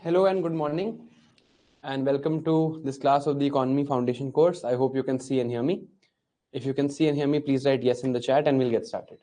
Hello and good morning, and welcome to this class of the Economy Foundation course. I hope you can see and hear me. If you can see and hear me, please write yes in the chat and we'll get started.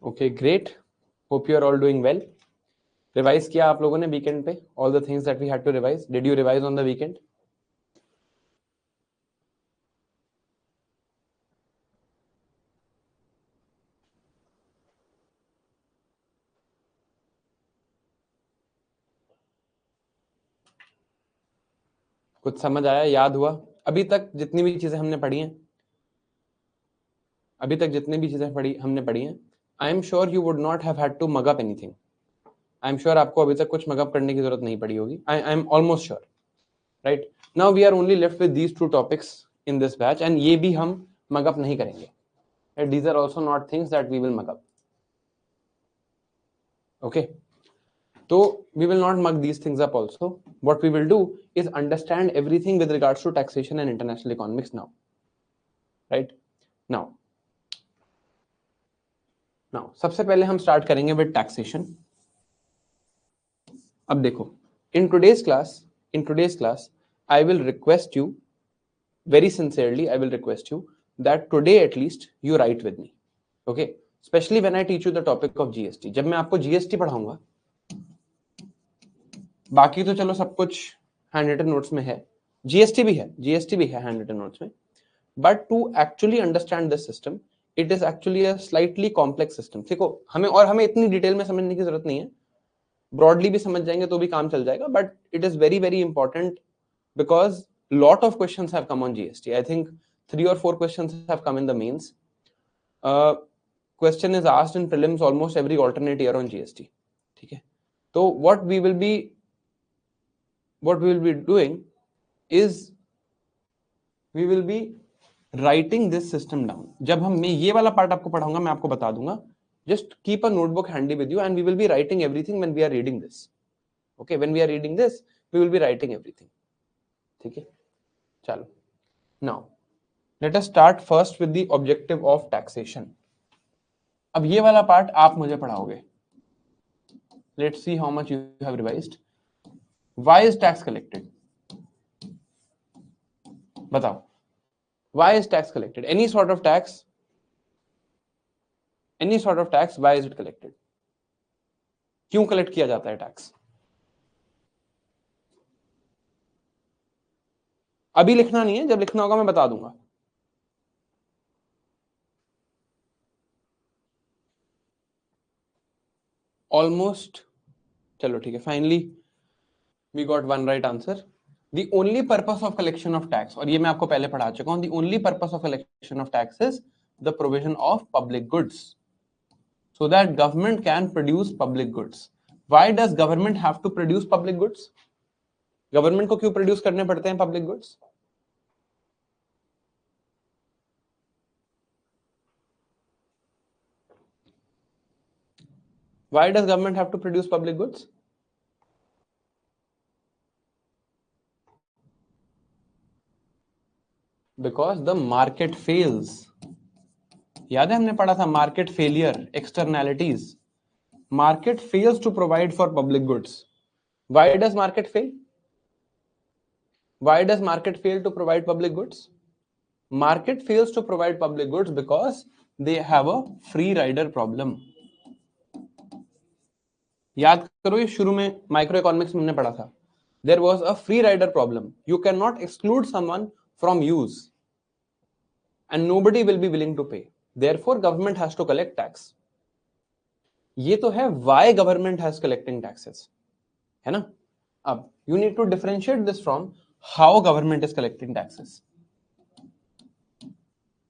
Okay, great. Hope you are all doing well. Revise किया आप लोगों ने weekend पे? All the things that we had to revise. Did you revise on the weekend? कुछ समझ आया, याद हुआ? अभी तक जितनी भी चीजें हमने पढ़ी हैं, हमने पढ़ी हैं, I am sure you would not have had to mug up anything. I am sure आपको अभी तक कुछ मग अप करने की जरूरत नहीं पड़ी होगी. I am almost sure. Right now we are only left with these two topics in this batch, and ये भी हम मग अप नहीं करेंगे. These are also not things that we will mug up. Okay, so we will not mug these things up also. What we will do is understand everything with regards to taxation and international economics now. Right now सबसे पहले हम start करेंगे with taxation. अब देखो, in today's class I will request you very sincerely, I will request you that today at least you write with me. Okay, especially when I teach you the topic of GST. जब मैं आपको GST पढ़ाऊंगा, बाकी तो चलो सब कुछ hand written notes में है, जीएसटी भी है हैंड रिटन नोट्स में, but to actually understand this system it is actually a slightly complex system. देखो, हमें इतनी डिटेल में समझने की जरूरत नहीं है, ब्रॉडली भी समझ जाएंगे तो भी काम चल जाएगा, but it is very very important because lot of questions have come on GST. I think 3 or 4 questions have come in the mains. Question is asked in prelims almost every alternate year on GST. ठीक है, तो what we will be doing is we will be writing this system down. जब मैं ये वाला part आपको पढ़ाऊंगा, मैं आपको बता दूंगा, just keep a notebook handy with you and we will be writing everything when we are reading this. Okay, when we are reading this we will be writing everything. ठीक है, चलो. Now let us start first with the objective of taxation. अब ये वाला part आप मुझे पढ़ाओगे. Let's see how much you have revised. Why is tax collected? बताओ, why is tax collected? Any sort of tax, why is it collected? क्यों collect किया जाता है टैक्स? अभी लिखना नहीं है, जब लिखना होगा मैं बता दूंगा. ऑलमोस्ट, चलो ठीक है, finally we got one right answer. The only purpose of collection of tax, और ये मैं आपको पहले पढ़ा चुका हूं, the only purpose of collection of tax is the provision of public goods, so that government can produce public goods. Why does government have to produce public goods? Government को क्यों प्रोड्यूस करने पड़ते हैं public goods? Why does government have to produce public goods? Because the market fails. याद है हमने पढ़ा था market failure, externalities. Market fails to provide for public goods. Why does market fail? Why does market fail to provide public goods? Market fails to provide public goods because they have a free rider problem. याद करो, ये शुरू में micro economics में हमने पढ़ा था. There was a free rider problem. You cannot exclude someone from use and nobody will be willing to pay. Therefore government has to collect tax. ये तो है why government has collecting taxes, है ना? अब you need to differentiate this from how government is collecting taxes.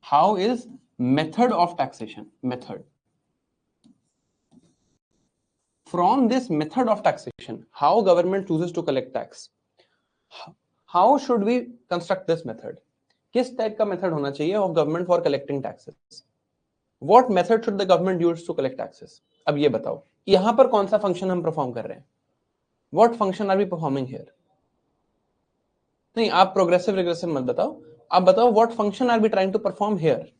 How is method of taxation? Method. From this method of taxation, how government chooses to collect tax. How should we construct this method? किस type का method होना चाहिए of government for collecting taxes? What method should the government use to collect taxes? अब ये बताओ, यहां पर कौन सा फंक्शन हम परफॉर्म कर रहे हैं? What function are we performing here? नहीं, आप प्रोग्रेसिव रिग्रेसिव मत बताओ, आप बताओ what function are we trying to perform here?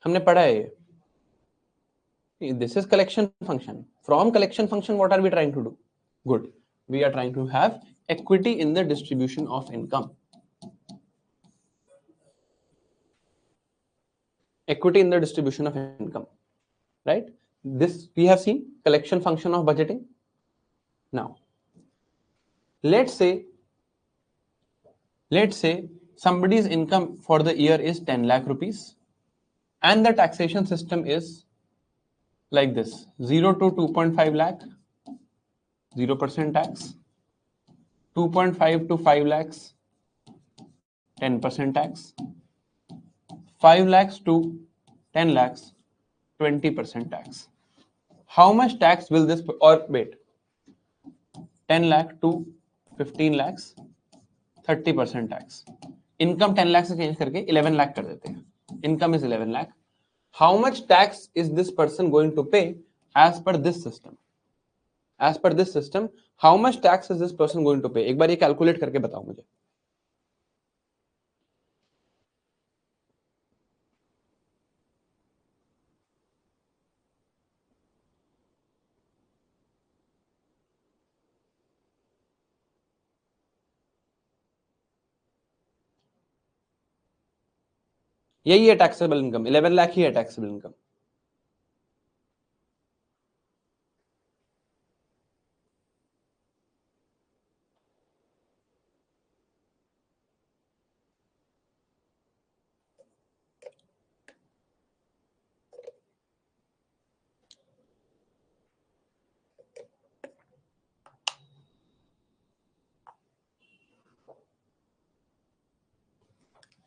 हमने पढ़ा है ये, this is collection function. From collection function what are we trying to do? Good, we are trying to have equity in the distribution of income. Equity in the distribution of income, right? This we have seen collection function of budgeting. Now let's say somebody's income for the year is 10 lakh rupees and the taxation system is like this: 0 to 2.5 lakh 0% tax, 2.5 to 5 lakhs 10% tax, 5 lakhs to 10 lakhs 20% tax. How much tax will this, or wait, 10 lakh to 15 lakhs 30% tax. Income 10 lakh से change करके 11 लाख कर देते हैं. Income is 11 lakh. How much tax is this person going to pay as per this system? As per this system how much tax is this person going to pay? एक बार ये calculate करके बताओ मुझे. यही है टैक्सेबल इनकम, 11 लाख ही है taxable income.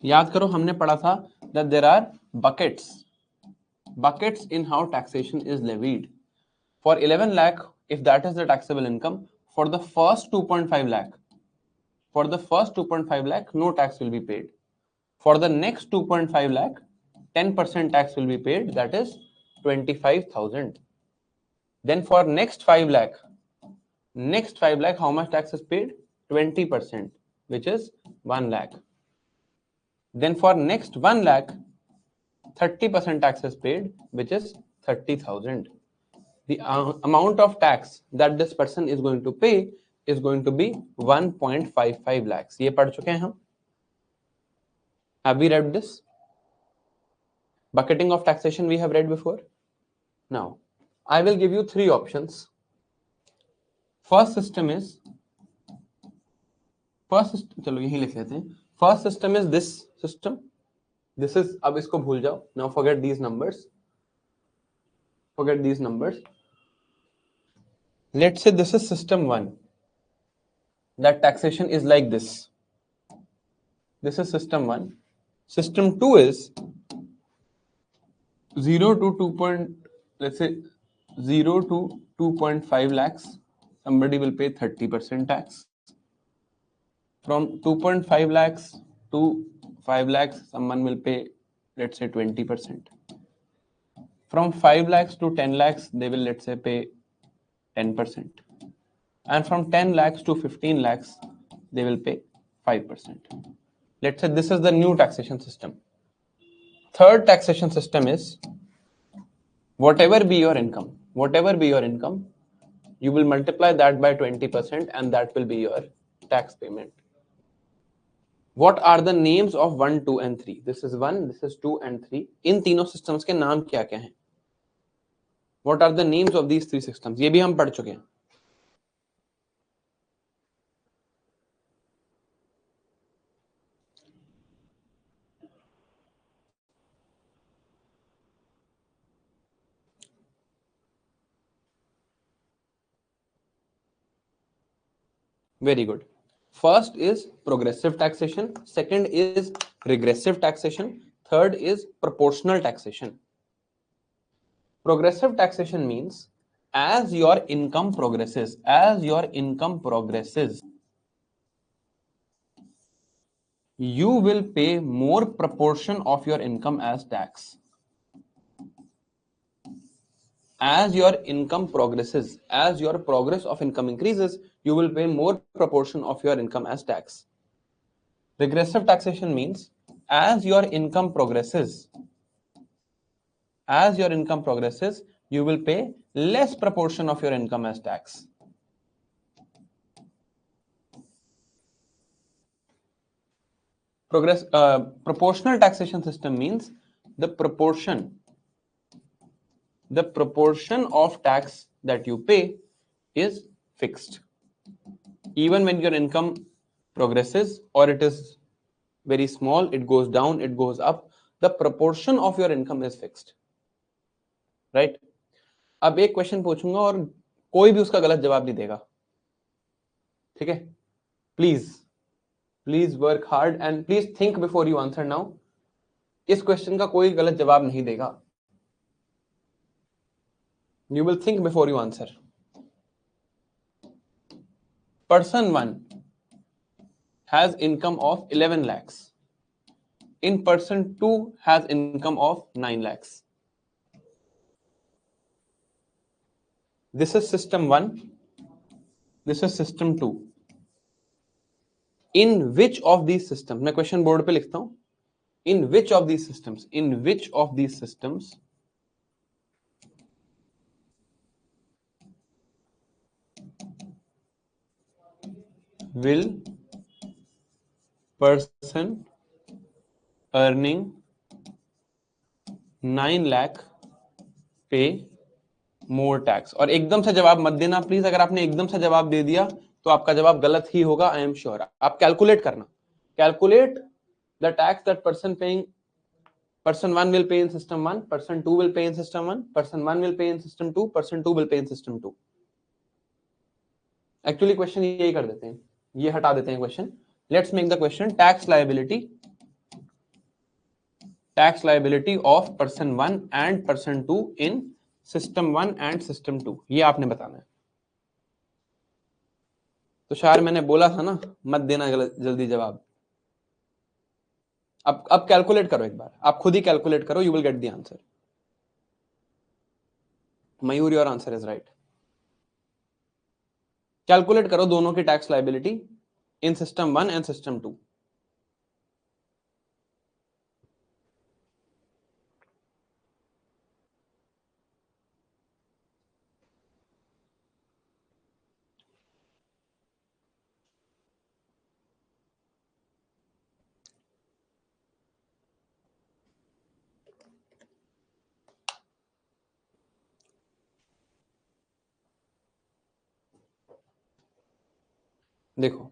याद करो हमने पढ़ा था that there are buckets in how taxation is levied. For 11 lakh, if that is the taxable income, for the first 2.5 lakh, no tax will be paid. For the next 2.5 lakh, 10% tax will be paid, that is 25,000. Then for next 5 lakh, how much tax is paid? 20%, which is 1 lakh. Then for next 1 lakh, 30% tax is paid, which is 30,000. The amount of tax that this person is going to pay is going to be 1.55 lakhs. ये पढ़ चुके हैं हम. Have we read this? Bucketing of taxation we have read before. Now, I will give you 3 options. First system is, चलो यही लिख लेते हैं. First system is this system. This is, अब इसको भूल जाओ. Now forget these numbers. Let's say this is system 1. That taxation is like this. This is system 1. System 2 is 0 to 2. Let's say 0 to 2.5 lakhs. Somebody will pay 30% tax. From 2.5 lakhs to 5 lakhs, someone will pay, let's say 20%. From 5 lakhs to 10 lakhs, they will, let's say, pay 10%. And from 10 lakhs to 15 lakhs, they will pay 5%. Let's say this is the new taxation system. Third taxation system is, whatever be your income, you will multiply that by 20% and that will be your tax payment. What are the names of 1, 2 and 3? This is 1, this is 2 and 3. इन तीनों systems के नाम क्या क्या हैं? What are the names of these 3 systems? ये भी हम पढ़ चुके हैं. Very good. First is progressive taxation, second is regressive taxation, third is proportional taxation. Progressive taxation means as your income progresses, you will pay more proportion of your income as tax. As your income progresses, as your progress of income increases, you will pay more proportion of your income as tax. Regressive taxation means as your income progresses, you will pay less proportion of your income as tax. Proportional taxation system means the proportion of tax that you pay is fixed. Even when your income progresses or it is very small, it goes down, it goes up, the proportion of your income is fixed. Right? अब एक question पूछूंगा और कोई भी उसका गलत जवाब नहीं देगा, ठीक है? Please work hard and please think before you answer now. इस क्वेश्चन का कोई गलत जवाब नहीं देगा. You will think before you answer. Person 1 has income of 11 lakhs. In person 2 has income of 9 lakhs. This is system 1. This is system 2. In which of these systems? मैं question board पे लिखता हूं. In which of these systems will person earning 9 lakh pay more tax? और एकदम से जवाब मत देना प्लीज. अगर आपने एकदम से जवाब दे दिया तो आपका जवाब गलत ही होगा, आई एम श्योर. आप कैलकुलेट करना. Calculate the tax that person 1 will pay in system 1, person 2 will pay in system 1, person 1 will pay in system 2, person 2 will pay in system 2. Actually question यही कर देते हैं, ये हटा देते हैं question. Let's make the question tax liability of person 1 and person 2 in system 1 and system 2. ये आपने बताना है. तो शार मैंने बोला था ना, मत देना जल्दी जवाब. अब कैलकुलेट करो एक बार, आप खुद ही कैलकुलेट करो. You will get the answer. Mayur, your answer is right. Calculate करो दोनों की tax liability in system 1 and system 2. देखो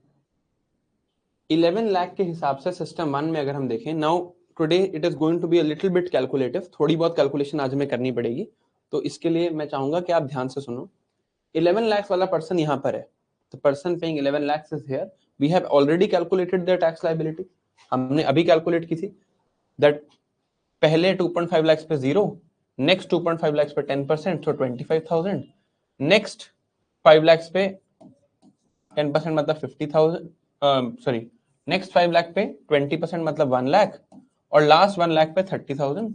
11 लाख के हिसाब से सिस्टम 1 में अगर हम देखें, now today it is going to be a little bit calculative. थोड़ी बहुत कैलकुलेशन आज हमें करनी पड़ेगी, तो इसके लिए मैं चाहूंगा कि आप ध्यान से सुनो. 11 लाख वाला पर्सन यहां पर है, तो person paying 11 lakhs is here. We have already calculated their tax liability. हमने अभी कैलकुलेट की थी दैट पहले 2.5 lakhs पे 0, नेक्स्ट 2.5 lakhs पे 10%, so 25,000, नेक्स्ट 5 lakhs पे 10% मतलब 50,000, सॉरी नेक्स्ट 5 लाख पे 20% मतलब 1 लाख, और लास्ट 1 लाख पे 30,000.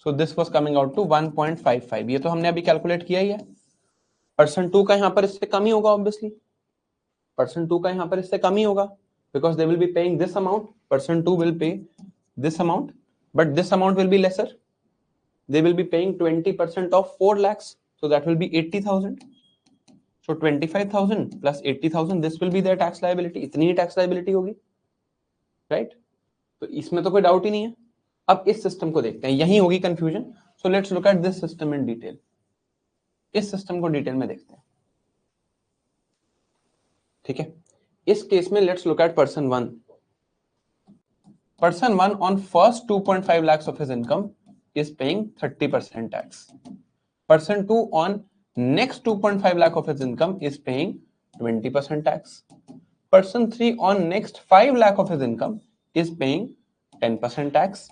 So this was coming out to 1.55. ये तो हमने अभी कैलकुलेट किया ही है. पर्सन 2 का यहां पर इससे कम ही होगा, ऑब्वियसली. पर्सन 2 का यहां पर इससे कम ही होगा because they will be paying this amount. Person 2 will pay this amount, but this amount will be lesser. They will be paying 20% of 4 lakhs, so that will be 80,000. So 25,000 plus 80,000, this will be their tax liability. इतनी ही tax liability होगी, right? तो इसमें तो कोई doubt ही नहीं है. अब इस सिस्टम को देखते हैं, यही होगी confusion. So let's look at this system in detail. इस सिस्टम को डिटेल में देखते हैं, ठीक है? इस केस में let's look at person 1. Person 1 on first 2.5 lakhs of his income is paying 30% tax. Person 2 on next 2.5 lakh of his income is paying 20% tax. Person 3 on next 5 lakh of his income is paying 10% tax.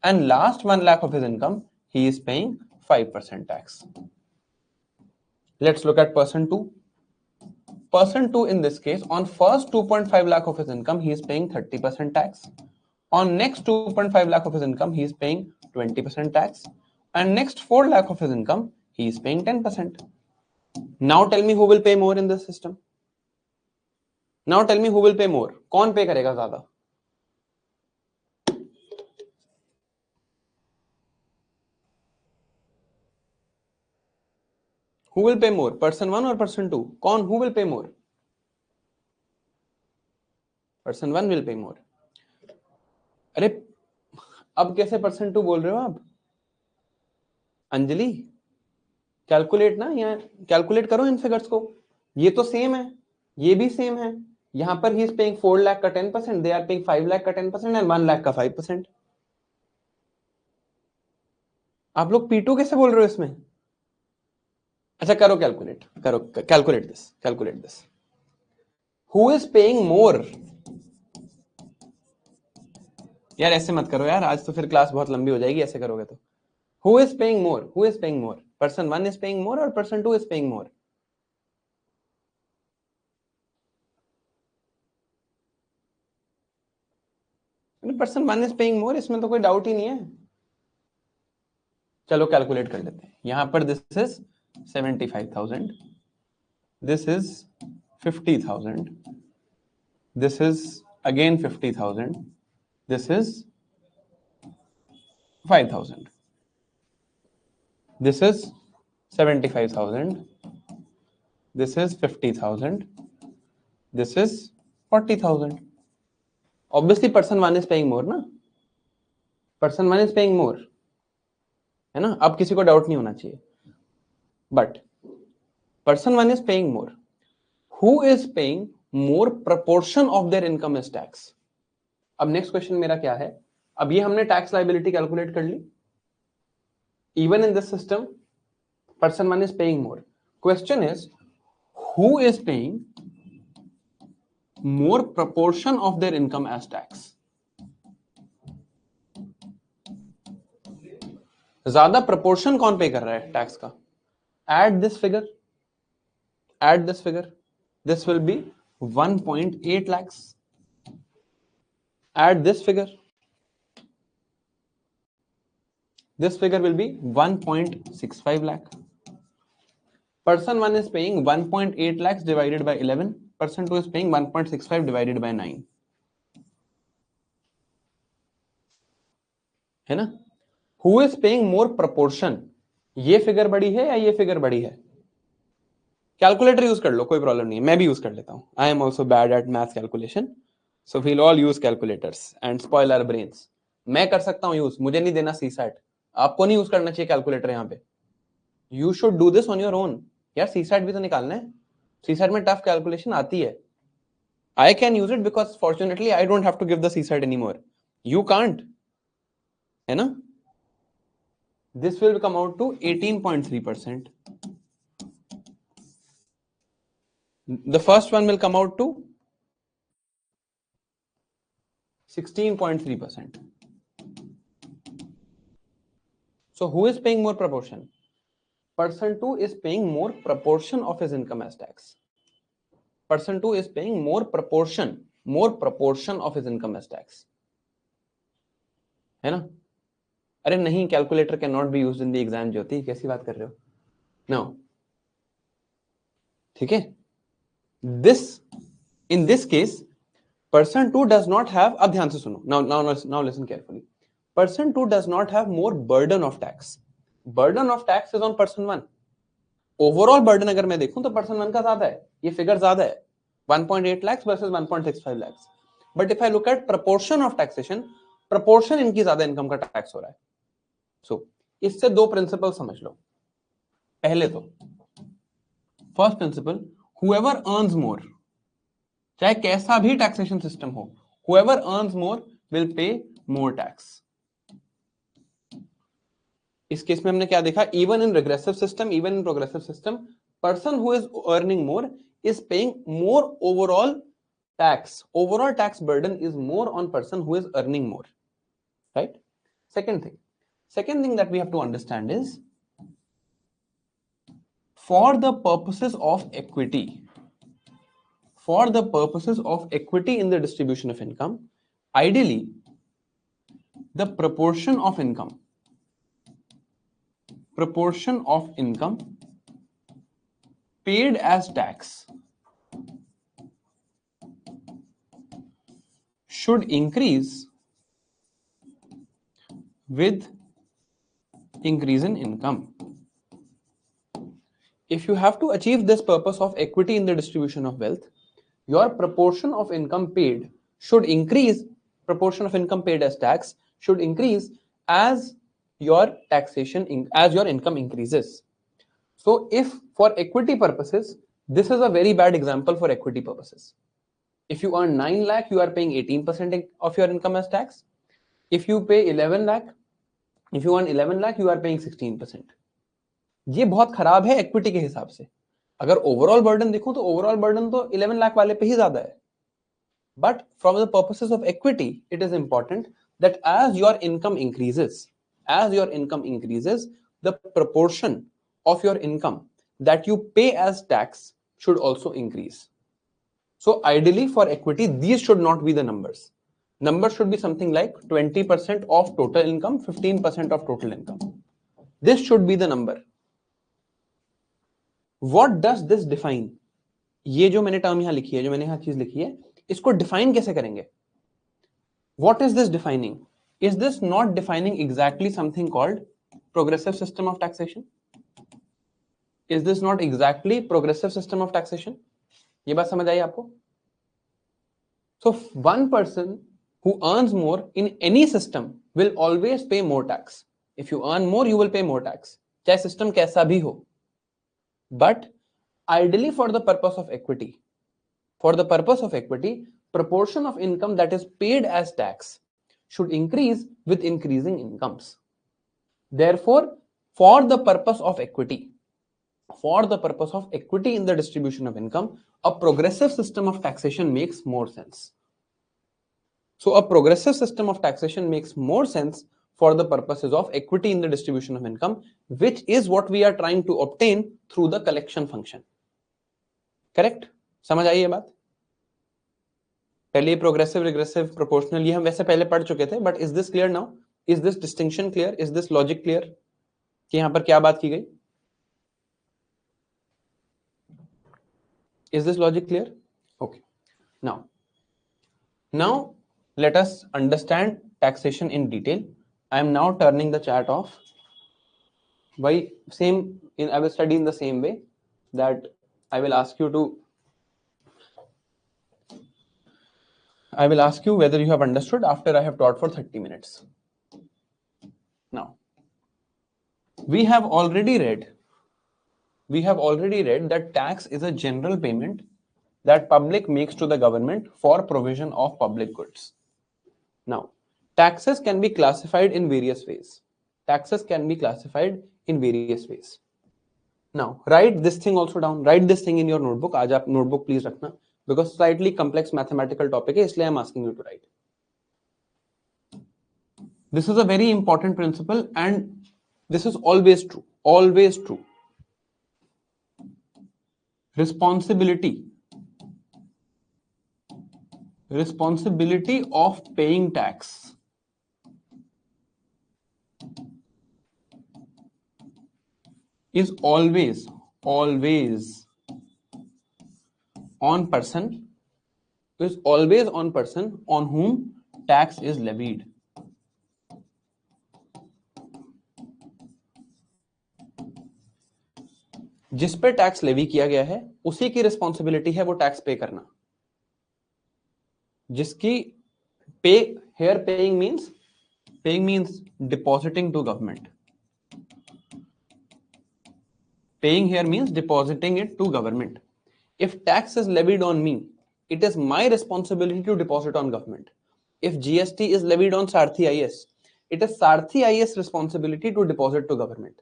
And last 1 lakh of his income, he is paying 5% tax. Let's look at person 2. Person 2 in this case, on first 2.5 lakh of his income, he is paying 30% tax. On next 2.5 lakh of his income, he is paying 20% tax. And next 4 lakh of his income, he is paying 10%. Now tell me who will pay more in this system? Now tell me who will pay more? कौन पे करेगा ज्यादा? Who will pay more? Person 1 or person 2? कौन? Who will pay more? Person 1 will pay more. अरे अब कैसे person 2 बोल रहे हो आप? अंजलि कैलकुलेट ना, यहाँ कैलकुलेट करो इन फिगर्स को. ये तो सेम है, ये भी सेम है. यहां पर ही इज पेइंग 4 लाख का 10%, दे आर पेइंग 5 लाख का 10% एंड 1 लाख का 5%. आप लोग P2 कैसे बोल रहे हो इसमें? अच्छा करो कैलकुलेट, करो calculate this. Who is paying मोर? यार ऐसे मत करो यार, आज तो फिर क्लास बहुत लंबी हो जाएगी ऐसे करोगे तो. Who is paying more? Who is paying more? Person 1 is paying more और person 2 is paying more. Person 1 is paying more, इसमें तो कोई डाउट ही नहीं है. चलो कैलकुलेट कर लेते हैं. यहां पर this is 75,000, this is 50,000, this is again 50,000, this is 5,000, this is 75,000, this is 50,000, this is 40,000. Obviously person 1 is paying more ना, person 1 is paying more, है ना. अब किसी को डाउट नहीं होना चाहिए. But person 1 is paying more. Who is paying more proportion of their income is tax? अब नेक्स्ट क्वेश्चन मेरा क्या है? अब ये हमने टैक्स लायबिलिटी कैलकुलेट कर ली. Even in this system, person 1 is paying more. Question is, who is paying more proportion of their income as tax? ज्यादा proportion कौन पे कर रहा है टैक्स का? Add this figure. Add this figure. This will be 1.8 lakhs. Add this figure. This figure will be 1.65 lakh. Person 1 is paying 1.8 lakhs divided by 11. Person 2 is paying 1.65 divided by 9. है ना? Who is paying more proportion? ये figure बड़ी है या ये figure बड़ी है? Calculator use कर लो, कोई प्रॉब्लम नहीं है. मैं भी यूज कर लेता हूं. I am also bad at maths calculation, so we'll all use calculators and spoil our brains. मैं कर सकता हूं यूज, मुझे नहीं देना सीसैट. आपको नहीं यूज करना चाहिए कैलकुलेटर यहाँ पे. You should do this on your own. यार सीसैट भी तो निकालना है. सीसैट में टफ कैलकुलेशन आती है. I can use it because fortunately I don't have to give the CSAT anymore. You can't, है ना. This will come out to 18.3%. The first one will come out to 16.3%. So who is paying more proportion? Person 2 is paying more proportion of his income as tax. Person 2 is paying more proportion of his income as tax. है ना? अरे नहीं, calculator cannot be used in the exam. ज्योति कैसी बात कर रहे हो? No. ठीक है? This, in this case, person 2 does not have, अब ध्यान से सुनो, now listen carefully. Person 2 does not have more burden of tax. Burden of tax is on person 1. Overall burden अगर मैं देखूं तो person 1 का ज्यादा है. ये फिगर ज्यादा है, 1.8 lakhs versus 1.65 lakhs. But if I look at proportion of taxation, proportion इनकी ज्यादा इनकम का टैक्स हो रहा है. So इससे दो प्रिंसिपल समझ लो. पहले तो first principle, whoever earns more, चाहे कैसा भी टैक्सेशन सिस्टम हो, whoever earns more will pay more tax. इस केस में हमने क्या देखा? Even in regressive system, even in progressive system, person who is earning more is paying more overall tax. Overall tax burden is more on person who is earning more, right? Second thing, Second thing that we have to understand is, for the purposes of equity, in the distribution of income, ideally, the proportion of income paid as tax should increase with increase in income. If you have to achieve this purpose of equity in the distribution of wealth, your proportion of income paid should increase, proportion of income paid as tax should increase as your taxation, as your income increases. So if for equity purposes, this is a very bad example for equity purposes. If you earn 9 lakh, you are paying 18% of your income as tax. If you pay 11 lakh, if you earn 11 lakh, you are paying 16%. ये बहुत खराब है equity के हिसाब से. अगर overall burden देखो तो ओवरऑल बर्डन तो 11 लाख वाले पे ही ज्यादा है. But from the purposes of equity, it is important that as your income increases, the proportion of your income that you pay as tax should also increase. So ideally for equity, these should not be the numbers. Numbers should be something like 20% of total income, 15% of total income. This should be the number. What does this define? ये जो मैंने term यहां लिखी है, जो मैंने यहां चीज लिखी है, इसको डिफाइन कैसे करेंगे? What is this defining? Is this not defining exactly something called progressive system of taxation? Is this not exactly progressive system of taxation? ये बात समझ आई आपको? So one person who earns more in any system will always pay more tax. If you earn more, you will pay more tax. चाहे system कैसा भी हो. But ideally for the purpose of equity, proportion of income that is paid as tax should increase with increasing incomes. Therefore, for the purpose of equity in the distribution of income, a progressive system of taxation makes more sense. So a progressive system of taxation makes more sense for the purposes of equity in the distribution of income, which is what we are trying to obtain through the collection function. Correct? समझ आई ये बात? पहले progressive, regressive, proportional ये हम वैसे पहले पढ़ चुके थे, but is this clear now? Is this distinction clear? Is this logic clear कि यहां पर क्या बात की गई? Is this logic clear? Okay. Now let us understand taxation in detail. I am now turning the chat off. I will study in the same way that I will ask you whether you have understood after I have taught for 30 minutes. Now, we have already read that tax is a general payment that public makes to the government for provision of public goods. Now, taxes can be classified in various ways. Now, write this thing also down. Write this thing in your notebook. आज आप notebook please रखना, because slightly complex mathematical topic है, इसलिए I'm asking you to write. This is a very important principle and this is always true. Always true. Responsibility of paying tax is always on person on whom tax is levied. जिस पे tax levy किया गया है उसी की responsibility है वो tax पे करना. जिसकी पे here paying means depositing to government. Paying here means depositing it to government. If tax is levied on me, it is my responsibility to deposit on government. If GST is levied on Sarthi IS, it is Sarthi IS responsibility to deposit to government.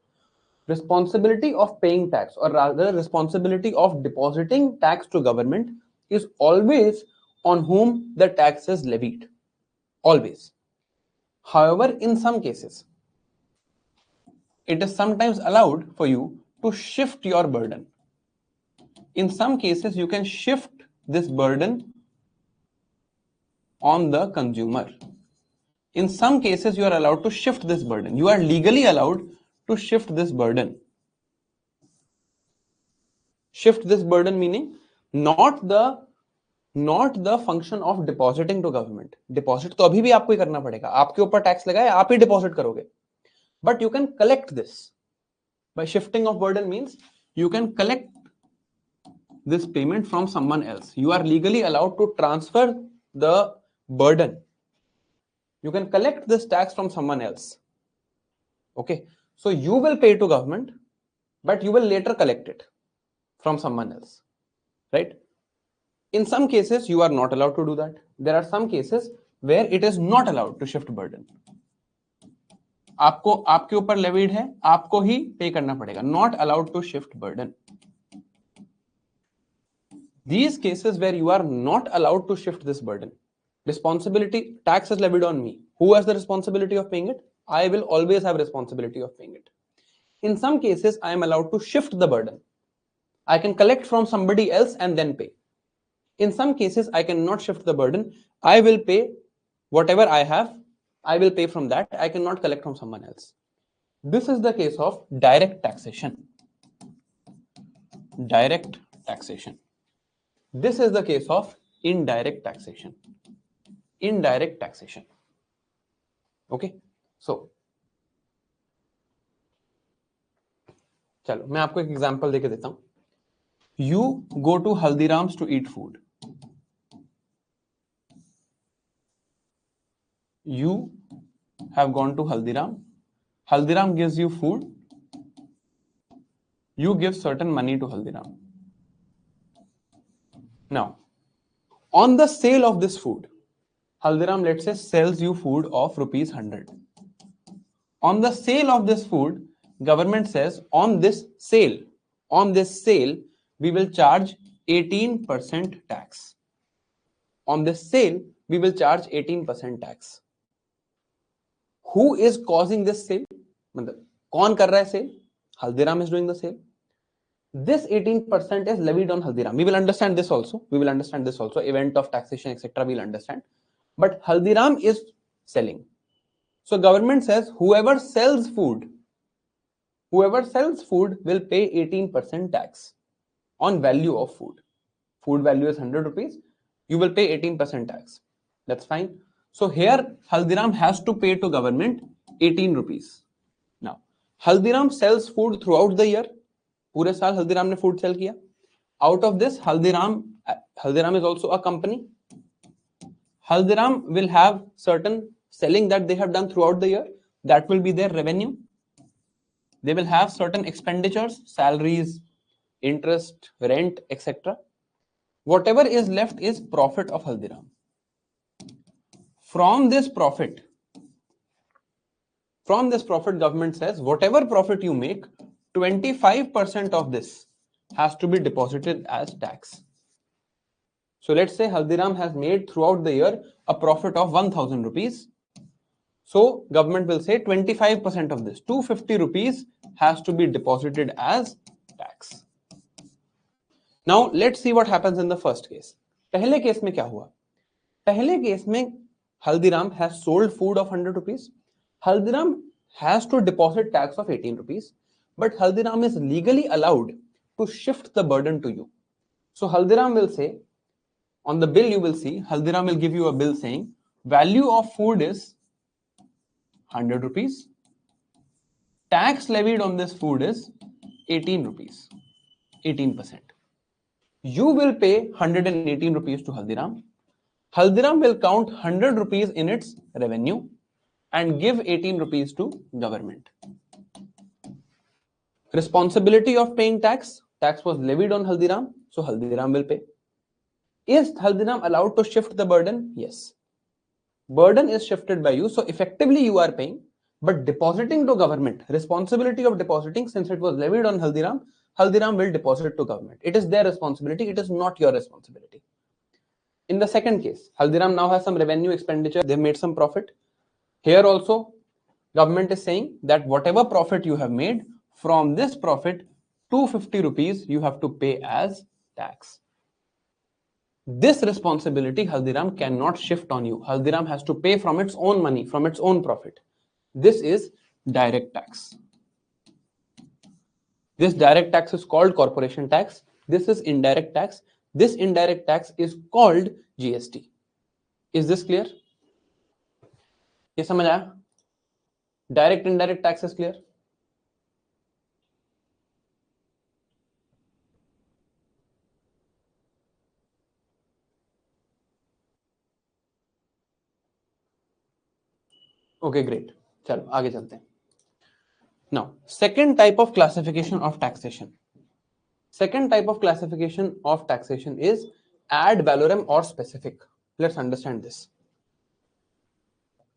Responsibility of paying tax, or rather responsibility of depositing tax to government, is always on whom the tax is levied. Always. However, in some cases, it is sometimes allowed for you to shift your burden. In some cases, you can shift this burden on the consumer. In some cases, you are allowed to shift this burden. You are legally allowed to shift this burden. Shift this burden meaning not the function of depositing to government. Deposit तो अभी भी आपको ही करना पड़ेगा. आपके ऊपर tax लगाए, आप ही deposit करोगे. But you can collect this. By shifting of burden means you can collect this payment from someone else. You are legally allowed to transfer the burden. You can collect this tax from someone else. Okay, so you will pay to government, but you will later collect it from someone else, right? In some cases, you are not allowed to do that. There are some cases where it is not allowed to shift burden. आपको आपके ऊपर levied है, आपको ही पे करना पड़ेगा. Not allowed to shift burden. These cases where you are not allowed to shift this burden, responsibility, tax is levied on me. Who has the responsibility of paying it? I will always have responsibility of paying it. In some cases, I am allowed to shift the burden. I can collect from somebody else and then pay. In some cases, I cannot shift the burden. I will pay whatever I have. I will pay from that. I cannot collect from someone else. This is the case of direct taxation. Direct taxation. This is the case of indirect taxation. Indirect taxation. Okay. So, चलो मैं आपको एक example देके देता हूं. You go to Haldiram's to eat food. You have gone to Haldiram. Haldiram gives you food. You give certain money to Haldiram. Now, on the sale of this food, Haldiram, let's say, sells you food of rupees 100. On the sale of this food, government says on this sale, we will charge 18% tax. On this sale, we will charge 18% tax. Who is causing this sale? कौन कर रहा है sale? Haldiram is doing the sale. This 18% is levied on Haldiram. We will understand this also. Event of taxation, etc. We'll understand. But Haldiram is selling. So government says whoever sells food will pay 18% tax on value of food. Food value is 100 rupees. You will pay 18% tax. That's fine. So here Haldiram has to pay to government 18 rupees. Now, Haldiram sells food throughout the year. पूरे साल हल्दीराम ने food cell किया. Out of this, Haldiram is also a company. Haldiram will have certain selling that they have done throughout the year. That will be their revenue. They will have certain expenditures, salaries, interest, rent, etc. Whatever is left is profit of Haldiram. From this profit, government says whatever profit you make, 25% of this has to be deposited as tax. So let's say Haldiram has made throughout the year a profit of 1000 rupees. So government will say 25% of this, 250 rupees has to be deposited as tax. Now let's see what happens in the first case. पहले case में क्या हुआ? पहले case में Haldiram has sold food of 100 rupees. Haldiram has to deposit tax of 18 rupees. But Haldiram is legally allowed to shift the burden to you. So Haldiram will say, on the bill you will see, Haldiram will give you a bill saying, value of food is 100 rupees. Tax levied on this food is 18 rupees, 18%. You will pay 118 rupees to Haldiram. Haldiram will count 100 rupees in its revenue and give 18 rupees to government. Responsibility of paying tax. Tax was levied on Haldiram, so Haldiram will pay. Is Haldiram allowed to shift the burden? Yes. Burden is shifted by you, so effectively you are paying, but depositing to government, responsibility of depositing, since it was levied on Haldiram, Haldiram will deposit to government. It is their responsibility, it is not your responsibility. In the second case, Haldiram now has some revenue expenditure, they made some profit. Here also, Government is saying that whatever profit you have made, from this profit, 250 rupees you have to pay as tax. This responsibility Haldiram cannot shift on you. Haldiram has to pay from its own money, from its own profit. This is direct tax. This direct tax is called corporation tax. This is indirect tax. This indirect tax is called GST. Is this clear? ये समझ आया? Direct indirect tax is clear? Okay, great. चलो आगे चलते हैं. Now, second type of classification of taxation. Second type of classification of taxation is ad valorem or specific. Let's understand this.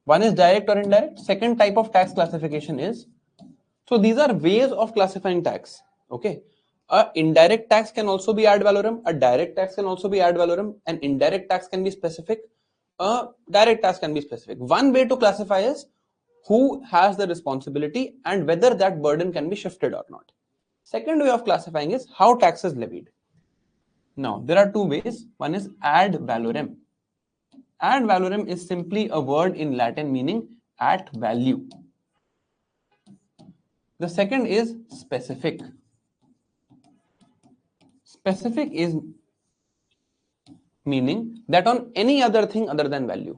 One is direct or indirect. Second type of tax classification is, so these are ways of classifying tax. Okay. A indirect tax can also be ad valorem. A direct tax can also be ad valorem. An indirect tax can be specific. A direct tax can be specific. One way to classify is who has the responsibility and whether that burden can be shifted or not. Second way of classifying is how tax is levied. Now, there are two ways. One is ad valorem. Ad valorem is simply a word in Latin meaning at value. The second is specific. Specific is meaning that on any other thing other than value.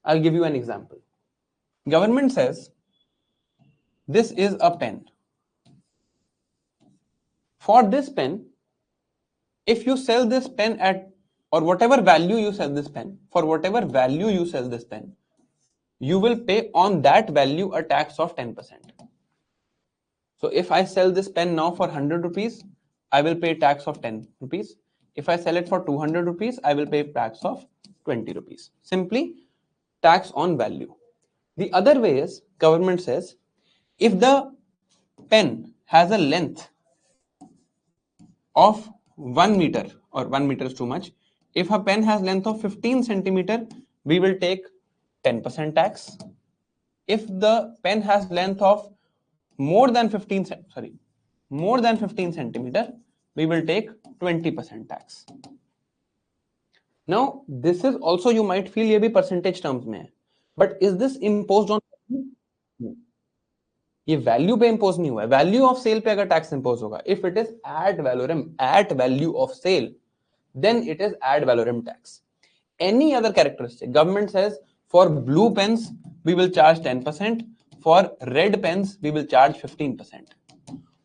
I'll give you an example. Government says, this is a pen. For this pen, if you sell this pen at, or whatever value you sell this pen, for whatever value you sell this pen, you will pay on that value a tax of 10%. So if I sell this pen now for 100 rupees, I will pay tax of 10 rupees. If I sell it for 200 rupees, I will pay tax of 20 rupees. Simply tax on value. The other way is government says, if the pen has a length of 1 meter, or 1 meter is too much. If a pen has length of 15 centimeter, we will take 10% tax. If the pen has length of more than 15 centimeter, we will take 20% tax. Now, this is also, you might feel ये भी percentage terms में है, but is this imposed on? ये value पे impose नहीं हुआ है. Value of sale पे अगर टैक्स इंपोज होगा, if it is ad valorem at value of sale, then it is ad valorem tax. Any other characteristic, government says for blue pens we will charge 10%, for red pens we will charge 15%,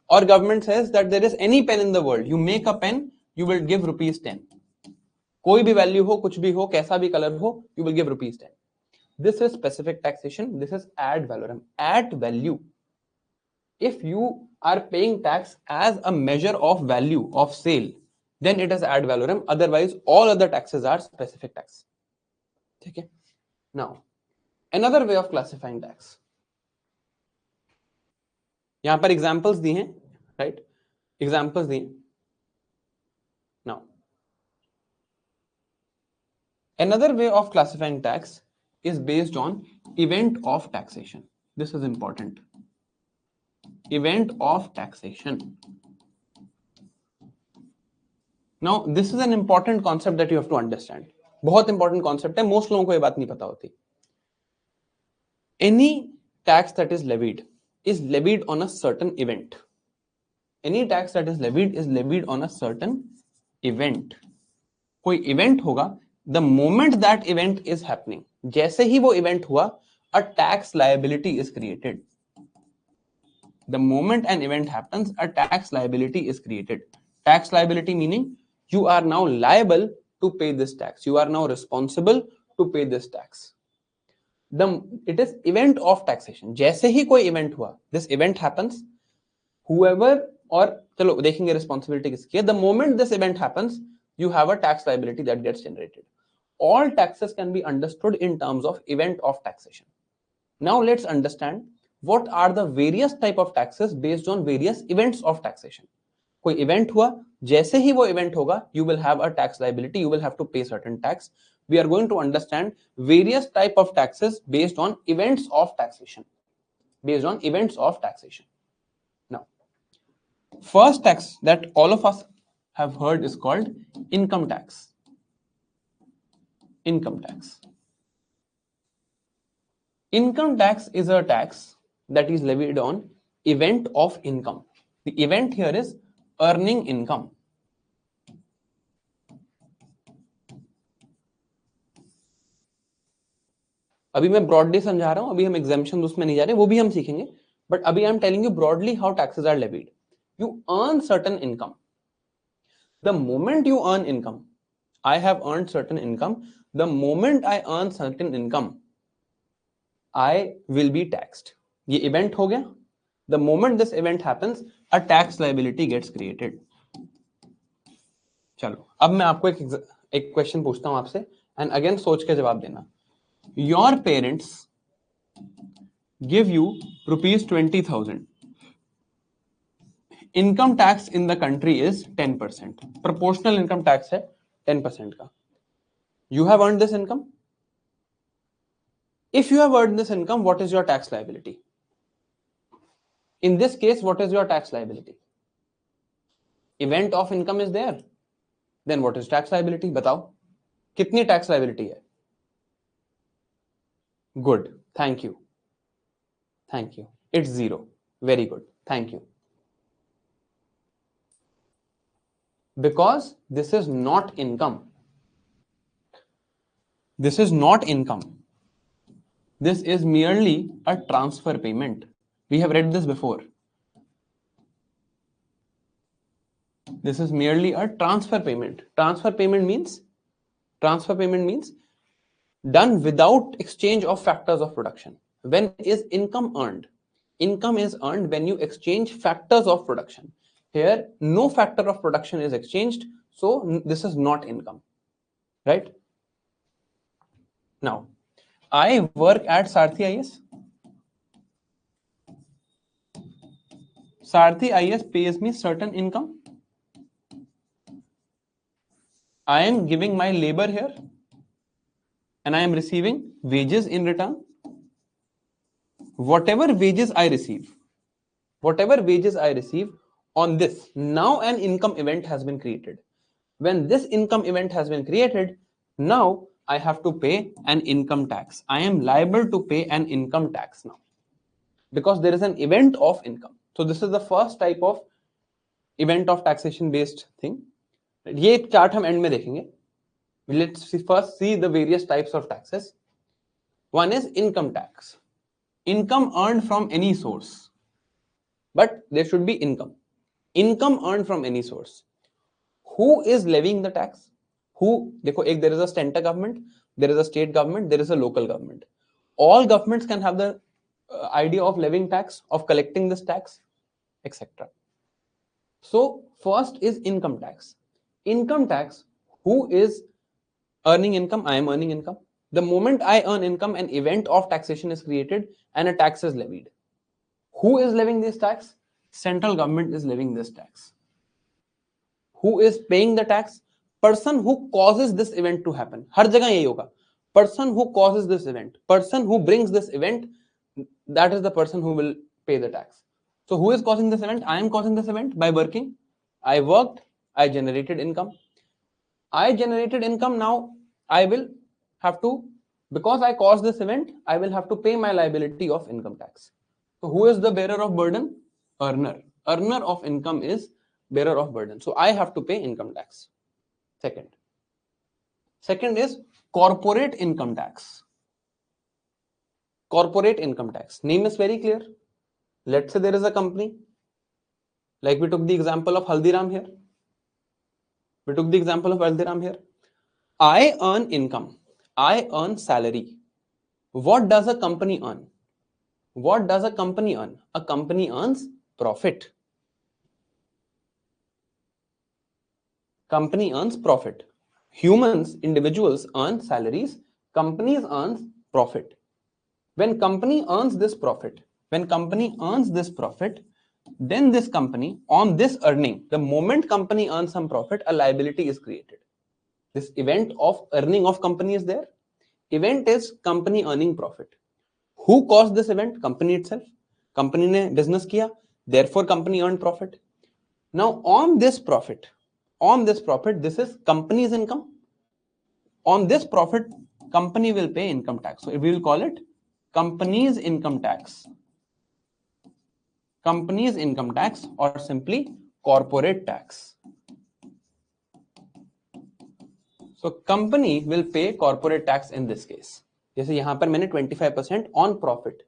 or government says that there is any pen in the world, you make a pen, you will give rupees 10. कोई भी value हो, कुछ भी हो, कैसा भी colour हो, you will give rupees 10. This is specific taxation. This is ad valorem, at value. If you are paying tax as a measure of value of sale, then it is ad valorem. Otherwise, all other taxes are specific tax. Okay. Now, another way of classifying tax. यहाँ पर examples दिए हैं, right? Examples दिए. Now, another way of classifying tax is based on event of taxation. This is important. Event of taxation. Now, this is an important concept that you have to understand. बहुत important concept है, most लोगों को ये बात नहीं पता होती. Any tax that is levied on a certain event. Any tax that is levied on a certain event. कोई event होगा, the moment that event is happening, जैसे ही वो event हुआ, a tax liability is created. The moment an event happens, a tax liability is created. Tax liability meaning you are now liable to pay this tax. You are now responsible to pay this tax. It is event of taxation. जैसे ही कोई event हुआ, this event happens, whoever, और चलो देखेंगे responsibility किसकी है. The moment this event happens, you have a tax liability that gets generated. All taxes can be understood in terms of event of taxation. Now let's understand what are the various type of taxes based on various events of taxation. कोई event हुआ, जैसे ही वो event होगा, you will have a tax liability, you will have to pay certain tax. We are going to understand various type of taxes based on events of taxation. based on events of taxation. Now, first tax that all of us have heard is called income tax. Income tax. Income tax is a tax that is levied on event of income. The event here is earning income. अभी मैं broadly समझा रहा हूं, अभी हम एग्जामिशन उसमें नहीं जा रहे, वो भी हम सीखेंगे, बट अभी I am telling you broadly how taxes are levied. You earn certain income. The moment you earn income, I have earned certain income. The moment I earn certain income, I will be taxed. ये event हो गया. The moment this event happens, a tax liability gets created. चलो, अब मैं आपको एक question पूछता हूं आपसे, एंड अगेन सोच के जवाब देना. Your parents give you ₹20,000. Income tax in the country is 10%. Proportional income tax है 10% का. You have earned this income. If you have earned this income, what is your tax liability? In this case, what is your tax liability? Event of income is there, then what is tax liability? बताओ कितनी tax liability है? Good, thank you, thank you. It's 0. Very good, thank you. Because this is not income. This is not income. This is merely a transfer payment. We have read this before. This is merely a transfer payment. Transfer payment means done without exchange of factors of production. When is income earned? Income is earned when you exchange factors of production. Here, no factor of production is exchanged, so this is not income, right? Now, I work at Sarthi IS. Sarthi IS pays me certain income. I am giving my labor here, and I am receiving wages in return. Whatever wages I receive, on this, now an income event has been created. When this income event has been created, now I have to pay an income tax. I am liable to pay an income tax now because there is an event of income. So this is the first type of event of taxation based thing. ये chart हम and में देखेंगे. Let's first see the various types of taxes. One is income tax. Income earned from any source, but there should be income. Income earned from any source. Who is levying the tax? Who? देखो, एक there is a center government, there is a state government, there is a local government. All governments can have the idea of levying tax, of collecting this tax, etc. So first is income tax. Income tax. Who is earning income? I am earning income. The moment I earn income, an event of taxation is created and a tax is levied. Who is levying this tax? Central government is levying this tax. Who is paying the tax? Person who causes this event to happen. हर जगह यही होगा. Person who causes this event, person who brings this event, that is the person who will pay the tax. So who is causing this event? I am causing this event by working. I worked, I generated income. I generated income. Now I will have to, because I caused this event, I will have to pay my liability of income tax. So who is the bearer of burden? Earner. Earner of income is bearer of burden. So I have to pay income tax. Second is corporate income tax. Corporate income tax. Name is very clear. Let's say there is a company, like we took the example of Haldiram here. I earn income. I earn salary. What does a company earn? What does a company earn? A company earns profit. Company earns profit. Humans, individuals earn salaries. Companies earns profit. When company earns this profit, then this company, on this earning, the moment company earns some profit, a liability is created. This event of earning of company is there. Event is company earning profit. Who caused this event? Company itself. Company ने business किया, therefore company earned profit. Now on this profit, this is company's income. On this profit, company will pay income tax. So we will call it company's income tax. Company's income tax or simply corporate tax. So company will pay corporate tax in this case. जैसे यहां पर मैंने 25% on profit.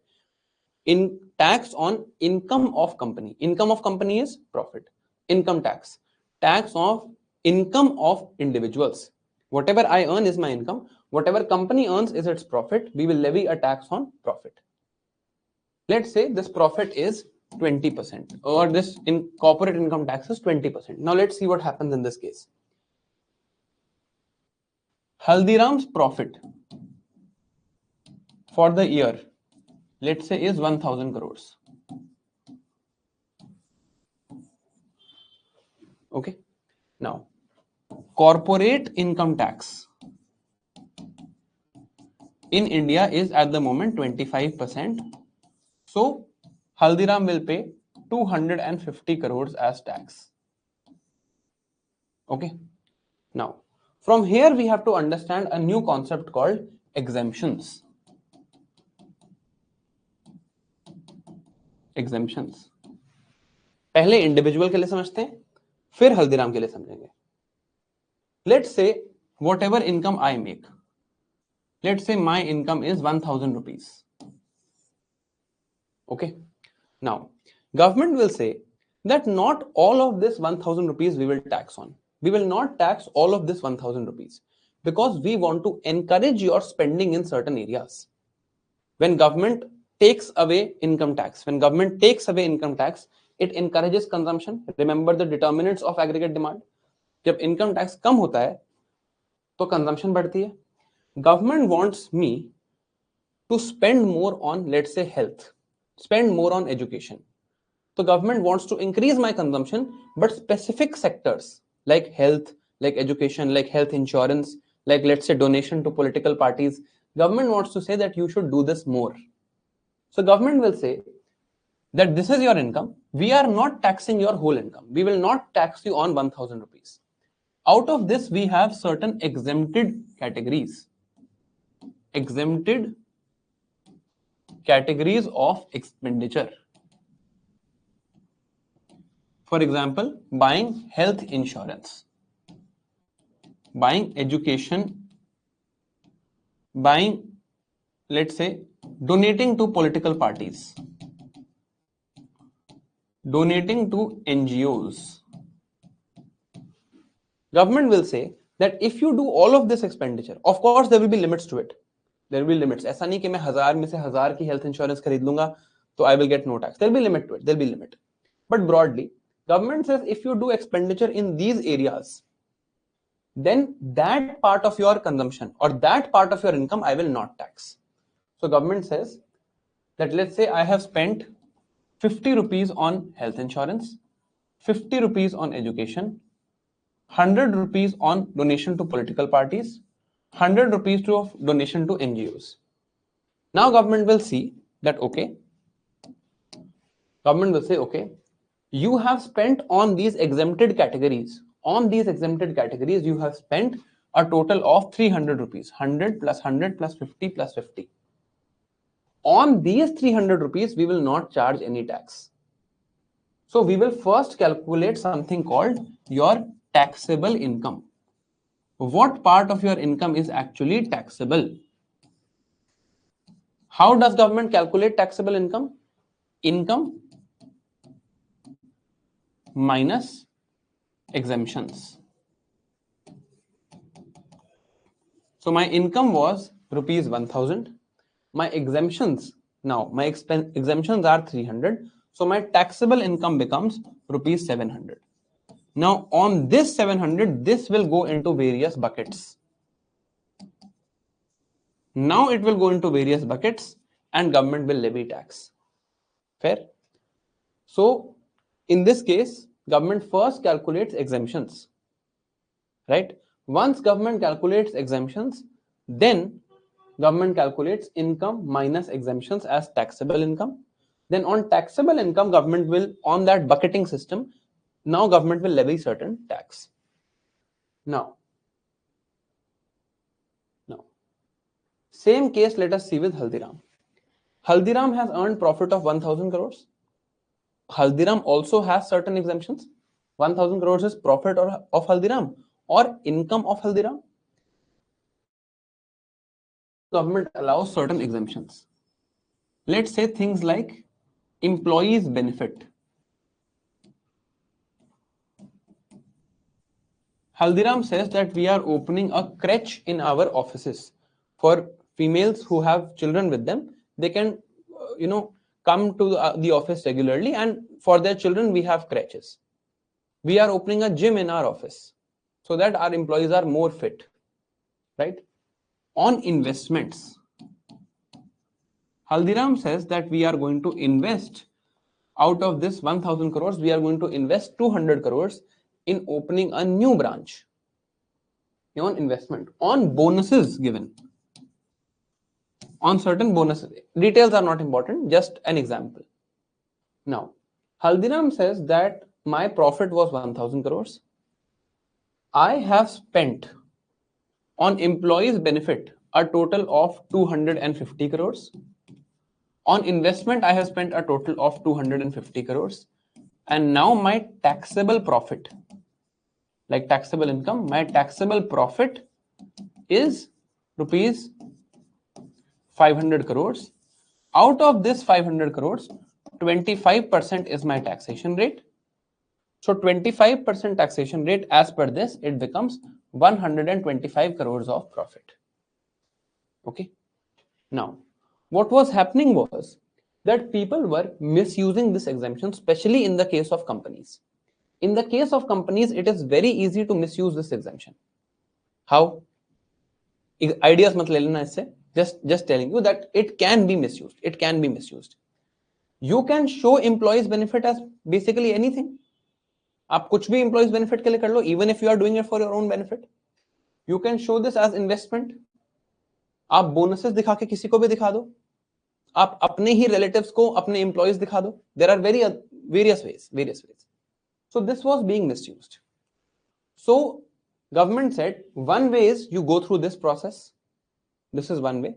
In tax on income of company. Income of company is profit. Income tax. Tax of income of individuals. Whatever I earn is my income. Whatever company earns is its profit. We will levy a tax on profit. Let's say this profit is 20% or this in corporate income tax is 20%. Now let's see what happens in this case. Haldiram's profit for the year, let's say, is 1000 crores. Okay. Now, corporate income tax in India is at the moment 25%. So, Haldiram will pay 250 crores as tax. Okay. Now, from here we have to understand a new concept called exemptions. Exemptions. पहले individual के लिए समझते हैं, फिर हल्दीराम के लिए समझेंगे. Let's say whatever income I make, let's say my income is 1000 rupees. Okay. Now, government will say that not all of this 1000 rupees we will tax on. We will not tax all of this 1000 rupees because we want to encourage your spending in certain areas. When government takes away income tax, it encourages consumption. Remember the determinants of aggregate demand. जब income tax कम होता है, तो consumption बढ़ती है. Government wants me to spend more on, let's say, health, spend more on education. So government wants to increase my consumption, but specific sectors like health, like education, like health insurance, like let's say donation to political parties, government wants to say that you should do this more. So government will say that this is your income. We are not taxing your whole income. We will not tax you on 1000 rupees. Out of this, we have certain exempted categories. Exempted categories of expenditure. For example, buying health insurance, buying education, buying, let's say, donating to political parties, donating to NGOs. Government will say that if you do all of this expenditure, of course there will be limits to it. There will be limits. ऐसा नहीं कि मैं 1000 में से 1000 की health insurance खरीद लूंगा तो I will get no tax. There will be limit to it. There will be limit. But broadly, government says if you do expenditure in these areas, then that part of your consumption or that part of your income I will not tax. So government says that let's say I have spent 50 rupees on health insurance, 50 rupees on education, 100 rupees on donation to political parties, 100 rupees to donation to NGOs. Now government will see that, okay, government will say, okay, you have spent on these exempted categories. On these exempted categories, you have spent a total of 300 rupees, 100 plus 100 plus 50 plus 50. On these 300 rupees, we will not charge any tax. So we will first calculate something called your taxable income. What part of your income is actually taxable? How does government calculate taxable income? Income minus exemptions. So my income was rupees 1000. My exemptions, now my exemptions are 300. So my taxable income becomes rupees 700. Now on this 700, this will go into various buckets. Now it will go into various buckets and government will levy tax. Fair? So in this case, government first calculates exemptions, right? Once government calculates exemptions, then government calculates income minus exemptions as taxable income. then on taxable income, government will, on that bucketing system, now government will levy certain tax. Now, same case let us see with Haldiram. Haldiram has earned profit of 1000 crores. Haldiram also has certain exemptions. 1000 crores is profit of Haldiram or income of Haldiram. Government allows certain exemptions. Let's say things like employees benefit. Haldiram says that we are opening a crèche in our offices for females who have children with them. They can, come to the office regularly, and for their children we have crèches. We are opening a gym in our office so that our employees are more fit, right? On investments, Haldiram says that we are going to invest out of this 1000 crores, we are going to invest 200 crores in opening a new branch. On investment, on bonuses given, on certain bonuses. Details are not important, just an example. Now, Haldiram says that my profit was 1000 crores. I have spent on employees benefit a total of 250 crores. On investment, I have spent a total of 250 crores. And now my taxable profit, like taxable income, my taxable profit is rupees 500 crores. Out of this 500 crores, 25% is my taxation rate. So 25% taxation rate, as per this, it becomes 125 crores of profit. Okay. Now, what was happening was that people were misusing this exemption, especially in the case of companies. In the case of companies, it is very easy to misuse this exemption. How? Ideas mat le lena isse. Just telling you that it can be misused. It can be misused. You can show employees benefit as basically anything. आप कुछ भी employees benefit के लिए कर लो, even if you are doing it for your own benefit. You can show this as investment. आप bonuses दिखा के किसी को भी दिखा दो. आप अपने ही relatives को अपने employees दिखा दो. There are various ways. So this was being misused. So government said one way is you go through this process. This is one way.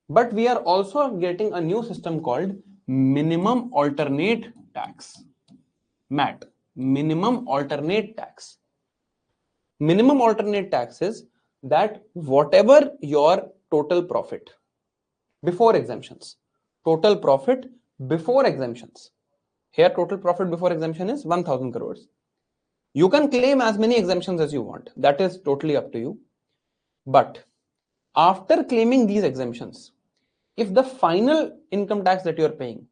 But we are also getting a new system called minimum alternate tax. MAT, minimum alternate tax. Minimum alternate tax is that whatever your total profit before exemptions, total profit before exemptions. Here total profit before exemption is 1000 crores. You can claim as many exemptions as you want. That is totally up to you. But after claiming these exemptions, if the final income tax that you are paying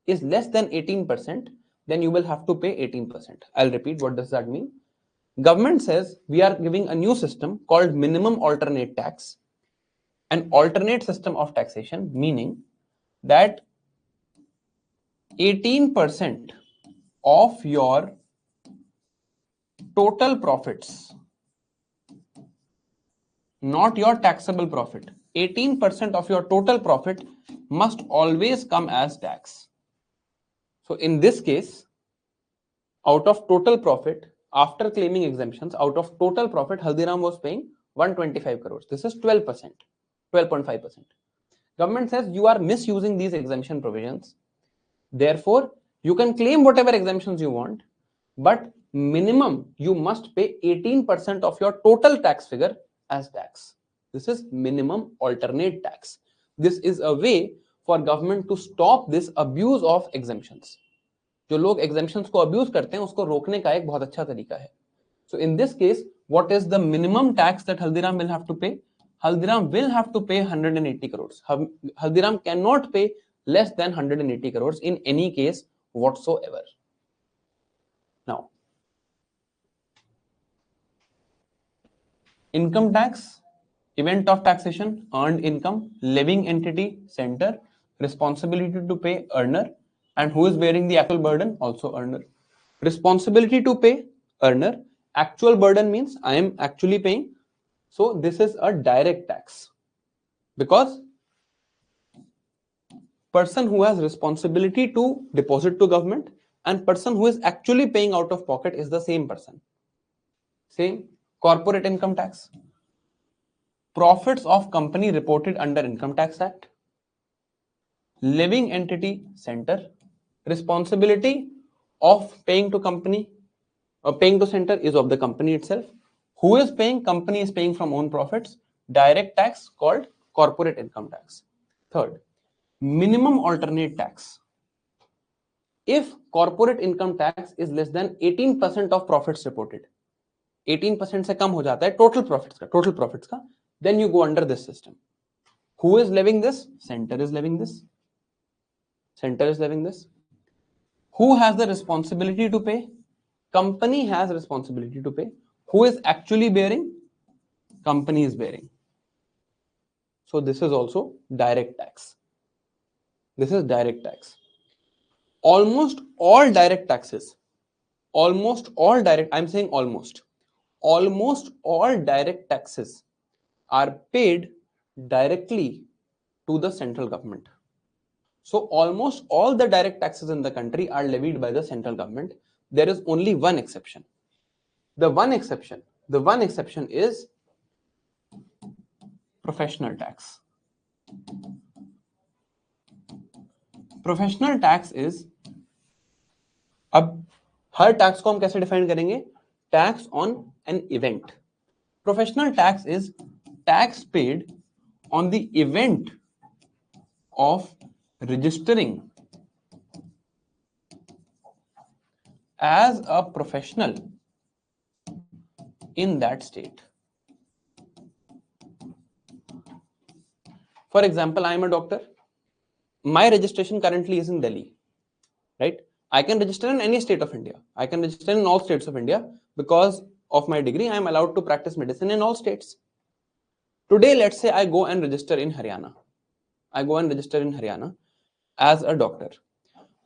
is less than 18%, then you will have to pay 18%. I'll repeat, what does that mean? Government says we are giving a new system called minimum alternate tax, an alternate system of taxation, meaning that 18% of your total profits, not your taxable profit, 18% of your total profit must always come as tax. So in this case, out of total profit, after claiming exemptions, out of total profit, Haldiram was paying 125 crores. This is 12%, 12.5%. Government says you are misusing these exemption provisions. Therefore, you can claim whatever exemptions you want, but minimum you must pay 18% of your total tax figure as tax. This is minimum alternate tax. This is a way for government to stop this abuse of exemptions. जो लोग exemptions को abuse करते हैं उसको रोकने का एक बहुत अच्छा तरीका है. So in this case, what is the minimum tax that Haldiram will have to pay? Haldiram will have to pay 180 crores. Haldiram cannot pay less than 180 crores in any case whatsoever. Now, income tax, event of taxation, earned income, levying entity, center, responsibility to pay, earner, and who is bearing the actual burden? Also earner. Responsibility to pay, earner. Actual burden means I am actually paying. So this is a direct tax because person who has responsibility to deposit to government and person who is actually paying out of pocket is the same person. Same. Corporate income tax. Profits of company reported under Income Tax Act. Living entity center. Responsibility of paying to company or paying to center is of the company itself. Who is paying? Company is paying from own profits. Direct tax called corporate income tax. Third, minimum alternate tax. If corporate income tax is less than 18% of profits reported, 18% से कम हो जाता है total profits का, then you go under this system. Who is levying this? Center is levying this. Center is levying this. Who has the responsibility to pay? Company has responsibility to pay. Who is actually bearing? Company is bearing. So this is also direct tax. This is direct tax. Almost all direct taxes, almost all direct, I'm saying almost all direct taxes are paid directly to the central government. So almost all the direct taxes in the country are levied by the central government. There is only one exception. The one exception is professional tax. Professional tax is, अब हर tax को हम कैसे define करेंगे? Tax on an event. Professional tax is tax paid on the event of registering as a professional in that state. For example, I am a doctor. My registration currently is in Delhi, right? I can register in any state of India. I can register in all states of India because of my degree. I am allowed to practice medicine in all states. Today, let's say I go and register in Haryana. I go and register in Haryana as a doctor.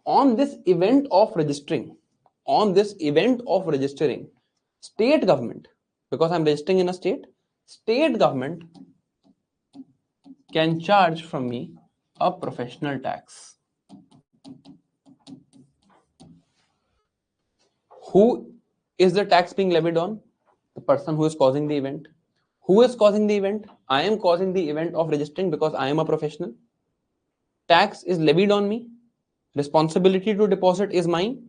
On this event of registering, state government, because I'm registering in a state government can charge from me a professional tax. Who is the tax being levied on? The person who is causing the event. Who is causing the event? I am causing the event of registering because I am a professional. Tax is levied on me. Responsibility to deposit is mine.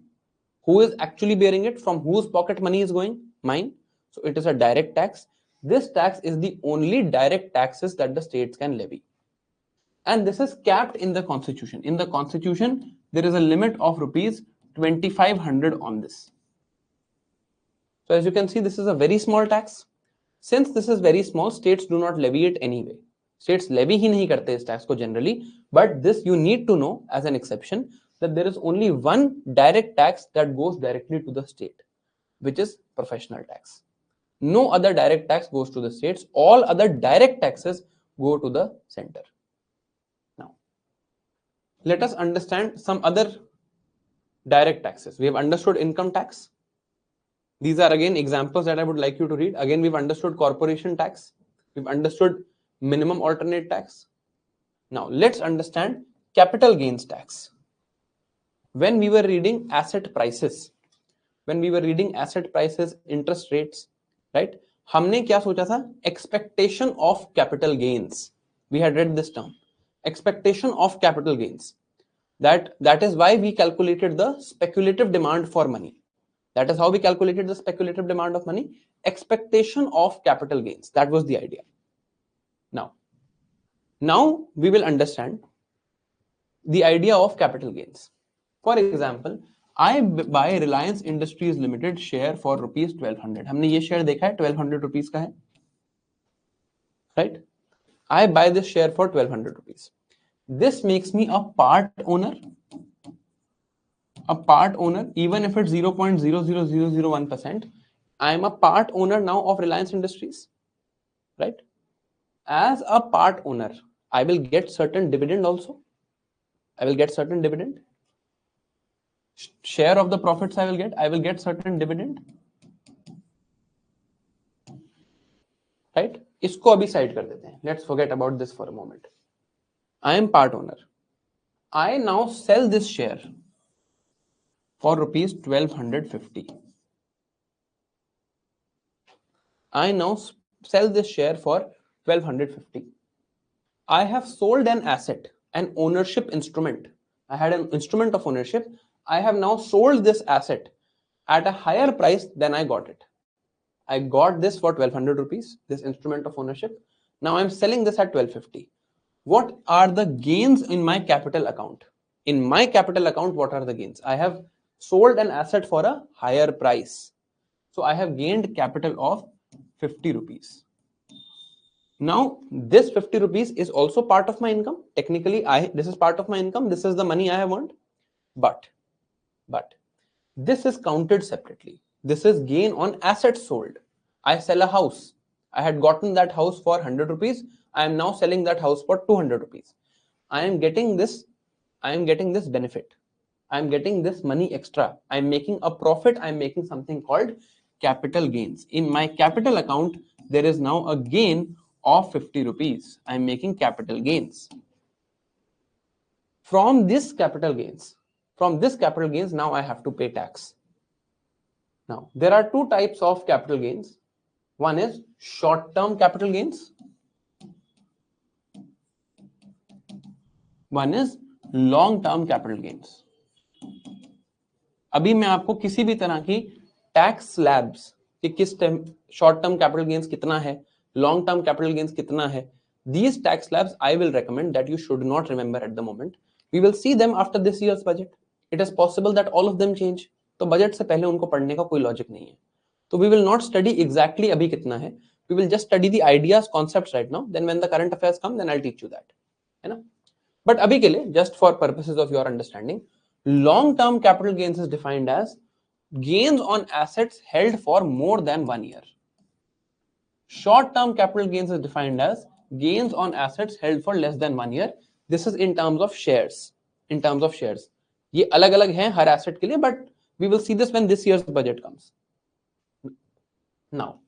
Who is actually bearing it? From whose pocket money is going? Mine. So it is a direct tax. This tax is the only direct taxes that the states can levy. And this is capped in the constitution. In the constitution, there is a limit of rupees 2500 on this. So as you can see, this is a very small tax. Since this is very small, states do not levy it anyway. States levy ही नहीं करते इस tax को generally, but this you need to know as an exception that there is only one direct tax that goes directly to the state, which is professional tax. No other direct tax goes to the states. All other direct taxes go to the center. Now, let us understand some other direct taxes. We have understood income tax. These are again examples that I would like you to read. Again, we've understood corporation tax. We've understood minimum alternate tax. Now, let's understand capital gains tax. When we were reading asset prices, interest rates, right? हमने क्या सोचा था? Expectation of capital gains. We had read this term. Expectation of capital gains. That is why we calculated the speculative demand for money. That is how we calculated the speculative demand of money. Expectation of capital gains. That was the idea. Now we will understand the idea of capital gains. For example, I buy Reliance Industries Limited share for rupees 1200. हमने ये share देखा है 1200 rupees का है, right? I buy this share for 1200 rupees. This makes me a part owner. A part owner, even if it's 0.00001%, I am a part owner now of Reliance Industries, right? As a part owner, I will get certain dividend also. I will get certain dividend. Share of the profits I will get certain dividend. Right? इसको अभी side कर देते हैं. Let's forget about this for a moment. I am part owner. I now sell this share for rupees 1250. I now sell this share for 1250. I have sold an asset, an ownership instrument. I had an instrument of ownership. I have now sold this asset at a higher price than I got it. I got this for 1200 rupees, this instrument of ownership. Now I'm selling this at 1250. What are the gains in my capital account? In my capital account, what are the gains? I have sold an asset for a higher price. So I have gained capital of 50 rupees. Now this 50 rupees is also part of my income. Technically, this is part of my income. This is the money I have earned. But this is counted separately. This is gain on assets sold. I sell a house. I had gotten that house for 100 rupees. I am now selling that house for 200 rupees. I am getting this benefit. I am getting this money extra. I am making a profit. I am making something called capital gains. In my capital account, there is now a gain of 50 rupees. I am making capital gains. From this capital gains, now I have to pay tax. Now, there are two types of capital gains. One is short-term capital gains. One is long-term capital gains. अभी मैं आपको किसी भी तरह की tax slabs कि किस short term capital gains कितना है, लॉन्ग टर्म कैपिटल गेन्स कितना है, these tax slabs I will recommend that you should not remember at the moment. We will see them after this year's budget. It is possible that all of them change. तो budget से पहले उनको पढ़ने का कोई logic नहीं है. तो we will not study exactly अभी कितना है. We will just study the ideas, concepts right now. Then when the current affairs come, then I'll teach you that. है ना? But अभी के लिए, just for purposes of your understanding, long-term capital gains is defined as gains on assets held for more than 1 year. Short-term capital gains is defined as gains on assets held for less than 1 year. This is in terms of shares. In terms of shares, ये अलग-अलग हैं हर asset के लिए, but we will see this when this year's budget comes. Now,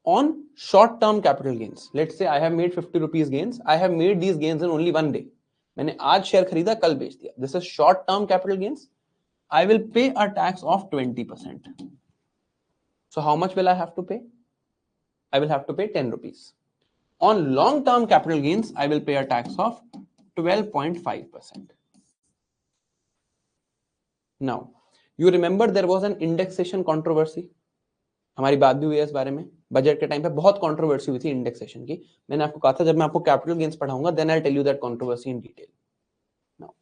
on short-term capital gains, let's say I have made 50 rupees gains. I have made these gains in only 1 day. मैंने आज share खरीदा, कल बेच दिया. This is short-term capital gains. I will pay a tax of 20%. So how much will I have to pay? I will have to pay 10 rupees. On long-term capital gains, I will pay a tax of 12.5%. Now, you remember there was an indexation controversy. हमारी बात भी हुई है इस बारे में. Budget के time पे बहुत कंट्रोवर्सी हुई थी इंडेक्सेशन की. मैंने आपको कहा था जब मैं आपको कैपिटल गेन्स पढ़ाऊंगा, then I'll tell you that controversy in detail. Now,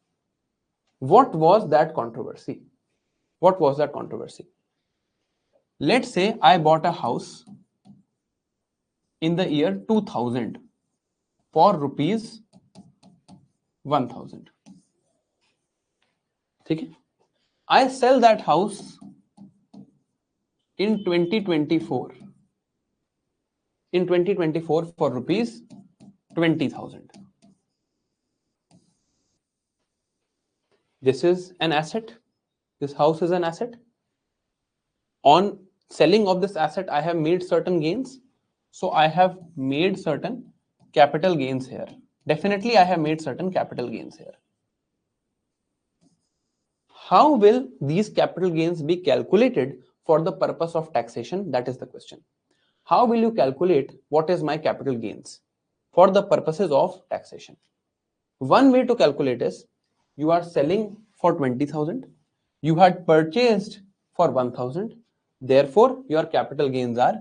what was that controversy? What was that controversy? Let's say I bought a house in the year 2000 for rupees 1000. ठीक है? I sell that house in 2024. In 2024 for rupees 20,000. This is an asset. This house is an asset. On selling of this asset, I have made certain gains. So I have made certain capital gains here. Definitely, I have made certain capital gains here. How will these capital gains be calculated for the purpose of taxation? That is the question. How will you calculate what is my capital gains for the purposes of taxation? One way to calculate is you are selling for 20,000. You had purchased for 1,000. Therefore, your capital gains are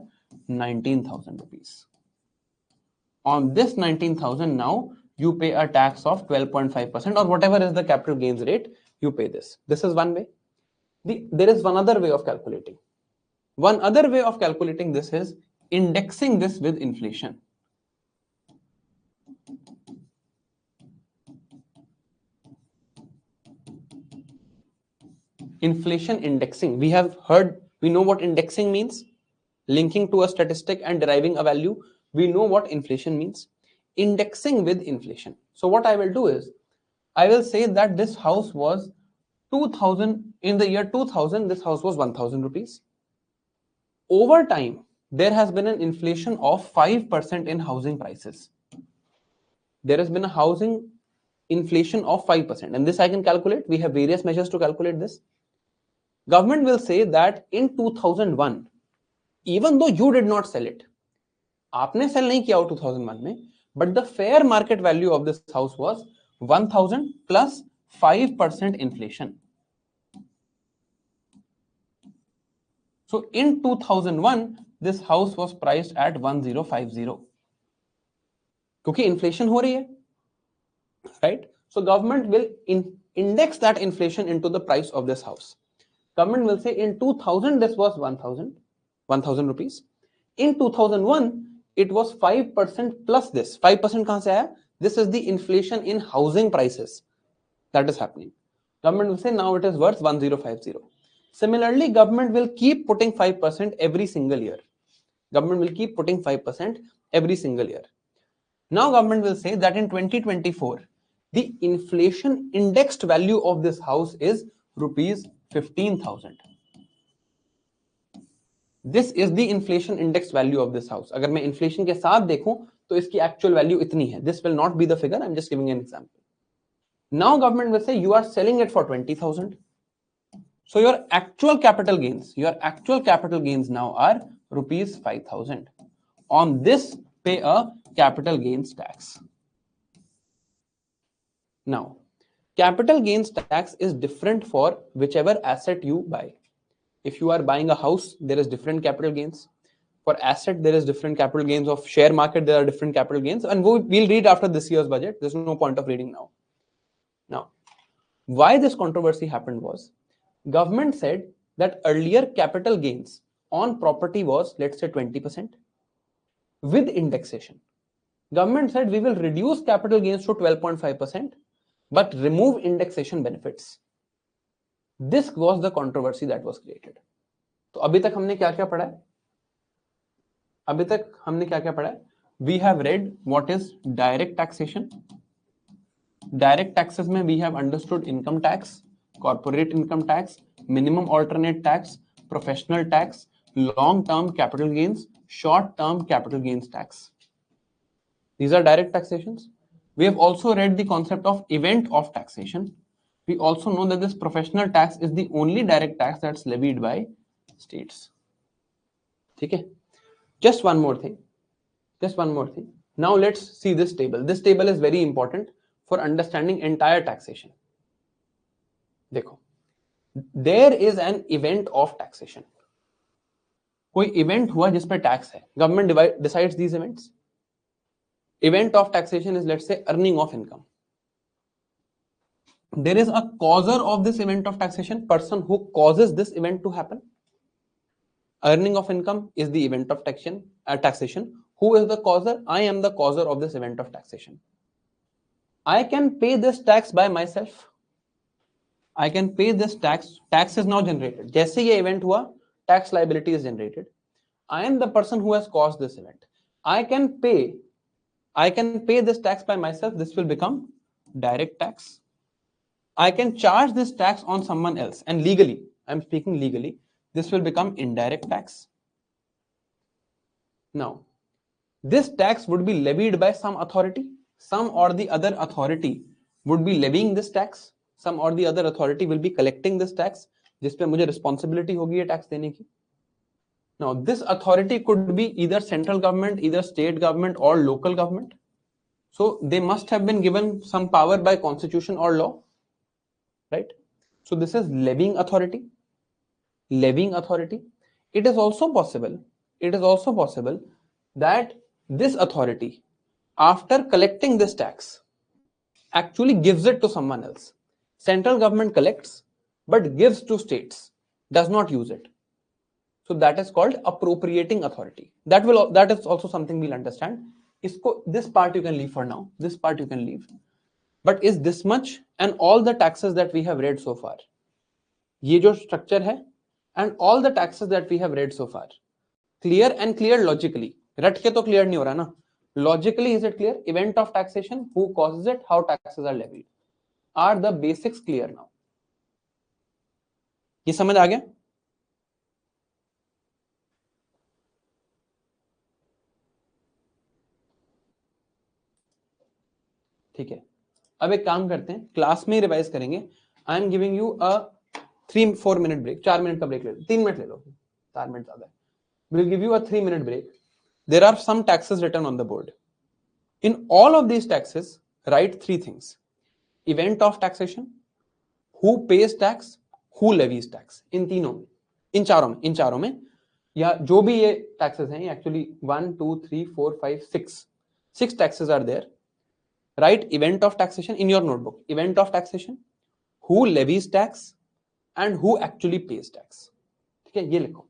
19,000 rupees. On this 19,000, now you pay a tax of 12.5% or whatever is the capital gains rate, you pay this. This is one way. There is one other way of calculating. One other way of calculating this is indexing this with inflation. Inflation indexing. We know what indexing means. Linking to a statistic and deriving a value. We know what inflation means. Indexing with inflation. So what I will do is, I will say that this house was 2000, in the year 2000, this house was 1,000 rupees. Over time, there has been an inflation of 5% in housing prices. There has been a housing inflation of 5%, and this I can calculate. We have various measures to calculate this. Government will say that in 2001, even though you did not sell it, आपने cell नहीं किया हो 2001 में, but the fair market value of this house was 1000 plus 5% inflation. So in 2001, this house was priced at 1050. क्योंकि inflation हो रही है, right? So government will index that inflation into the price of this house. Government will say in 2000 this was 1000 rupees. In 2001 it was 5% plus this. 5% कहां से आया? This is the inflation in housing prices that is happening. Government will say now it is worth 1050. Similarly, government will keep putting 5% every single year. Government will keep putting 5% every single year. Now government will say that in 2024, the inflation indexed value of this house is rupees 15,000. This is the inflation indexed value of this house. अगर मैं inflation के साथ देखूं तो इसकी actual value इतनी है. This will not be the figure. I'm just giving an example. Now government will say you are selling it for 20,000. So your actual capital gains now are rupees 5,000. On this, pay a capital gains tax. Now, capital gains tax is different for whichever asset you buy. If you are buying a house, there is different capital gains. For asset, there is different capital gains. Of share market, there are different capital gains. And we'll read after this year's budget. There's no point of reading now. Now, why this controversy happened was, government said that earlier capital gains on property was, let's say, 20% with indexation. Government said we will reduce capital gains to 12.5% but remove indexation benefits. This was the controversy that was created. तो अभी तक हमने क्या-क्या पढ़ा है? We have read what is direct taxation. Direct taxes में we have understood income tax, corporate income tax, minimum alternate tax, professional tax, long-term capital gains, short-term capital gains tax. These are direct taxations. We have also read the concept of event of taxation. We also know that this professional tax is the only direct tax that's levied by states. Okay? Just one more thing. Now let's see this table. This table is very important for understanding entire taxation. देखो, there is an event of taxation. कोई event हुआ जिस पे tax है. Government decides these events. Event of taxation is, let's say, earning of income. There is a causer of this event of taxation, person who causes this event to happen. Earning of income is the event of taxation. Who is the causer? I am the causer of this event of taxation. I can pay this tax by myself. I can pay this tax. Tax is now generated. जैसे ये event हुआ, tax liability is generated. I am the person who has caused this event. I can pay this tax by myself. This will become direct tax. I can charge this tax on someone else, and legally, I'm speaking legally, this will become indirect tax. Now, this tax would be levied by some authority. Some or the other authority would be levying this tax. Some or the other authority will be collecting this tax, जिस पे मुझे responsibility होगी ये tax देने की. Now, this authority could be either central government, either state government, or local government. So they must have been given some power by constitution or law, right? So this is levying authority. It is also possible that this authority, after collecting this tax, actually gives it to someone else. Central government collects but gives to states, does not use it. So that is called appropriating authority. That is also something we'll understand. This part you can leave for now. This part you can leave. But is this much and all the taxes that we have read so far? ये जो structure है and all the taxes that we have read so far, clear and clear logically. रट के तो clear नहीं हो रहा ना. Logically, is it clear? Event of taxation, who causes it, how taxes are levied. Are the basics clear now? ये समझ आ गया? ठीक है. अब एक काम करते हैं, क्लास में रिवाइज करेंगे. I am giving you a 3-4 minute break. 4 minute का ब्रेक ले लो, 3 मिनट ले लो, 4 मिनट ज्यादा है. We'll give you a 3 minute break. There are some taxes written on the board. In all of these taxes, write 3 things: event of taxation, who pays tax, who levies tax. इन तीनों में, इन चारों में या जो भी ये taxes हैं, actually 1 2 3 4 5 6 taxes are there. Write event of taxation in your notebook. Event of taxation, who levies tax, and who actually pays tax. ठीक है, ये लिखो.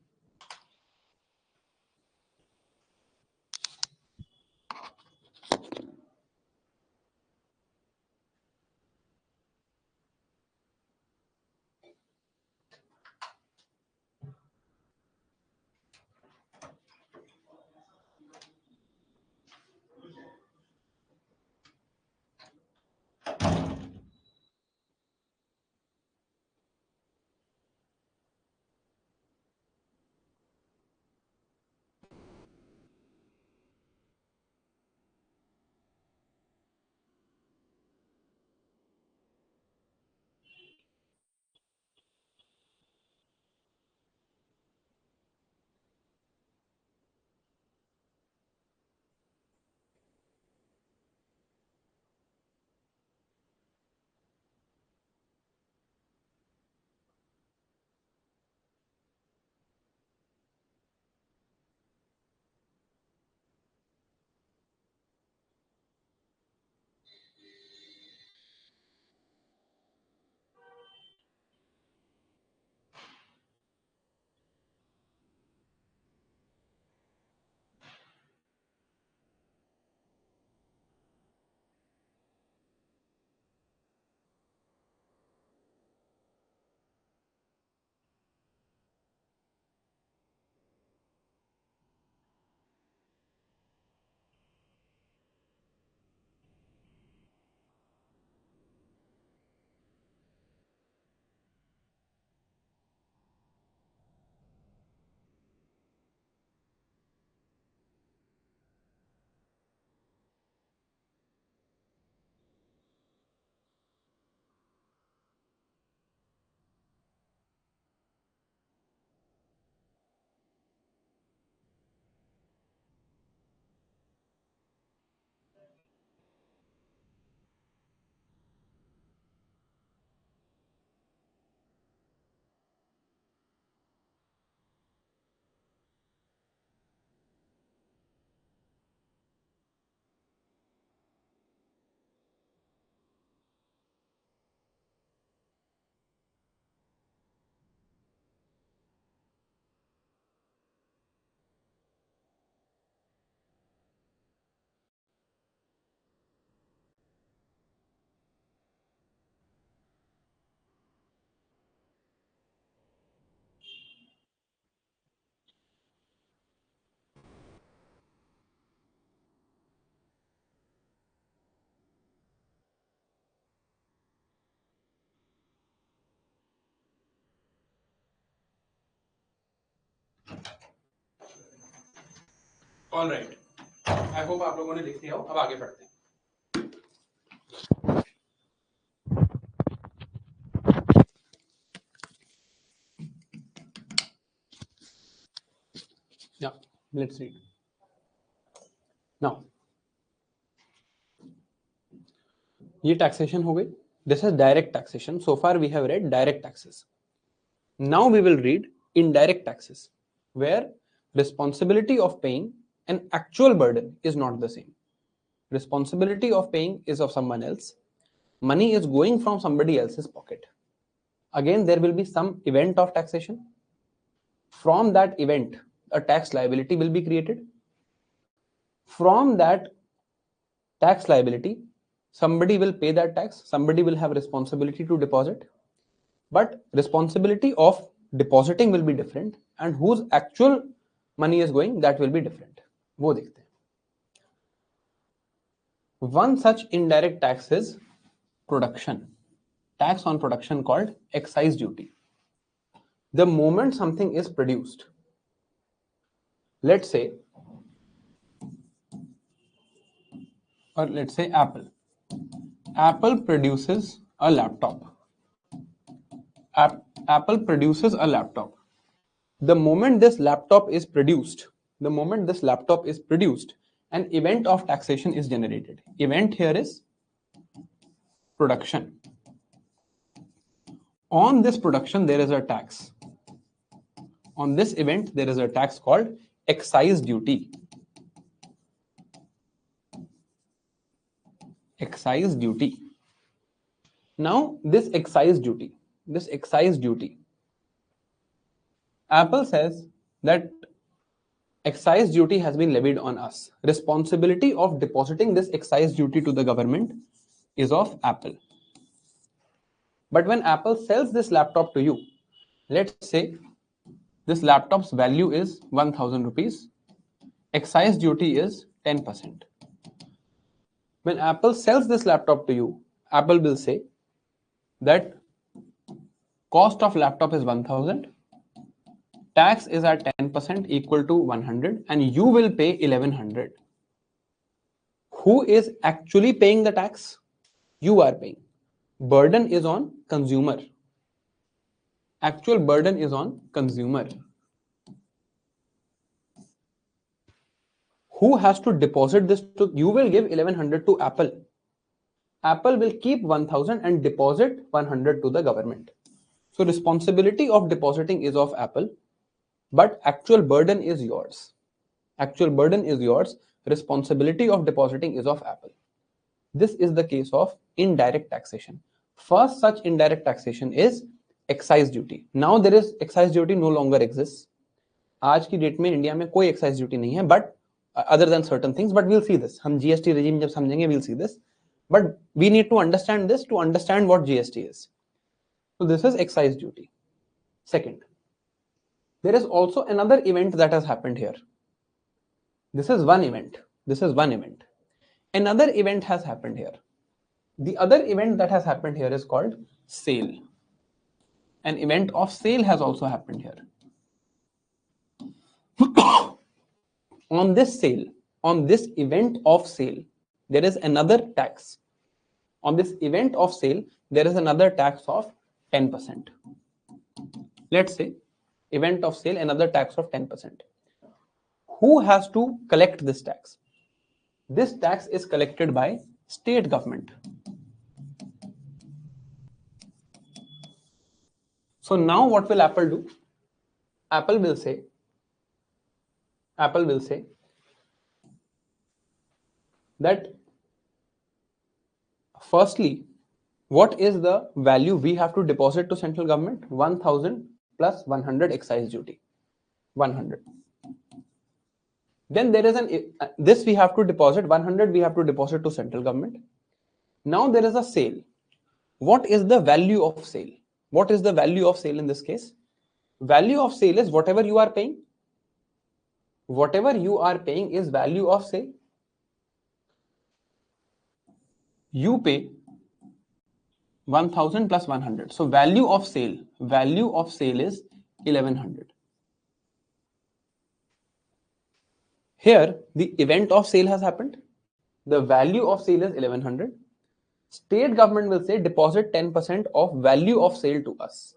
ऑल राइट, आई होप आप लोगों ने लिख लिया हो. अब आगे बढ़ते हैं. Yeah, let's read. Now, ये taxation हो गई. This is direct taxation. So far we have read direct taxes. Now we will read indirect taxes, where responsibility of paying an actual burden is not the same. Responsibility of paying is of someone else. Money is going from somebody else's pocket. Again, there will be some event of taxation. From that event, a tax liability will be created. From that tax liability, somebody will pay that tax, somebody will have responsibility to deposit, but responsibility of depositing will be different, and whose actual money is going, that will be different. वो देखते हैं. One such indirect tax is production. Tax on production called excise duty. The moment something is produced, let's say, or let's say apple. Apple produces a laptop. Apple produces a laptop. The moment this laptop is produced, an event of taxation is generated. Event here is production. On this production, there is a tax. On this event, there is a tax called excise duty. Excise duty. Now, this excise duty, Apple says that excise duty has been levied on us. Responsibility of depositing this excise duty to the government is of Apple. But when Apple sells this laptop to you, let's say this laptop's value is 1000 rupees. Excise duty is 10%. When Apple sells this laptop to you, Apple will say that cost of laptop is 1000, tax is at 10% equal to 100, and you will pay 1100. Who is actually paying the tax? You are paying. Burden is on consumer. Actual burden is on consumer. Who has to deposit this to? You will give 1100 to Apple. Apple will keep 1000 and deposit 100 to the government. So responsibility of depositing is of Apple, but actual burden is yours. Responsibility of depositing is of Apple. This is the case of indirect taxation. First such indirect taxation is excise duty. Now there is excise duty no longer exists. आज की date में India में कोई excise duty नहीं है, but other than certain things, but we'll see this. हम GST regime जब समझेंगे, we'll see this. But we need to understand this to understand what GST is. So this is excise duty. Second, there is also another event that has happened here. This is one event. Another event has happened here. The other event that has happened here is called sale. An event of sale has also happened here. On this event of sale, there is another tax. On this event of sale, there is another tax of 10%. Let's say event of sale, another tax of 10%. Who has to collect this tax? This tax is collected by state government. So now what will Apple do? Apple will say that firstly, what is the value we have to deposit to central government? 1000 plus 100 excise duty. 100. Then there is this we have to deposit, 100 we have to deposit to central government. Now there is a sale. What is the value of sale? What is the value of sale in this case? Value of sale is whatever you are paying. Whatever you are paying is value of sale. You pay 1000 plus 100. So value of sale is 1100. Here the event of sale has happened. The value of sale is 1100. State government will say deposit 10% of value of sale to us.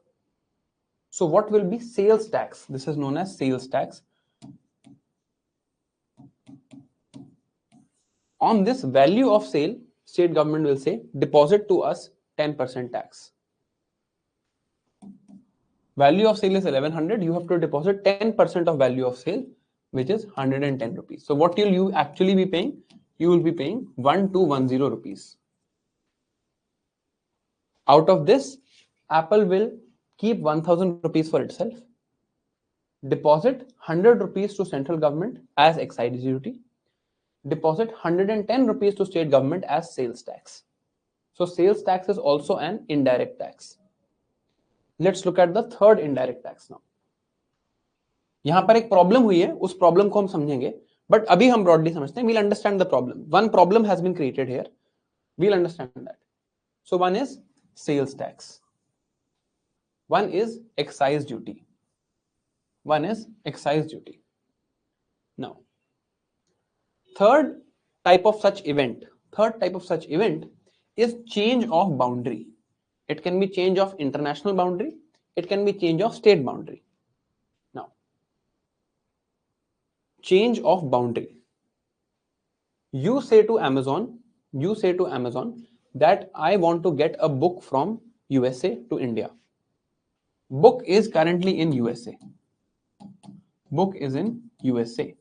So what will be sales tax? This is known as sales tax. On this value of sale, state government will say deposit to us 10% tax. Value of sale is 1100. You have to deposit 10% of value of sale, which is 110 rupees. So what will you actually be paying? You will be paying 1210 rupees. Out of this, Apple will keep 1000 rupees for itself, deposit 100 rupees to central government as excise duty, deposit 110 rupees to state government as sales tax. So sales tax is also an indirect tax. Let's look at the third indirect tax now. यहां पर एक problem हुई है, उस problem को हम समझेंगे, but अभी हम ब्रॉडली समझते हैं. We'll understand the problem. One problem has been created here. We'll understand that. So one is sales tax. One is excise duty. Now, third type of such event is change of boundary. It can be change of international boundary. It can be change of state boundary. Now, change of boundary. You say to Amazon that I want to get a book from USA to India. Book is currently in USA. Book is in USA.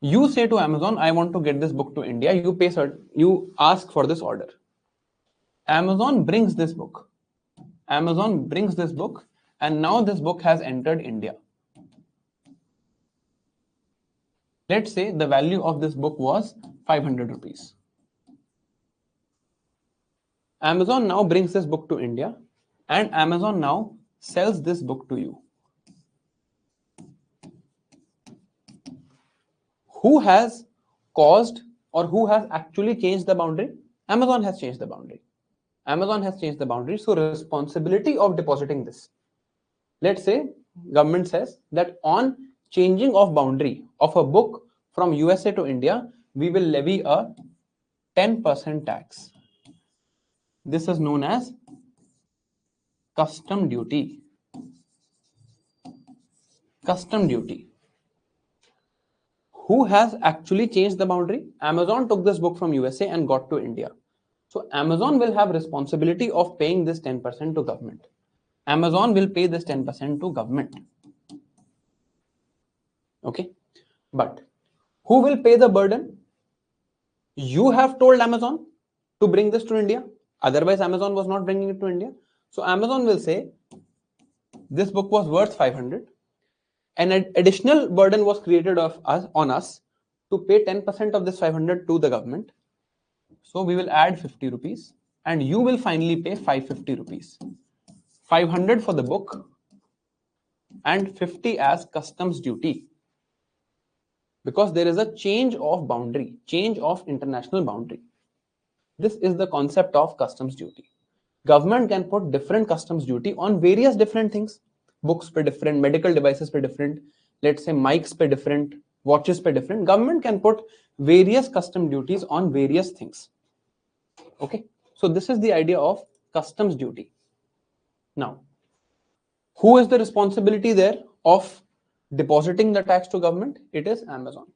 You say to Amazon, I want to get this book to India. You ask for this order. Amazon brings this book. And now this book has entered India. Let's say the value of this book was 500 rupees. Amazon now brings this book to India, and Amazon now sells this book to you. Who has caused or who has actually changed the boundary? Amazon has changed the boundary. So responsibility of depositing this. Let's say government says that on changing of boundary of a book from USA to India, we will levy a 10% tax. This is known as custom duty. Who has actually changed the boundary? Amazon took this book from USA and got to India. So Amazon will have responsibility of paying this 10% to government. Amazon will pay this 10% to government. Okay. But who will pay the burden? You have told Amazon to bring this to India. Otherwise, Amazon was not bringing it to India. So Amazon will say, this book was worth 500. An additional burden was created on us to pay 10% of this 500 to the government. So we will add 50 rupees and you will finally pay 550 rupees. 500 for the book and 50 as customs duty. Because there is a change of boundary, change of international boundary. This is the concept of customs duty. Government can put different customs duty on various different things. Books per different, medical devices per different, let's say mics per different, watches per different. Government can put various custom duties on various things. Okay, so this is the idea of customs duty. Now, who is the responsibility there of depositing the tax to government? It is Amazon.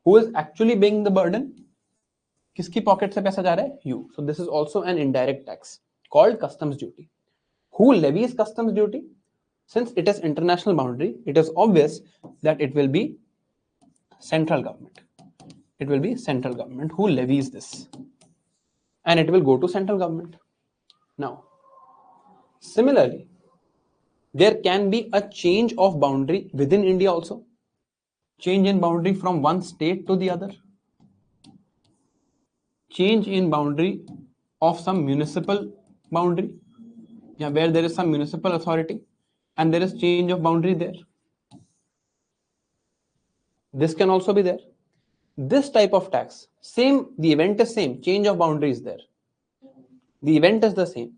Who is actually being the burden? किसकी pocket से पैसा जा रहा है? You. So this is also an indirect tax called customs duty. Who levies customs duty? Since it is international boundary, it is obvious that it will be central government. It will be central government who levies this, and it will go to central government. Now, similarly, there can be a change of boundary within India also. Change in boundary from one state to the other. Change in boundary of some municipal boundary, where there is some municipal authority and there is change of boundary there. This can also be there. This type of tax, same, the event is same, change of boundary is there. The event is the same.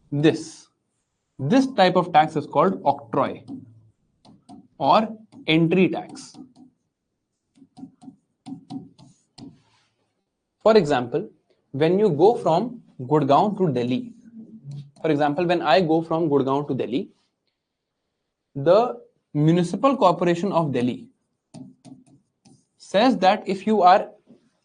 This type of tax is called octroi or entry tax. For example, when you go from Gurgaon to Delhi, when I go from Gurgaon to Delhi, the Municipal Corporation of Delhi says that if you are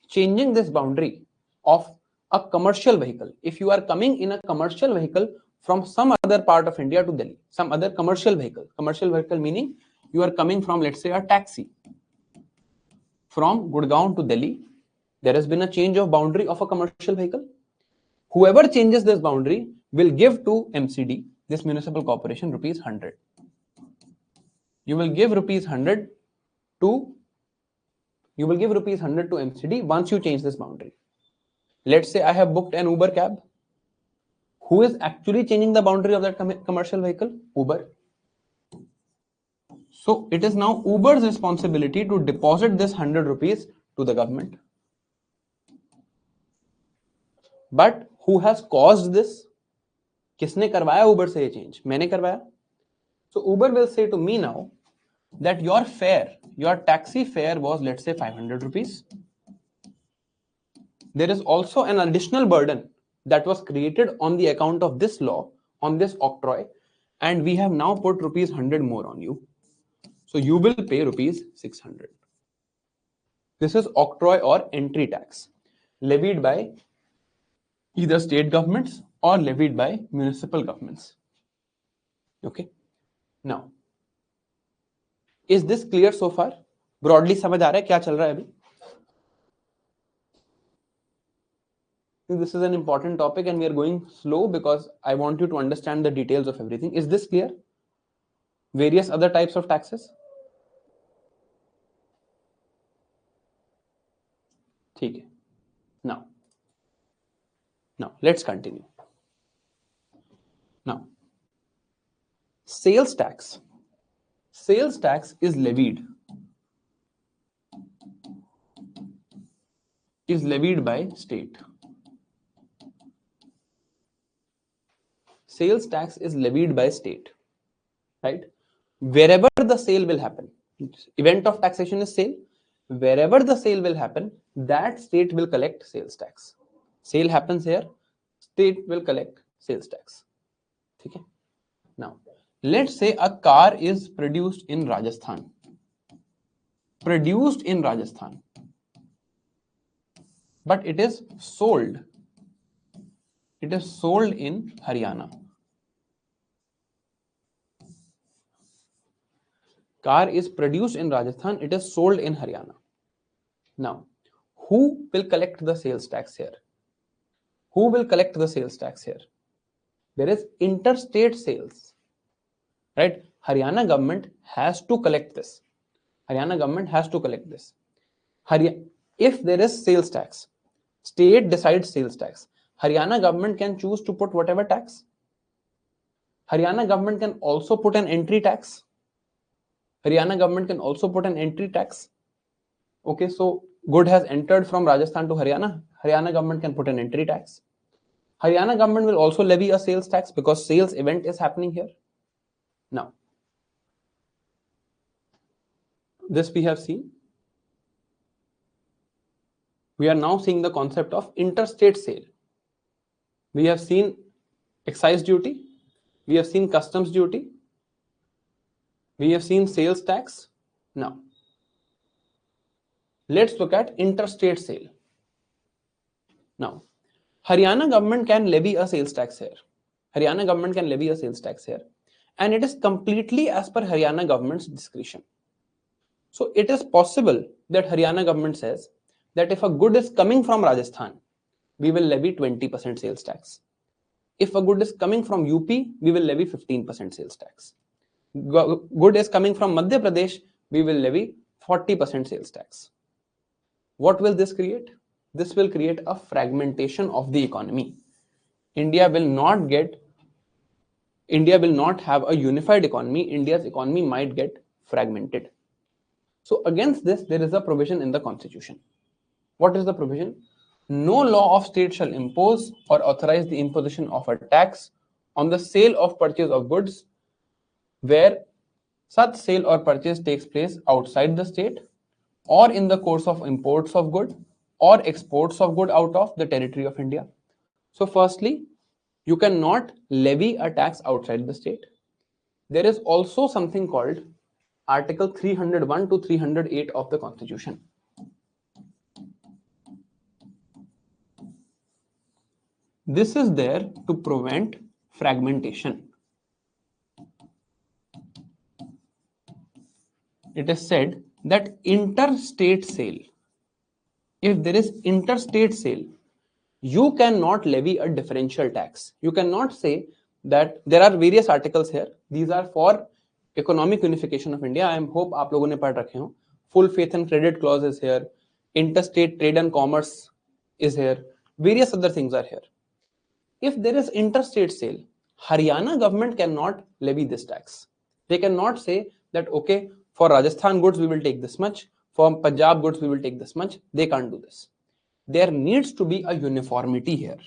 changing this boundary of a commercial vehicle, if you are coming in a commercial vehicle from some other part of India to Delhi, some other commercial vehicle meaning you are coming from, let's say, a taxi from Gurgaon to Delhi, there has been a change of boundary of a commercial vehicle. Whoever changes this boundary will give to MCD, this municipal corporation, rupees 100. You will give rupees 100 to MCD once you change this boundary. Let's say I have booked an Uber cab. Who is actually changing the boundary of that commercial vehicle? Uber. So it is now Uber's responsibility to deposit this 100 rupees to the government. But who has caused this? किसने करवाया Uber से ये change? मैंने करवाया. So Uber will say to me now that your fare your taxi fare was, let's say, 500 rupees. There is also an additional burden that was created on the account of this law, on this octroi, and we have now put rupees 100 more on you. So you will pay rupees 600. This is octroi or entry tax levied by either state governments or levied by municipal governments. Okay. Now, is this clear so far? Broadly समझ आ रहा है क्या चल रहा है अभी? This is an important topic and we are going slow because I want you to understand the details of everything. Is this clear? Various other types of taxes? ठीक है. Now let's continue. Now, sales tax. Sales tax is levied by state. Sales tax is levied by state, right? Wherever the sale will happen, event of taxation is sale. Wherever the sale will happen, that state will collect sales tax. Sale happens here, state will collect sales tax. Okay. Now, let's say a car is produced in Rajasthan. But it is sold. It is sold in Haryana. Car is produced in Rajasthan. It is sold in Haryana. Now, who will collect the sales tax here? Who will collect the sales tax here? There is interstate sales, right? Haryana government has to collect this. If there is sales tax, state decides sales tax. Haryana government can choose to put whatever tax. Haryana government can also put an entry tax. Okay, so good has entered from Rajasthan to Haryana. Haryana government can put an entry tax. Haryana government will also levy a sales tax because sales event is happening here. Now, this we have seen. We are now seeing the concept of interstate sale. We have seen excise duty. We have seen customs duty. We have seen sales tax. Now, let's look at interstate sale. Now, Haryana government can levy a sales tax here. And it is completely as per Haryana government's discretion. So it is possible that Haryana government says that if a good is coming from Rajasthan, we will levy 20% sales tax. If a good is coming from UP, we will levy 15% sales tax. Good is coming from Madhya Pradesh, we will levy 40% sales tax. What will this create? This will create a fragmentation of the economy. India will not have a unified economy. India's economy might get fragmented. So against this, there is a provision in the constitution. What is the provision? No law of state shall impose or authorize the imposition of a tax on the sale or purchase of goods where such sale or purchase takes place outside the state or in the course of imports of good or exports of good out of the territory of India. So firstly, you cannot levy a tax outside the state. There is also something called Article 301 to 308 of the Constitution. This is there to prevent fragmentation. It is said that interstate sale, if there is interstate sale, you cannot levy a differential tax. You cannot say that there are various articles here. These are for economic unification of India. I hope आप लोगों ने पढ़ रखे हो. Full faith and credit clause is here. Interstate trade and commerce is here. Various other things are here. If there is interstate sale, Haryana government cannot levy this tax. They cannot say that, okay, for Rajasthan goods, we will take this much. For Punjab goods, we will take this much. They can't do this. There needs to be a uniformity here.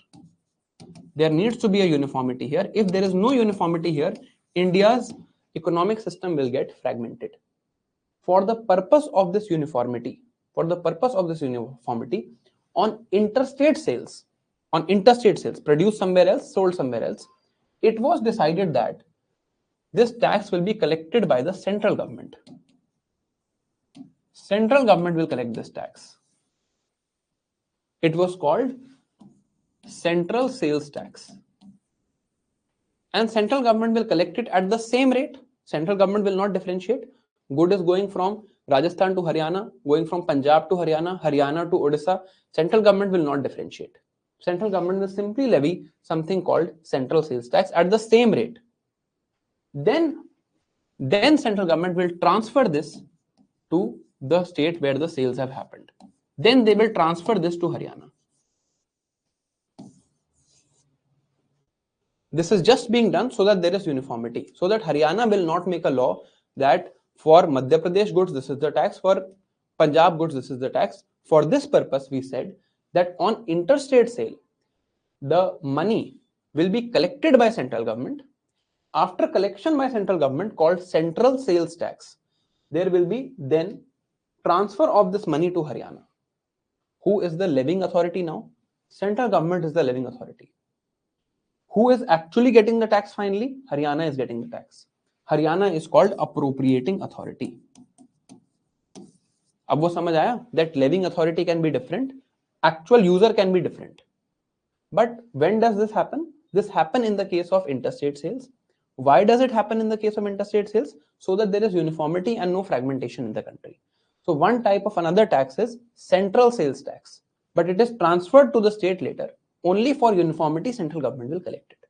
If there is no uniformity here, India's economic system will get fragmented. for the purpose of this uniformity, on interstate sales, produced somewhere else, sold somewhere else, it was decided that this tax will be collected by the central government. Central government will collect this tax. It was called central sales tax. And central government will collect it at the same rate. Central government will not differentiate. Good is going from Rajasthan to Haryana, going from Punjab to Haryana, Haryana to Odisha. Central government will not differentiate. Central government will simply levy something called central sales tax at the same rate. Then central government will transfer this to the state where the sales have happened. Then they will transfer this to Haryana. This is just being done so that there is uniformity, so that Haryana will not make a law that for Madhya Pradesh goods this is the tax, for Punjab goods this is the tax. For this purpose, we said that on interstate sale, the money will be collected by central government. After collection by central government, called central sales tax, there will be then transfer of this money to Haryana. Who is the levying authority now? Central government is the levying authority. Who is actually getting the tax finally? Haryana is getting the tax. Haryana is called appropriating authority. अब वो समझ आया that levying authority can be different, actual user can be different. But when does this happen? This happen in the case of interstate sales. Why does it happen in the case of interstate sales? So that there is uniformity and no fragmentation in the country. So one type of another tax is central sales tax, but it is transferred to the state later. Only for uniformity, central government will collect it.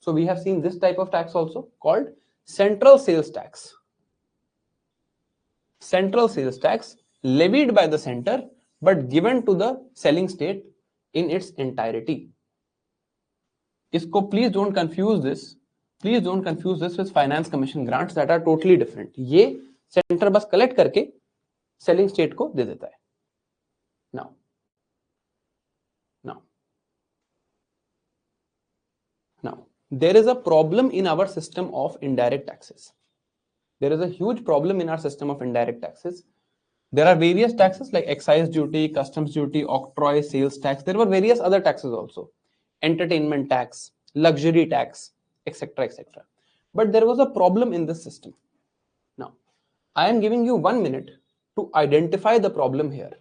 So we have seen this type of tax also called central sales tax. Central sales tax levied by the center but given to the selling state in its entirety. Isko please don't confuse this. Please don't confuse this with finance commission grants that are totally different. ये center बस collect करके selling state को दे देता है. Now, there is a problem in our system of indirect taxes. There is a huge problem in our system of indirect taxes. There are various taxes like excise duty, customs duty, octroi, sales tax. There were various other taxes also. Entertainment tax, luxury tax, etc., etc. But there was a problem in this system. Now, I am giving you 1 minute to identify the problem here.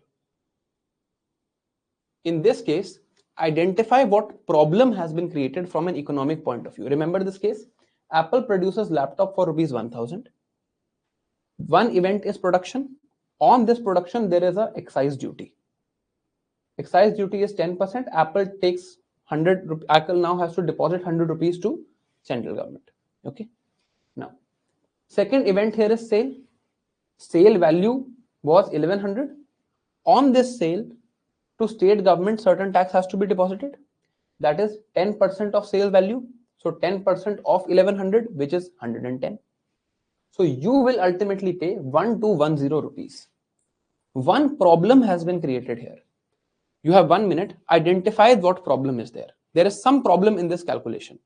In this case, identify what problem has been created from an economic point of view. Remember this case? Apple produces laptop for rupees 1000. One event is production. On this production, there is a excise duty. Excise duty is 10%. Apple takes 100. Apple now has to deposit 100 rupees to central government. Okay. Now, second event here is sale. Sale value was 1100. On this sale, to state government, certain tax has to be deposited. That is 10% of sale value. So 10% of 1100, which is 110. So you will ultimately pay 1210 rupees. One problem has been created here. You have 1 minute. Identify what problem is there. There is some problem in this calculation.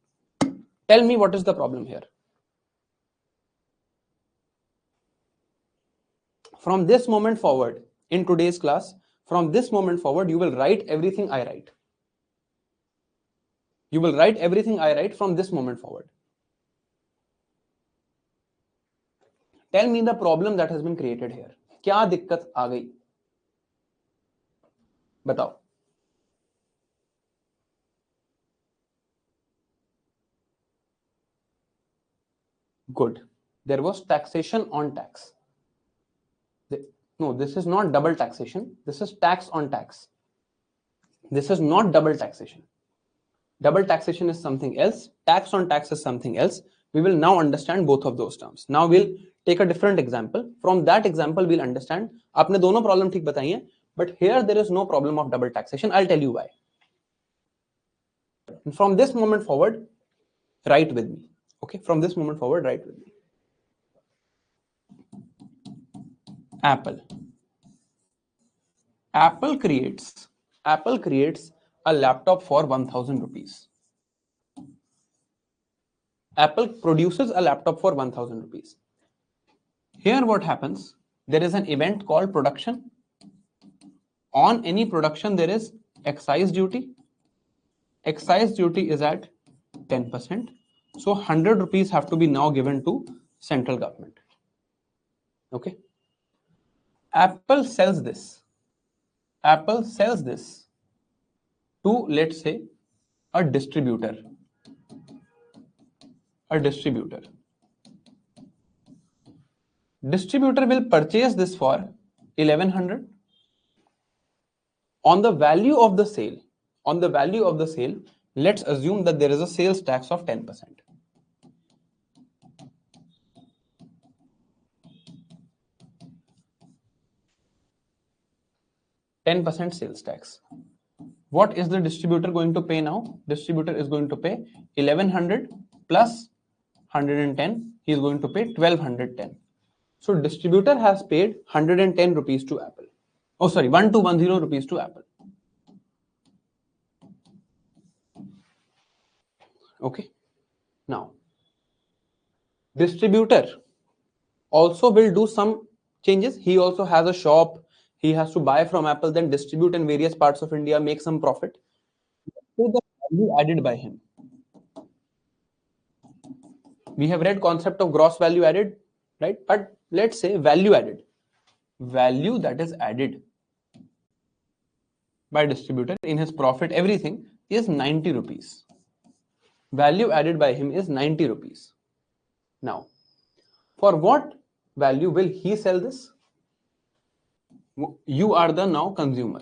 Tell me what is the problem here. From this moment forward, in today's class, from this moment forward, you will write everything I write. You will write everything I write from this moment forward. Tell me the problem that has been created here. क्या दिक्कत आ गई? बताओ. Good. There was taxation on tax. No, this is not double taxation. This is tax on tax. This is not double taxation. Double taxation is something else. Tax on tax is something else. We will now understand both of those terms. Now we'll take a different example. From that example, we'll understand. आपने दोनों problem ठीक बताई हैं, but here there is no problem of double taxation. I'll tell you why. And from this moment forward, write with me. Okay, from this moment forward, write with me. Apple creates a laptop for 1000 rupees. Apple produces a laptop for 1000 rupees. Here what happens, there is an event called production. On any production there is excise duty. Excise duty is at 10%. So 100 rupees have to be now given to central government. Okay. Apple sells this. Apple sells this to, let's say, a distributor. A distributor. Distributor will purchase this for 1100. On the value of the sale, let's assume that there is a sales tax of 10%. Sales tax. What is the distributor going to pay now? Distributor is going to pay 1100 plus 110. He is going to pay 1210. So distributor has paid 110 rupees to Apple. Oh, sorry, 1210 rupees to Apple. Okay. Now, distributor also will do some changes. He also has a shop. He has to buy from Apple, then distribute in various parts of India, make some profit. So the value added by him. We have read concept of gross value added, right? But let's say value added. Value that is added by distributor in his profit, everything is 90 rupees. Value added by him is 90 rupees. Now, for what value will he sell this? You are the now consumer.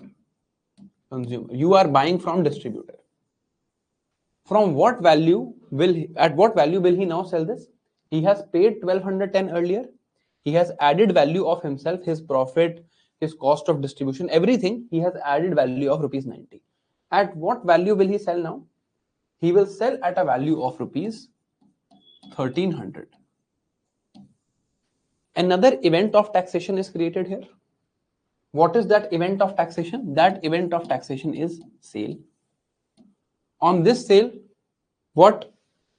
You are buying from distributor. From what value at what value will he now sell this? He has paid 1210 earlier. He has added value of himself, his profit, his cost of distribution, everything. He has added value of rupees 90. At what value will he sell now? He will sell at a value of rupees 1300. Another event of taxation is created here. What is that event of taxation? That event of taxation is sale. On this sale, what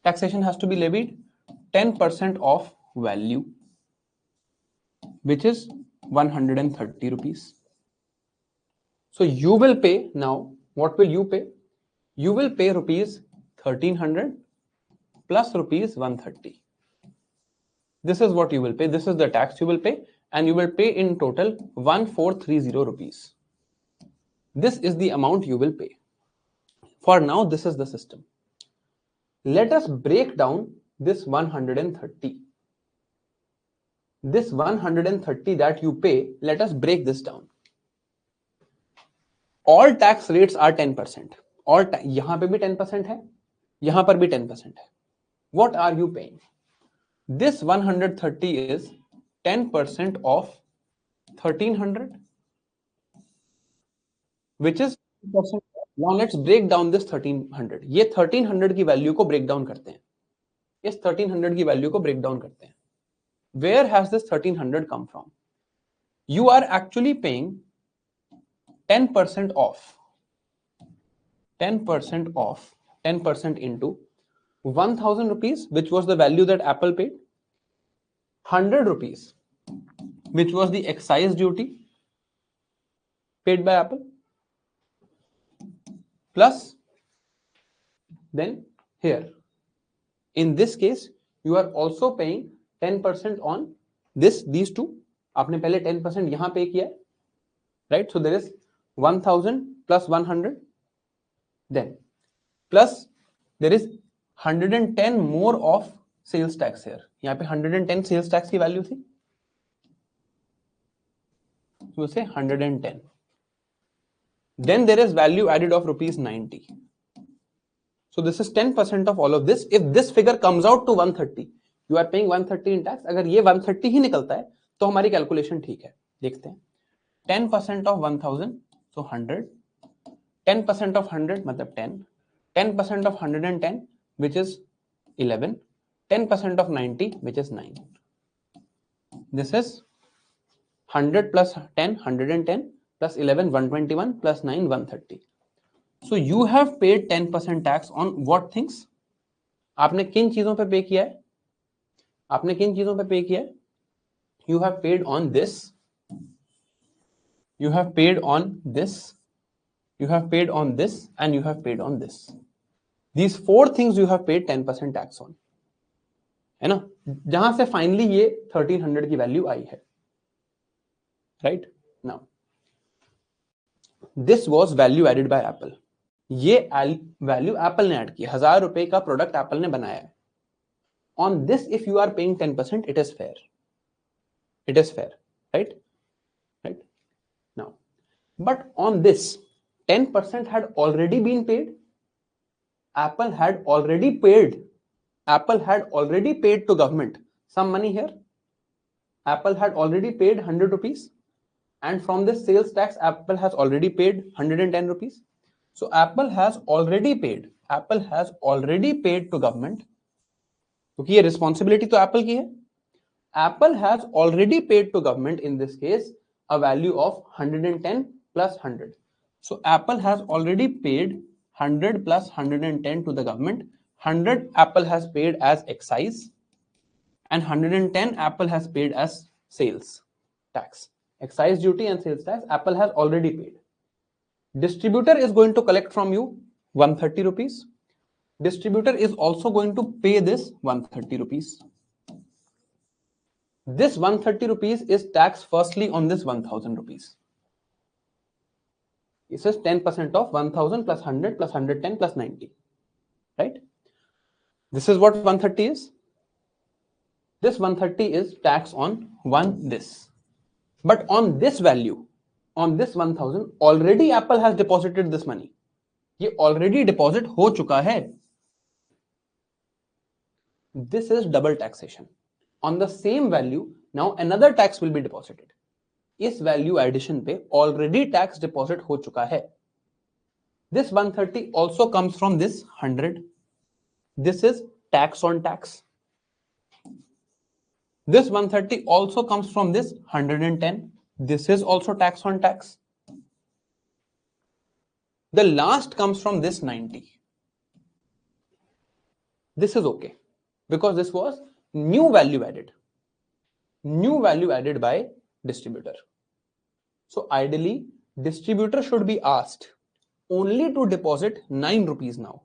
taxation has to be levied? 10% of value, which is 130 rupees. So you will pay now, what will you pay? You will pay rupees 1300 plus rupees 130. This is what you will pay. This is the tax you will pay, and you will pay in total 1430 rupees. This is the amount you will pay. For now, this is the system. Let us break down this 130. This 130 that you pay, let us break this down. All tax rates are 10%. यहाँ पे भी 10% है, यहाँ पर भी 10% है. What are you paying? This 130 is 10% of 1300, which is 10%. Now let's break down this 1300. ये 1300 की वैल्यू को ब्रेक डाउन करते हैं. इस 1300 की वैल्यू को ब्रेक डाउन करते हैं. Where has this 1300 come from? You are actually paying 10% off. 10% off. 10% into 1000 rupees, which was the value that Apple paid. 100 rupees, which was the excise duty paid by Apple. Plus, then here, in this case, you are also paying 10% on these two. आपने पहले 10% यहाँ पे किया, right? So there is 1000 plus 100. Then plus there is 110 more of sales tax here. यहाँ पे 110 sales tax की value थी. So say 110. Then there is value added of rupees 90. So this is 10% of all of this. If this figure comes out to 130, you are paying 130 in tax. अगर ये 130 ही निकलता है तो हमारी कैलकुलेशन ठीक है. देखते हैं. 10% of 1000, so 100. 10% of 100 मतलब 10. 10% of 110, which is 11. 10% of 90, which is 9. This is 100 plus 10, 110 plus 11, 121 plus 9, 130. So you have paid 10% tax on what things? आपने किन चीजों पे पे किया है? आपने किन चीजों पे पे किया है? you have paid on this, you have paid on this, you have paid on this, and you have paid on this. These four things you have paid 10% tax on, है ना, जहां से फाइनली ये 1300 की वैल्यू आई है, right. Now this was value added by Apple, ये value Apple ने ऐड की, 1000 रुपए का प्रोडक्ट एप्पल ने बनाया है। On this if you are paying 10%, it is fair, it is fair, right now, but on this 10% had already been paid. Apple had already paid to government some money here. Apple had already paid 100 rupees, and from this sales tax Apple has already paid 110 rupees. So Apple has already paid to government, क्योंकि ये responsibility तो Apple की है। Apple has already paid to government in this case a value of 110 plus 100. So Apple has already paid 100 plus 110 to the government. 100 Apple has paid as excise, and 110 Apple has paid as sales tax. Excise duty and sales tax Apple has already paid. Distributor is going to collect from you 130 rupees. Distributor is also going to pay this 130 rupees. This 130 rupees is taxed firstly on this 1000 rupees. This is 10% of 1000 plus 100 plus 110 plus 90, right? This is what 130 is. This 130 is tax on this. But on this value, on this 1000, already Apple has deposited this money. ये already deposit हो चुका है. This is double taxation. On the same value, now another tax will be deposited. इस value addition पे already tax deposit हो चुका है. This 130 also comes from this 100. This is tax on tax. This 130 also comes from this 110. This is also tax on tax. The last comes from this 90. This is okay, because this was new value added by distributor. So ideally distributor should be asked only to deposit 9 rupees now.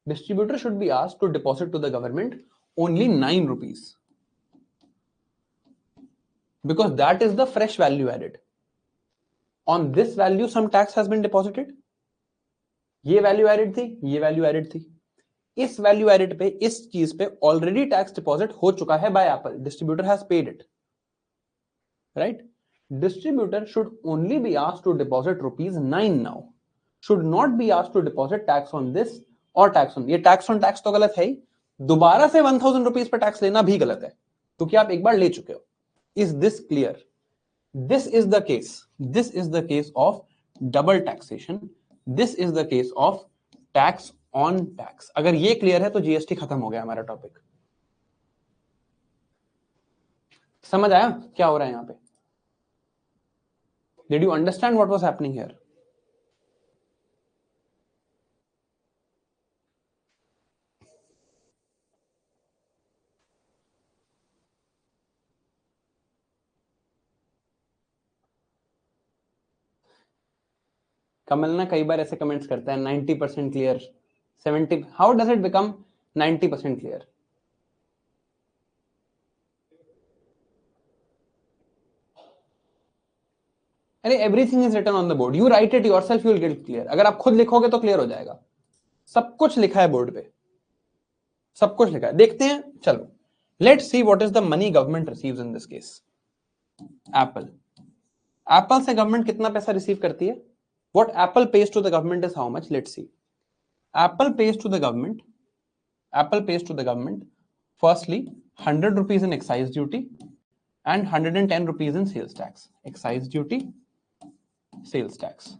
Distributor should be asked to deposit to the government only 9 rupees, because that is the fresh value added. On this value some tax has been deposited. ये value added थी, ये value added थी. इस value added पे, इस चीज पे already tax deposit हो चुका है by Apple. Distributor has paid it, right? Distributor should only be asked to deposit rupees 9 now. Should not be asked to deposit tax on this or tax on. ये tax on tax तो गलत है ही, दोबारा से 1000 rupees पे tax लेना भी गलत है, क्योंकि आप एक बार ले चुके हो. Is this clear? This is the case. This is the case of double taxation. This is the case of tax on tax. अगर ये क्लियर है तो जीएसटी खत्म हो गया हमारा टॉपिक. समझ आया क्या हो रहा है यहां पे? Did you understand what was happening here? कमल ना कई बार ऐसे कमेंट्स करता है 90% clear, 70. How does it become 90% clear? अरे everything is written on the board, you write it yourself, you will get clear. अगर आप खुद लिखोगे तो क्लियर हो जाएगा. सब कुछ लिखा है बोर्ड पे, सब कुछ लिखा है. देखते हैं, चलो let's see what is the money government receives in this case. Apple से गवर्नमेंट कितना पैसा रिसीव करती है? What Apple pays to the government is how much? Let's see. Apple pays to the government firstly 100 rupees in excise duty and 110 rupees in sales tax. Excise duty, sales tax.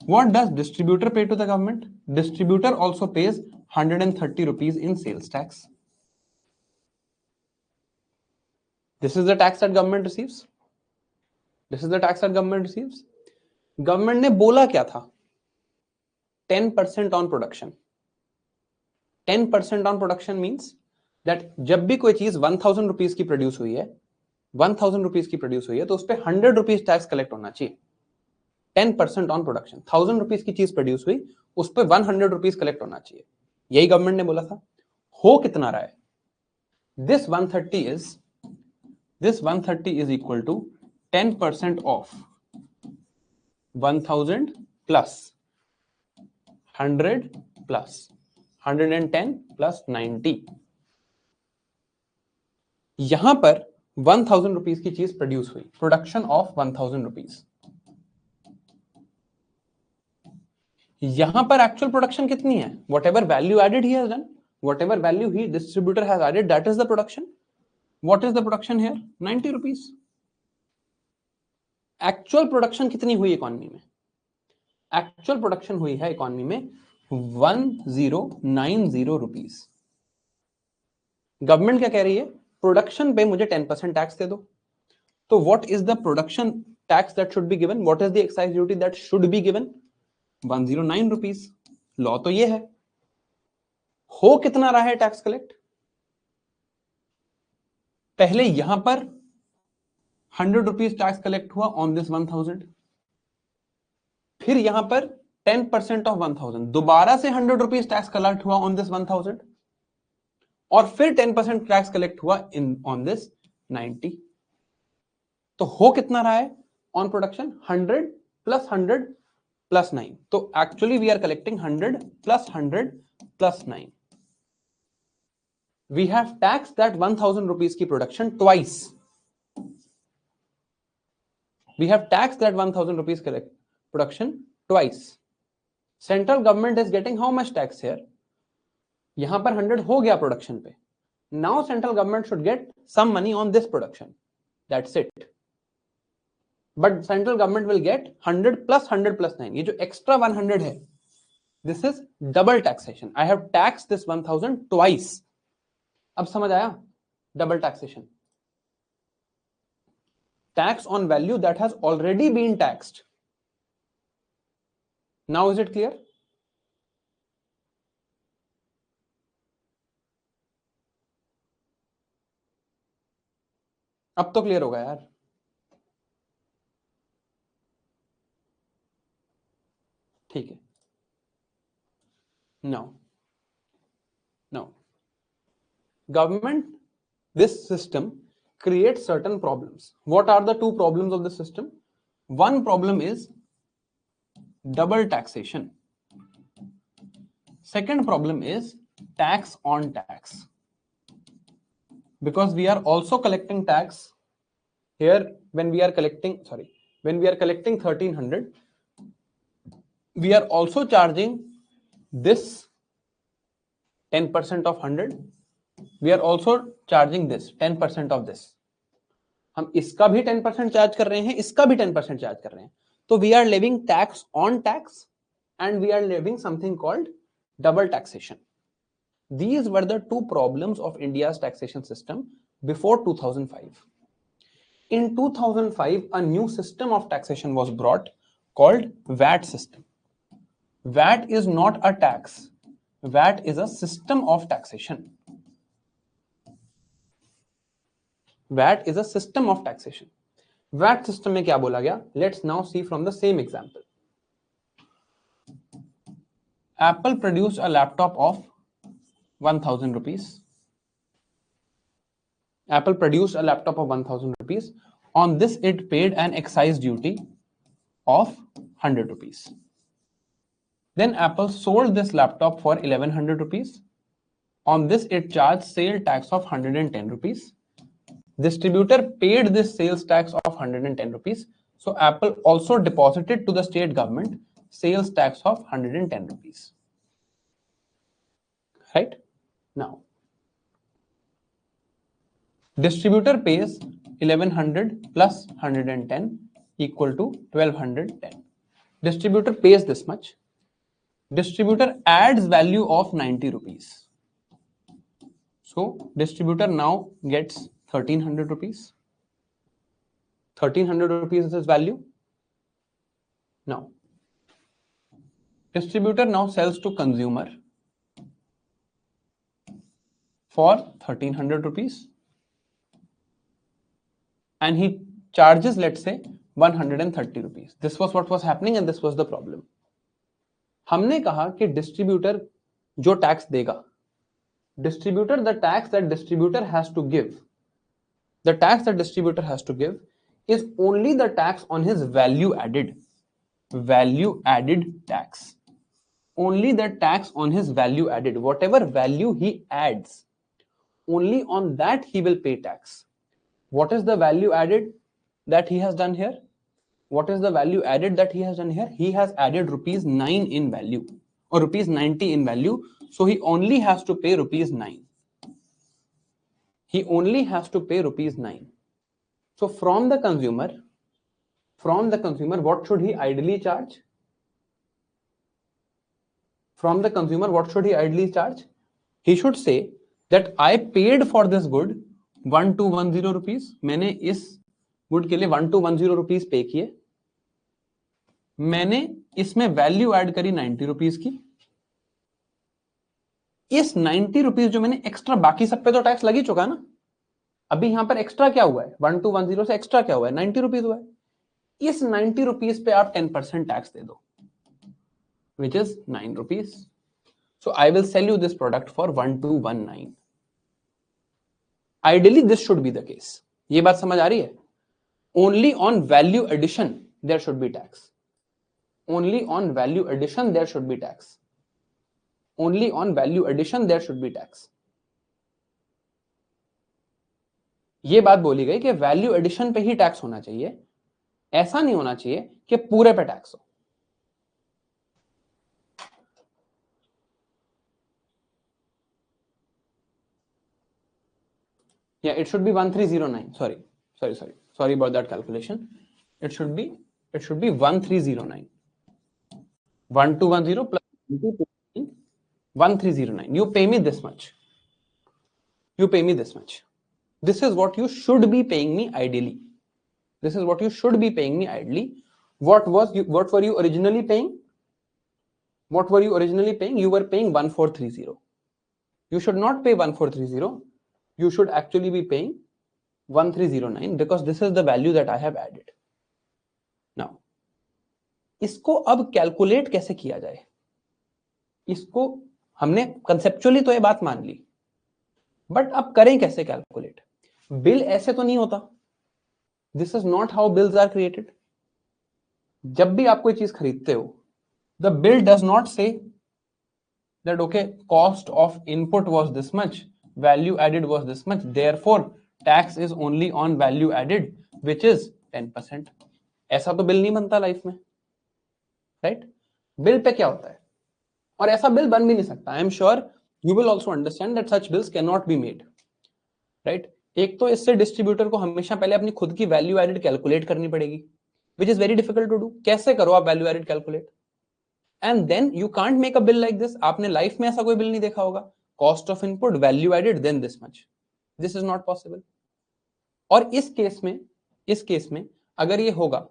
What does distributor pay to the government? Distributor also pays 130 rupees in sales tax. This is the tax that government receives. Government ने बोला क्या था? 10% on production. 10% on production means that जब भी कोई चीज 1000 rupees की produce हुई है, 1000 रुपीज की प्रोड्यूस हुई है तो उस पर 100 रुपीज टैक्स कलेक्ट होना चाहिए, 10% ऑन प्रोडक्शन। 1000 रुपीज की चीज प्रोड्यूस हुई, उस पर 100 रुपीज कलेक्ट होना चाहिए, यही गवर्नमेंट ने बोला था। हो कितना रहा है? This 130 is equal to 10% of 1000 plus 100 plus 110 plus 90। यहां पर 1000 रुपीज की चीज प्रोड्यूस हुई, प्रोडक्शन ऑफ 1000 रुपीज। यहां पर एक्चुअल प्रोडक्शन कितनी है? Whatever value added he has done, whatever value he distributor has added, that is the production. What is the production here? 90 rupees. Actual production कितनी हुई economy में? Actual production हुई है economy में 1090 rupees. Government क्या कह रही है? प्रोडक्शन पे मुझे 10% टैक्स दे दो। तो what is the production tax that should be given? What is the excise duty that should be given? 109 rupees. Law तो ये है। हो कितना रहा है टैक्स कलेक्ट? पहले यहां पर 100 रुपीज टैक्स कलेक्ट हुआ ऑन दिस 1000, फिर यहां पर 10% ऑफ 1000, दोबारा से 100 रुपीज टैक्स कलेक्ट हुआ ऑन दिस 1000, और फिर 10% टैक्स कलेक्ट हुआ इन ऑन दिस 90। तो हो कितना रहा है ऑन प्रोडक्शन? 100 plus 100 plus 9। तो actually we are collecting 100 plus 100 plus 9। We have tax that 1000 rupees की production twice. We have taxed that 1000 rupees production twice. Central government is getting how much tax here? यहां पर 100 हो गया production पे। Now central government should get some money on this production. That's it. But central government will get 100 plus 100 plus 9. ये जो extra 100 है, this is double taxation. I have taxed this 1000 twice. अब समझ आया? Double taxation. Tax on value that has already been taxed. Now is it clear? अब तो clear होगा यार। ठीक है। Now government, this system creates certain problems. What are the two problems of the system? One problem is double taxation. Second problem is tax on tax. Because we are also collecting tax here when we are collecting 1300, we are also charging this 10% of 100. We are also charging this 10% of this. हम इसका भी 10% charge कर रहे हैं, इसका भी 10% charge कर रहे हैं। तो we are levying tax on tax and we are levying something called double taxation. These were the two problems of India's taxation system before 2005. In 2005, a new system of taxation was brought called VAT system. VAT is not a tax. VAT is a system of taxation. VAT is a system of taxation. VAT system में क्या बोला गया? Let's now see from the same example. Apple produced a laptop of 1000 rupees. Apple produced a laptop of 1000 rupees. On this, it paid an excise duty of 100 rupees. Then Apple sold this laptop for 1100 rupees. On this, it charged sale tax of 110 rupees. Distributor paid this sales tax of 110 rupees. So Apple also deposited to the state government sales tax of 110 rupees. Right? Now, distributor pays 1100 plus 110 equal to 1210. Distributor pays this much. Distributor adds value of 90 rupees. So distributor now gets 1300 rupees. 1300 rupees is his value. Now, distributor now sells to consumer for 1300 rupees. and he charges, let's say, 130 rupees. This was what was happening and this was the problem. हमने कहा कि distributor जो tax देगा, distributor, the tax that distributor has to give, the tax that distributor has to give is only the tax on his value added tax. Only the tax on his value added, whatever value he adds, only on that he will pay tax. What is the value added that he has done here? What is the value added that he has done here? He has added rupees 9 in value or rupees 90 in value, so he only has to pay rupees 9. He only has to pay rupees 9. So from the consumer, what should he ideally charge? From the consumer, what should he ideally charge? He should say that I paid for this good 1210 rupees. मैंने इस good के लिए 1210 rupees पे किए, मैंने इसमें value add करी 90 rupees की. इस 90 रुपीज जो मैंने एक्स्ट्रा, बाकी सब पे तो टैक्स लग ही चुका ना. अभी यहां पर एक्स्ट्रा क्या हुआ है? 1210 से एक्स्ट्रा क्या हुआ है? 90 रुपीज हुआ है. इस 90 रुपीज पे आप 10% टैक्स दे दो, which is 9 rupees. So I will sell you this product for 1219. Ideally this should be the case. ये बात समझ आ रही है? Only on value addition there should be tax. Only on value addition there should be tax. Only on value addition there should be tax. ये बात बोली गई कि वैल्यू एडिशन पे ही टैक्स होना चाहिए, ऐसा नहीं होना चाहिए कि पूरे पे टैक्स हो. Yeah, it should be 1309. Sorry about that calculation. It should be 1309. 1210 plus 1309. You pay me this much. You pay me this much. This is what you should be paying me ideally. This is what you should be paying me ideally. What were you originally paying? What were you originally paying? You were paying 1430. You should not pay 1430. You should actually be paying 1309 because this is the value that I have added. Now, इसको अब calculate कैसे किया जाए? इसको हमने conceptually तो ये बात मान ली, बट अब करें कैसे कैलकुलेट? बिल ऐसे तो नहीं होता. This is not how bills are created. जब भी आप कोई चीज खरीदते हो, the bill does not say that okay cost of input was this much, value added was this much, therefore tax is only on value added which is 10%. ऐसा तो bill नहीं बनता लाइफ में, राइट? बिल पे क्या होता है, और ऐसा बिल बन भी नहीं सकता. आई am sure you will also understand that such bills can not be made, right? एक तो इससे डिस्ट्रीब्यूटर को हमेशा पहले अपनी खुद की वैल्यू एडेड कैलकुलेट करनी पड़ेगी, which is very difficult to do. कैसे करो आप value added calculate? And then you can't make a bill like this. आपने लाइफ में ऐसा कोई बिल नहीं देखा होगा, cost of input, value added, then this much. This is not possible. और इस केस में अगर ये होगा,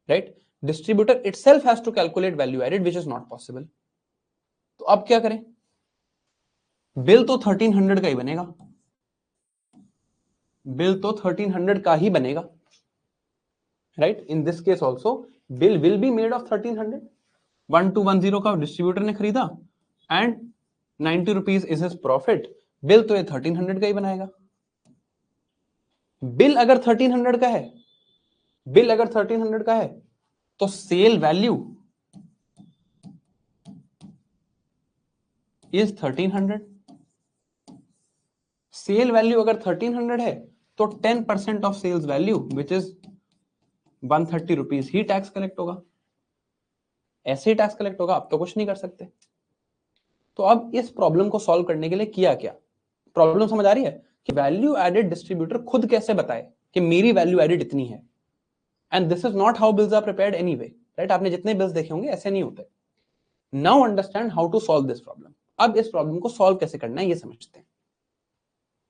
right, distributor itself has to calculate value added, which is not possible. तो अब क्या करें? बिल तो 1300 का ही बनेगा. बिल तो 1300 का ही बनेगा, right? In this case also, bill will be made of 1300. 1210 का डिस्ट्रीब्यूटर ने खरीदा and 90 rupees is his profit. Bill तो ये 1300 का ही बनाएगा. बिल अगर 1300 का है, बिल अगर 1300 का है तो sale value is 1300. Sale value अगर 1300 है तो 10% of sales value which is 130 rupees ही टैक्स कलेक्ट होगा. ऐसे ही टैक्स कलेक्ट होगा, आप तो कुछ नहीं कर सकते. तो अब इस प्रॉब्लम को सॉल्व करने के लिए किया क्या? प्रॉब्लम समझ आ रही है कि वैल्यू एडेड डिस्ट्रीब्यूटर खुद कैसे बताए कि मेरी वैल्यू एडेड इतनी है. And this is not how bills are prepared anyway, right? आपने जितने बिल्स देखे होंगे ऐसे नहीं होते. Now understand how to solve this problem. अब इस प्रॉब्लम को सॉल्व कैसे करना है ये समझते हैं.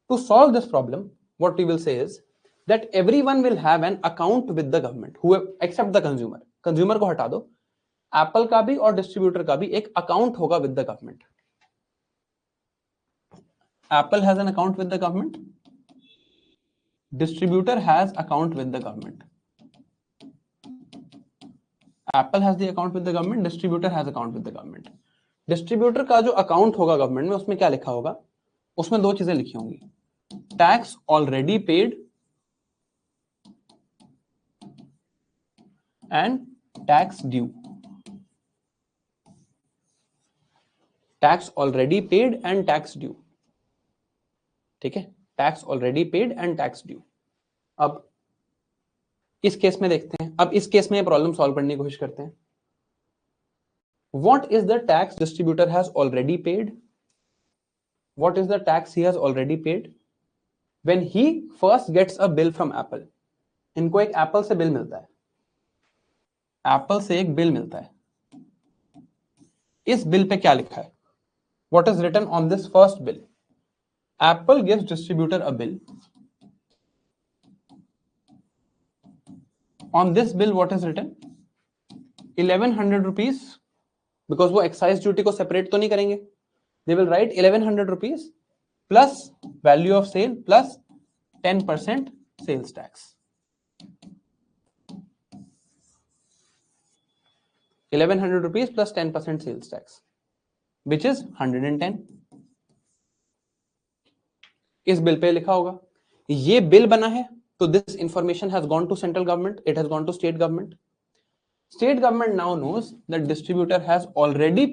To solve this problem what we will say is that everyone will have an account with the government except the consumer. Consumer को हटा दो, एप्पल का भी और डिस्ट्रीब्यूटर का भी एक अकाउंट होगा with the government. Apple has an account with the government. distributor has account with the government. Apple has the account with the government, distributor has account with the government. Distributor का जो account होगा government में, उसमें क्या लिखा होगा? उसमें दो चीजें लिखी होंगी, tax already paid and tax due. Tax already paid and tax due. ठीक है, tax already paid and tax due. अब इस केस में देखते हैं, अब इस केस में प्रॉब्लम सॉल्व करने की कोशिश करते हैं. What is the tax distributor has already paid? What is the tax he has already paid? When he first gets a bill from Apple, इनको एक Apple से बिल मिलता है, Apple से एक बिल मिलता है. इस बिल पे क्या लिखा है? What is written on this first bill? Apple gives distributor a bill. On this bill, what is written? 1100 rupees. Because वो एक्साइज ड्यूटी को सेपरेट तो नहीं करेंगे. They will write 1100 rupees plus value of sale plus 10% sales tax. 1100 rupees plus 10% sales tax, which is 110. इस bill pay लिखा होगा. ये bill बना है तो this information has gone to central government, it has gone to state government. State government now knows that distributor has already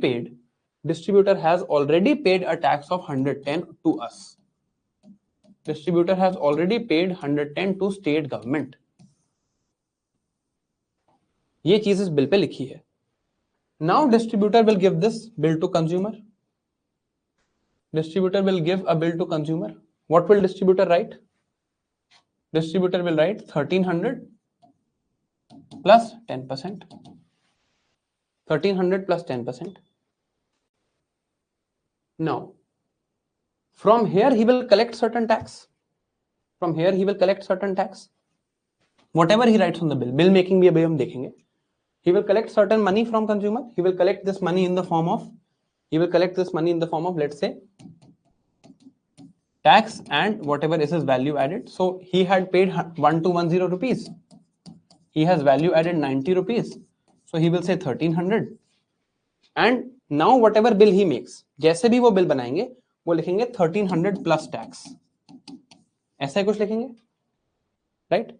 paid a tax of 110 to us. Distributor has already paid 110 to state government. ये चीज इस bill pay लिखी है. Now distributor will give this bill to consumer. Distributor will give a bill to consumer. What will distributor write? Distributor will write 1300 plus 10%. 1300 plus 10%. Now, from here he will collect certain tax. Whatever he writes on the bill, bill making भी अभी हम देखेंगे. He will collect certain money from consumer. He will collect this money in the form of, let's say, tax and whatever is his value added. So he had paid 1210 rupees. He has value added 90 rupees. So he will say 1300. And now whatever bill he makes, जैसे भी वो bill बनाएंगे वो लिखेंगे 1300 plus tax. ऐसा कुछ लिखेंगे, right?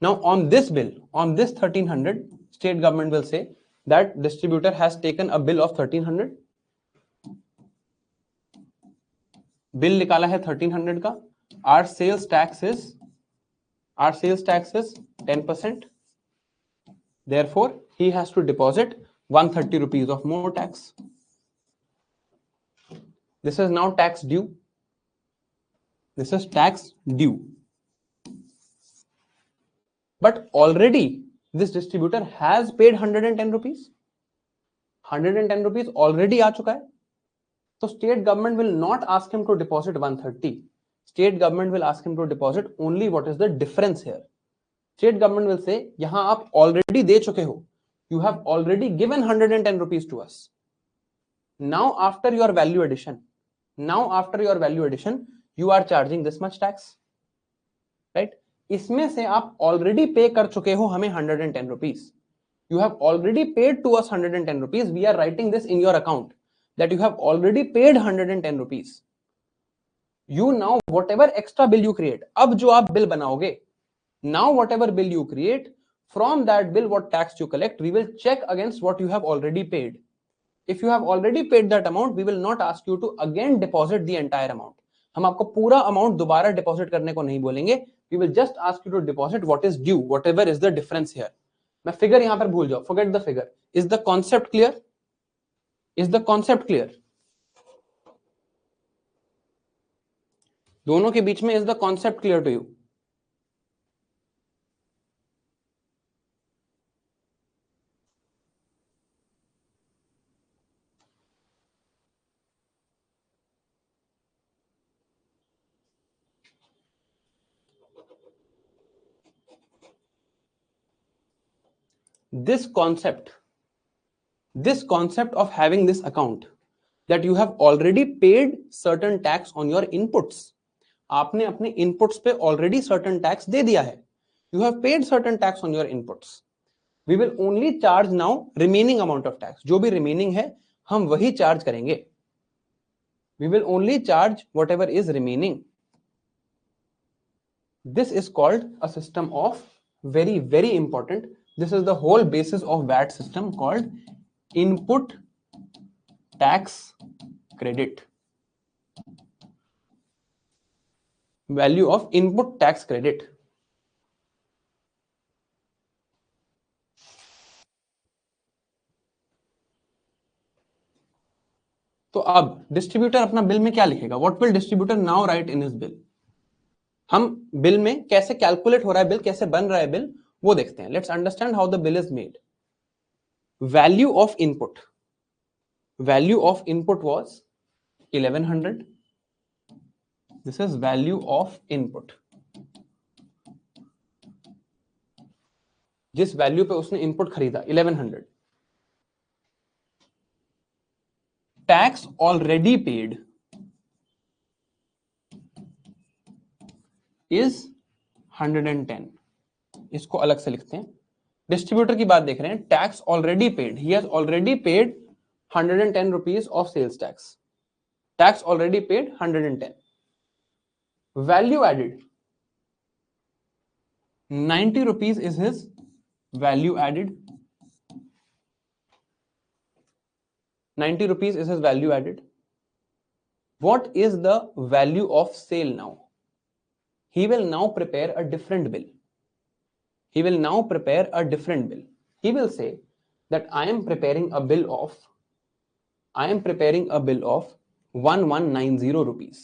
Now on this bill, on this 1300, state government will say that distributor has taken a bill of 1300. Bill निकाला है 1300 का. Our sales tax is 10%. Therefore, he has to deposit 130 rupees of more tax. This is now tax due. But already this distributor has paid 110 rupees. 110 rupees already आ चुका है. So state government will not ask him to deposit 130. State government will ask him to deposit only what is the difference here. State government will say, यहाँ आप already दे चुके हो. You have already given 110 rupees to us. Now after your value addition, you are charging this much tax, right? इसमें से आप already pay कर चुके हो हमें 110 rupees. You have already paid to us 110 rupees. We are writing this in your account that you have already paid 110 rupees. You now whatever extra bill you create, अब जो आप bill बनाओगे, now whatever bill you create, from that bill what tax you collect, we will check against what you have already paid. If you have already paid that amount, we will not ask you to again deposit the entire amount. हम आपको पूरा amount दोबारा deposit करने को नहीं बोलेंगे. We will just ask you to deposit what is due, whatever is the difference here. मैं figure यहाँ पर भूल जाओ, forget the figure. Is the concept clear? दोनों के बीच में is the concept clear to you? This concept of having this account that you have already paid certain tax on your inputs, आपने अपने इनपुट्स पे ऑलरेडी सर्टेन टैक्स दे दिया है, you have paid certain tax on your inputs, we will only charge now remaining amount of tax, जो भी remaining है हम वही चार्ज करेंगे, we will only charge whatever is remaining. This is called a system of very, very important. This is the whole basis of VAT system called input tax credit. Value of input tax credit. तो अब distributor अपना bill में क्या लिखेगा? What will distributor now right in his bill? हम bill में कैसे calculate हो रहा है बिल, कैसे बन रहा है बिल, वो देखते हैं. Let's understand how the bill is made. Value of input, value of input was 1100. This is value of input. जिस वैल्यू पे उसने इनपुट खरीदा 1100. Tax already paid is 110. इसको अलग से लिखते हैं. डिस्ट्रीब्यूटर की बात देख रहे हैं. Tax already paid, he has already paid 110 rupees of sales tax. Tax already paid 110. Value added 90 rupees is his value added. 90 rupees is his value added. What is the value of sale now? He will now prepare a different bill. He will now prepare a different bill. He will say that I am preparing a bill of 1190 rupees.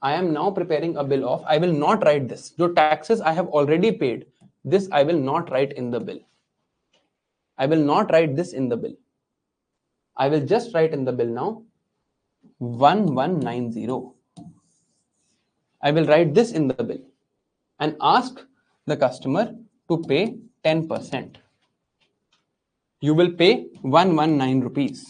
I am now preparing a bill of, I will not write this. जो taxes I have already paid, this I will not write in the bill. I will not write this in the bill. I will just write in the bill now 1190. I will write this in the bill and ask the customer to pay 10%. You will pay 119 rupees.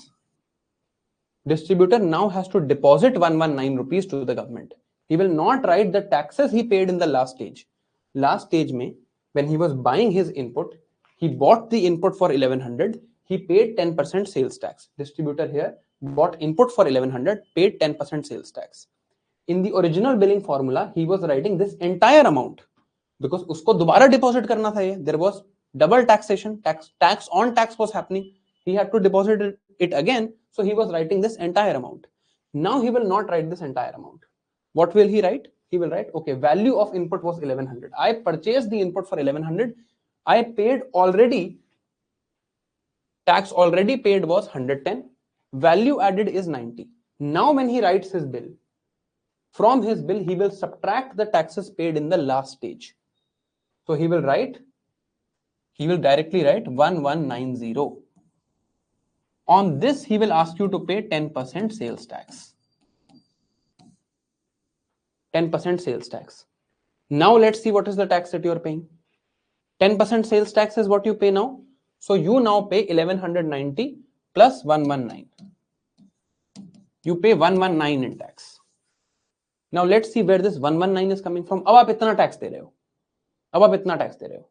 Distributor now has to deposit 119 rupees to the government. He will not write the taxes he paid in the last stage. Last stage mein, when he was buying his input, he bought the input for 1100. He paid 10% sales tax. Distributor here bought input for 1100, paid 10% sales tax. In the original billing formula, he was writing this entire amount because उसको दोबारा deposit करना था ये. There was double taxation. Tax on tax was happening. He had to deposit it again. So he was writing this entire amount. Now he will not write this entire amount. What will he write? He will write, okay, value of input was 1100. I purchased the input for 1100. I paid already. Tax already paid was 110. Value added is 90. Now when he writes his bill, from his bill he will subtract the taxes paid in the last stage. So he will directly write 1190. On this he will ask you to pay 10% sales tax. 10% sales tax. Now let's see what is the tax that you are paying. 10% sales tax is what you pay now. So you now pay 1190 plus 119. You pay 119 in tax. Now let's see where this 119 is coming from. अब आप इतना tax दे रहे हो.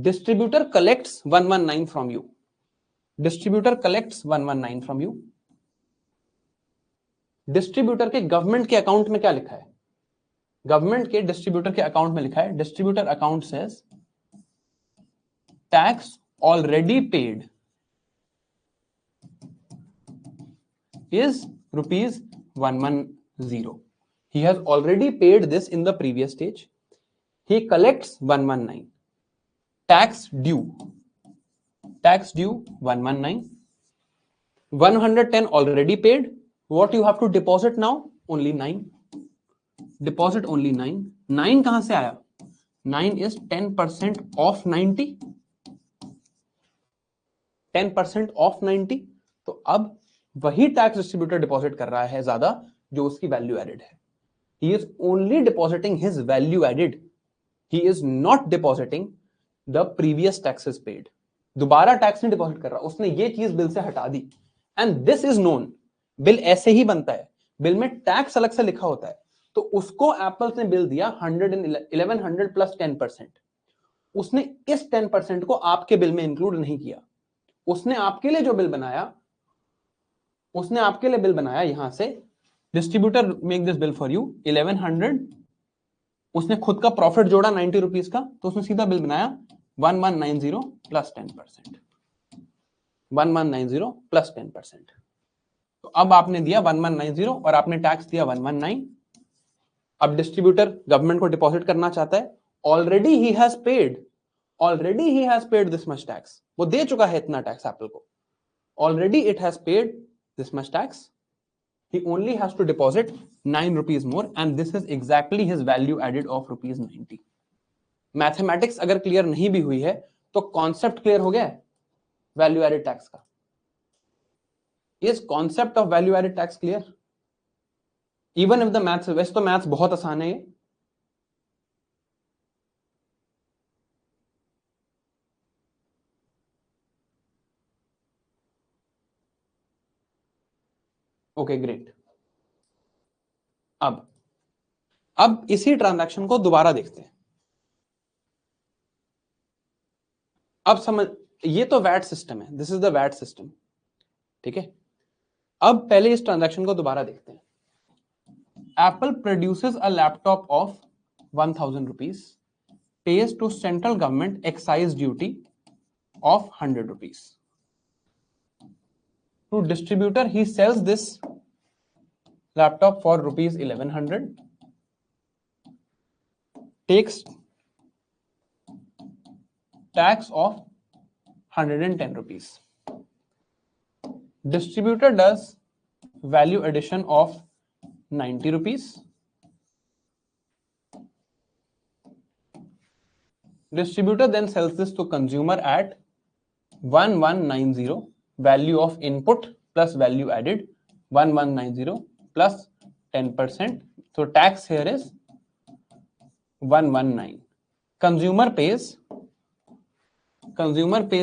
Distributor collects 119 from you. Distributor collects 119 from you. Distributor के government के account में क्या लिखा है? गवर्नमेंट के डिस्ट्रीब्यूटर के अकाउंट में लिखा है, distributor account says tax already paid is rupees 110. He has already paid this in the previous stage. He collects 119. Tax due 119. 110 already paid. What you have to deposit now? Only 9. Deposit only 9. 9 कहां से आया? 9 is 10% of 90. 10% of 90. तो अब वही tax distributor deposit कर रहा है ज्यादा जो उसकी वैल्यू एडेड है. He is only depositing his value added. He is not depositing the previous taxes paid. दोबारा टैक्स नहीं डिपॉजिट कर रहा, उसने ये चीज बिल से हटा दी. And this is known. Bill ऐसे ही बनता है, बिल में टैक्स अलग से लिखा होता है. तो उसको एप्पल्स ने बिल दिया 1100 प्लस 10%। उसने इस 10% को आपके बिल में इंक्लूड नहीं किया। उसने आपके लिए जो बिल बनाया, उसने आपके लिए बिल बनाया यहां से, distributor make this bill for you 1100, उसने खुद का प्रॉफिट जोड़ा 90 रुपीज का, तो उसने सीधा बिल बनाया 1190 प्लस 10%, 1190 प्लस 10%। तो अब आपने दिया 1190 और आपने टैक्स दिया 119। अब डिस्ट्रीब्यूटर गवर्नमेंट को डिपॉजिट करना चाहता है, already he has paid this much tax, वो दे चुका है इतना टैक्स एप्पल को, already it has paid this much tax, he only has to deposit 9 rupees more and this is exactly his value added of rupees 90। Mathematics अगर clear नहीं भी हुई है तो कॉन्सेप्ट क्लियर हो गया है वैल्यू एडेड टैक्स का। Is concept of value added tax clear? Even if the maths, वैसे तो मैथ्स बहुत आसान है ये, ओके ग्रेट। अब इसी ट्रांजैक्शन को दोबारा देखते हैं। अब समझ, ये तो वैट सिस्टम है, this is the VAT system, ठीक है। अब पहले इस ट्रांजैक्शन को दोबारा देखते हैं। Apple produces a laptop off 1000 rupees, pays to central government excise duty of 100 rupees. To distributor, he sells this laptop for rupees 1100, takes tax of 110 rupees. Distributor does value addition of 90 rupees. Distributor then sells this to consumer at 1190, value of input plus value added 1190 plus 10%. So tax here is 119. Consumer pays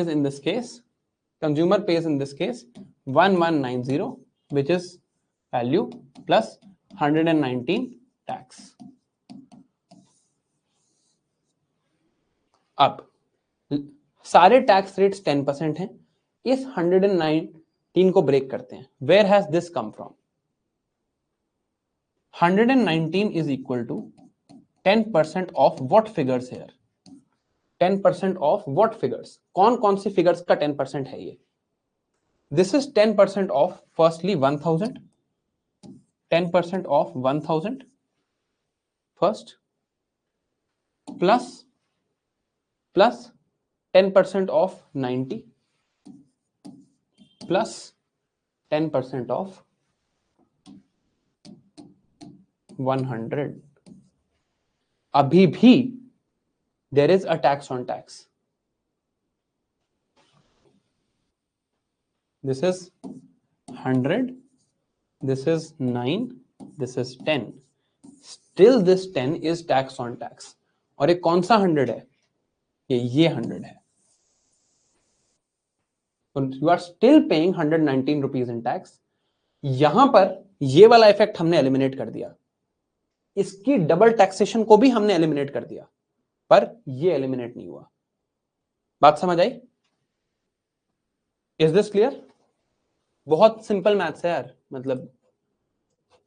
in this case 1190, which is value plus 119 tax. अब सारे tax rates 10% हैं, इस 119 को break करते हैं। Where has this come from? 119 is equal to 10% of what figures here? 10% of what figures? कौन कौन सी फिगर्स का 10% है ये? This is 10% of firstly 1000, 10% of 1000 first, plus 10% of 90 plus 10% of 100. अभी भी there is a tax on tax. This is 100, this is 9, this is 10. Still this 10 is tax on tax. और ये कौन सा 100 है? ये 100 है। You are still paying 119 rupees in tax. यहां पर ये वाला इफेक्ट हमने एलिमिनेट कर दिया, इसकी डबल टैक्सेशन को भी हमने एलिमिनेट कर दिया, पर ये एलिमिनेट नहीं हुआ। बात समझ आई? Is this clear? बहुत सिंपल मैथ्स है यार, मतलब,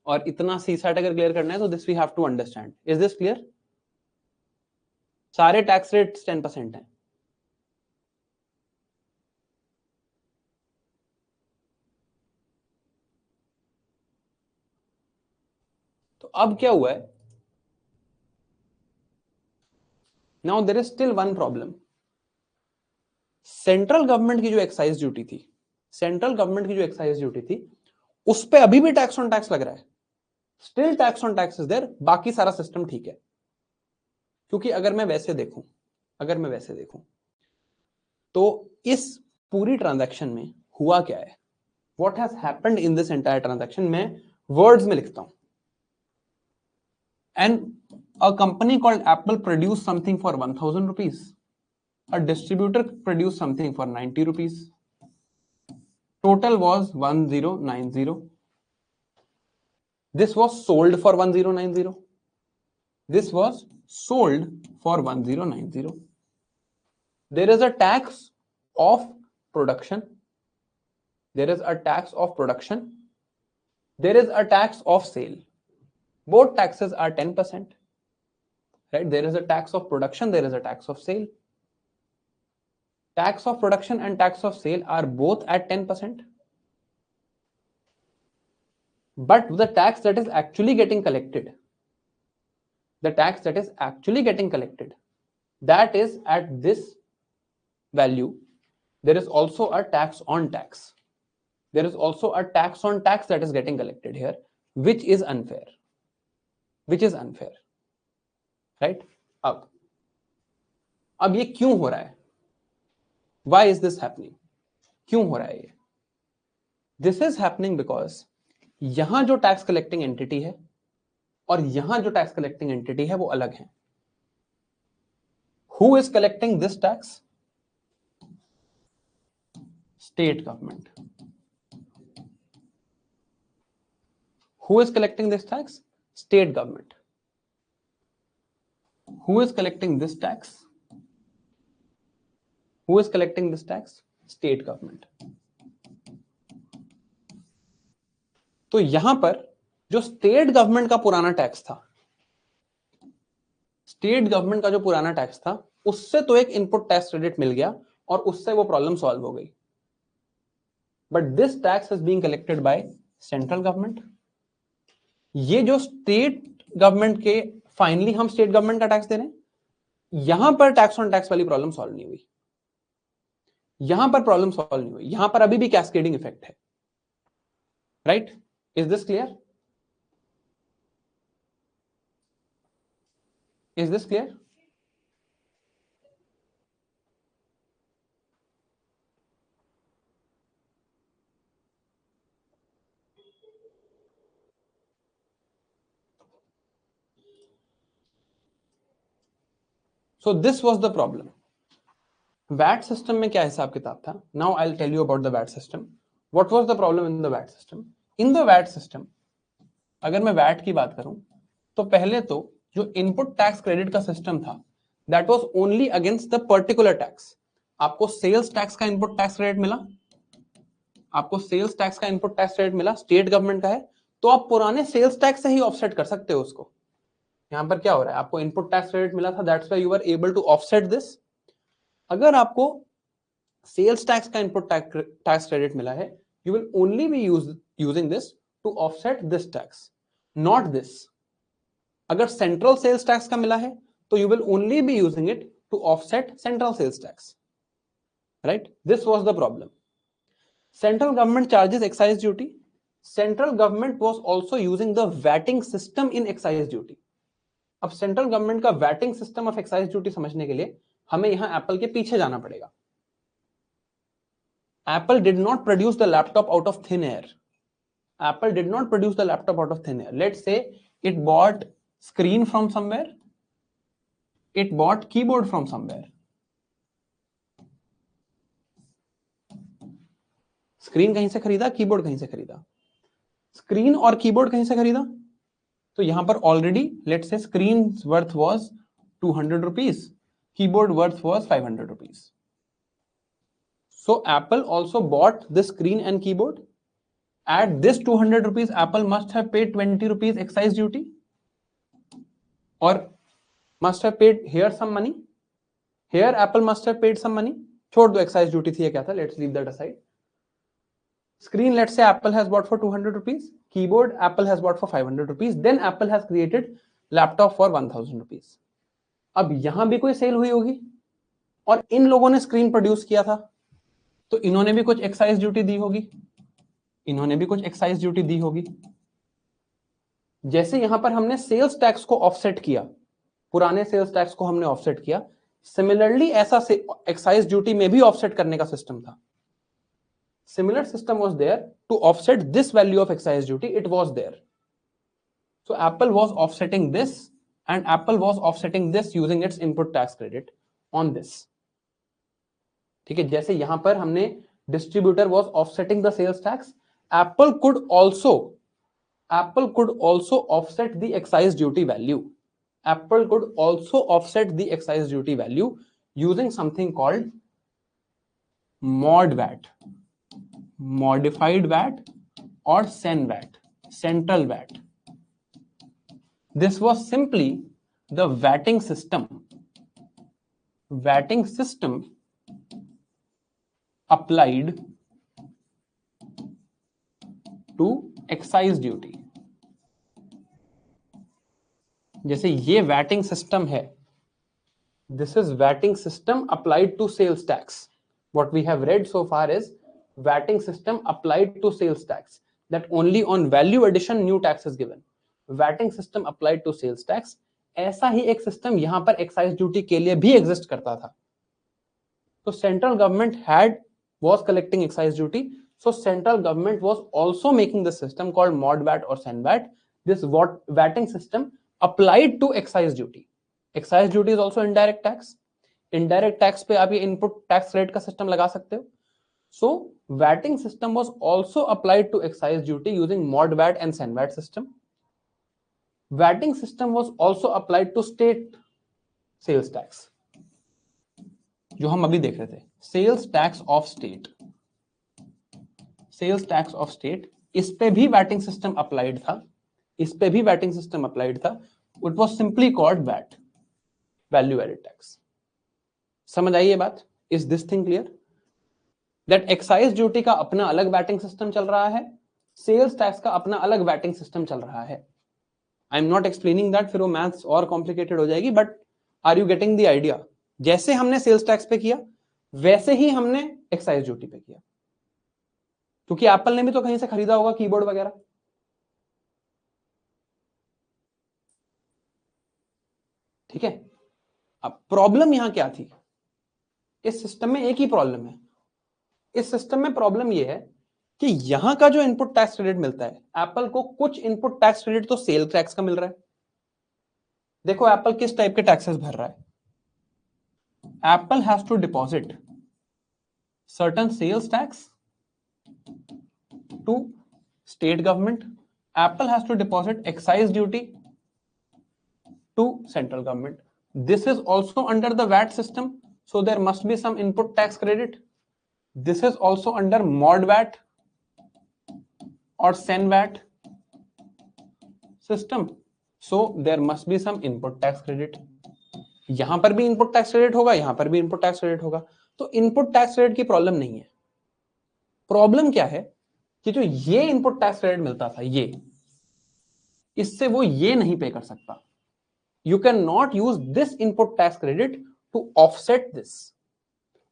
और इतना सीसैट अगर क्लियर करना है तो this we have to understand. Is this clear? सारे टैक्स रेट्स 10% हैं। तो अब क्या हुआ है? Now there is still one problem. Central government की जो एक्साइज ड्यूटी थी, उस पे अभी भी टैक्स ऑन टैक्स लग रहा है। Still tax on tax is there, बाकी सारा सिस्टम ठीक है। क्योंकि अगर मैं वैसे देखूं तो इस पूरी ट्रांजैक्शन में हुआ क्या है, what has happened in this entire transaction, मैं वर्ड्स में लिखता हूं। And a company called Apple produce something for 1000 rupees, a distributor produced something for 90 rupees, total was 1090, This was sold for 1090. This was sold for 1090. There is a tax of production. There is a tax of production. There is a tax of sale. Both taxes are 10%. Right? There is a tax of production. There is a tax of sale. Tax of production and tax of sale are both at 10%. But the tax that is actually getting collected, that is at this value. There is also a tax on tax. There is also a tax on tax that is getting collected here, which is unfair. Right? अब ये क्यों हो रहा है? Why is this happening? क्यों हो रहा है ये? This is happening because यहां जो टैक्स कलेक्टिंग एंटिटी है और यहां जो टैक्स कलेक्टिंग एंटिटी है वो अलग है. Who is collecting this tax? State government. Who is collecting this tax? State government. Who is collecting this tax? Who is collecting this tax? State government. तो यहां पर जो स्टेट गवर्नमेंट का पुराना टैक्स था, उससे तो एक इनपुट टैक्स क्रेडिट मिल गया और उससे वो प्रॉब्लम सॉल्व हो गई. But this tax is being collected by central government. ये जो स्टेट गवर्नमेंट के, फाइनली हम स्टेट गवर्नमेंट का टैक्स दे रहे हैं. यहां पर टैक्स ऑन टैक्स वाली प्रॉब्लम सॉल्व नहीं हुई. यहां पर अभी भी कैस्केडिंग इफेक्ट है. Right? Is this clear? So this was the problem. VAT system में क्या हिसाब किताब था? Now I'll tell you about the VAT system. What was the problem in the VAT system? In the VAT system, अगर मैं VAT की बात करूं तो पहले तो जो इनपुट टैक्स क्रेडिट का सिस्टम था, that was only against the particular tax. आपको सेल्स टैक्स का इनपुट टैक्स क्रेडिट मिला, स्टेट गवर्नमेंट का है, तो आप पुराने सेल्स टैक्स से ही ऑफसेट कर सकते हो उसको. यहां पर क्या हो रहा है? आपको इनपुट टैक्स क्रेडिट मिला था, that's why you are able to offset this. अगर आपको सेल्स टैक्स का इनपुट टैक्स क्रेडिट मिला है, you will only be using this to offset this tax, not this. अगर सेंट्रल सेल्स टैक्स का मिला है तो you will only be using it to offset central sales tax. Right? This was the problem. Central government charges excise duty. Central government was also using the waiting system in excise duty. अब central government का waiting system of excise duty समझने के लिए हमें यहां Apple के पीछे जाना पड़ेगा. Apple did not produce the laptop out of thin air. Let's say it bought screen from somewhere. It bought keyboard from somewhere. Screen कहीं से खरीदा, कीबोर्ड कहीं से खरीदा. स्क्रीन और कीबोर्ड कहीं से खरीदा, तो यहां पर already let's say screen worth was 200 rupees, keyboard worth was 500 rupees. So Apple also bought the screen and keyboard. At this 200 rupees, Apple must have paid 20 rupees excise duty, or must have paid here some money. Here Apple must have paid some money. छोड़ दो excise duty थी या क्या था, let's leave that aside. Screen, let's say Apple has bought for 200 rupees. Keyboard Apple has bought for 500 rupees. Then Apple has created laptop for 1000 rupees. अब यहां भी कोई सेल हुई होगी और इन लोगों ने स्क्रीन प्रोड्यूस किया था, तो इन्होंने भी कुछ एक्साइज ड्यूटी दी होगी. जैसे यहां पर हमने सेल्स टैक्स को ऑफसेट किया, पुराने सेल्स टैक्स को हमने ऑफसेट किया, सिमिलरली ऐसा एक्साइज ड्यूटी में भी ऑफसेट करने का सिस्टम था. Similar system was there to offset this value of excise duty. It was there. So Apple was offsetting this, and Apple was offsetting this using its input tax credit on this. ठीक है, जैसे यहां पर हमने distributor was offsetting the sales tax, Apple could also Apple could also offset the excise duty value. Apple could also offset the excise duty value using something called mod VAT, modified VAT, or sen VAT, central VAT. This was simply the VATing system applied to excise duty. जैसे ये waiting system है, this is VATing system applied to sales tax. What we have read so far is VATing system applied to sales tax, that only on value addition new tax is given. VATing system applied to sales tax, ऐसा ही एक system यहां पर excise duty के लिए भी exist करता था. तो central government was collecting excise duty, so central government was also making the system called mod VAT or sen VAT. This VATing system applied to excise duty. Excise duty is also indirect tax. Indirect tax पे आप ये input tax rate का system लगा सकते हो. So VATing system was also applied to excise duty using mod VAT and sen VAT system. VATing system was also applied to state sales tax, जो हम अभी देख रहे थे. Sales tax of state, sales tax of state, इस पे भी vatting system applied था, इस पे भी वैटिंग सिस्टम अप्लाइड था. It was simply called VAT, value added tax. समझ आई ये बात? Is this thing clear? That excise duty का अपना अलग वैटिंग सिस्टम चल रहा है, सेल्स टैक्स का अपना अलग वैटिंग सिस्टम चल रहा है. I am not explaining that, फिर वो मैथ्स और कॉम्प्लिकेटेड हो जाएगी. But are you getting the idea? जैसे हमने सेल्स टैक्स पे किया वैसे ही हमने एक्साइज ड्यूटी पे किया, क्योंकि एप्पल ने भी तो कहीं से खरीदा होगा कीबोर्ड वगैरह. ठीक है. अब प्रॉब्लम यहां क्या थी? इस सिस्टम में एक ही प्रॉब्लम है. इस सिस्टम में प्रॉब्लम यह है कि यहां का जो इनपुट टैक्स क्रेडिट मिलता है, एप्पल को कुछ इनपुट टैक्स क्रेडिट तो सेल टैक्स का मिल रहा है. देखो एप्पल किस टाइप के टैक्सेस भर रहा है. Apple has to deposit certain sales tax to state government. Apple has to deposit excise duty to central government. This is also under the VAT system, so there must be some input tax credit. This is also under mod VAT or sen VAT system, so there must be some input tax credit. यहां पर भी input tax credit होगा, यहां पर भी input tax credit होगा. तो input tax credit की प्रॉब्लम नहीं है. प्रॉब्लम क्या है कि जो ये इनपुट टैक्स क्रेडिट मिलता था, ये इससे वो ये नहीं पे कर सकता. You can not use this input tax credit to offset this.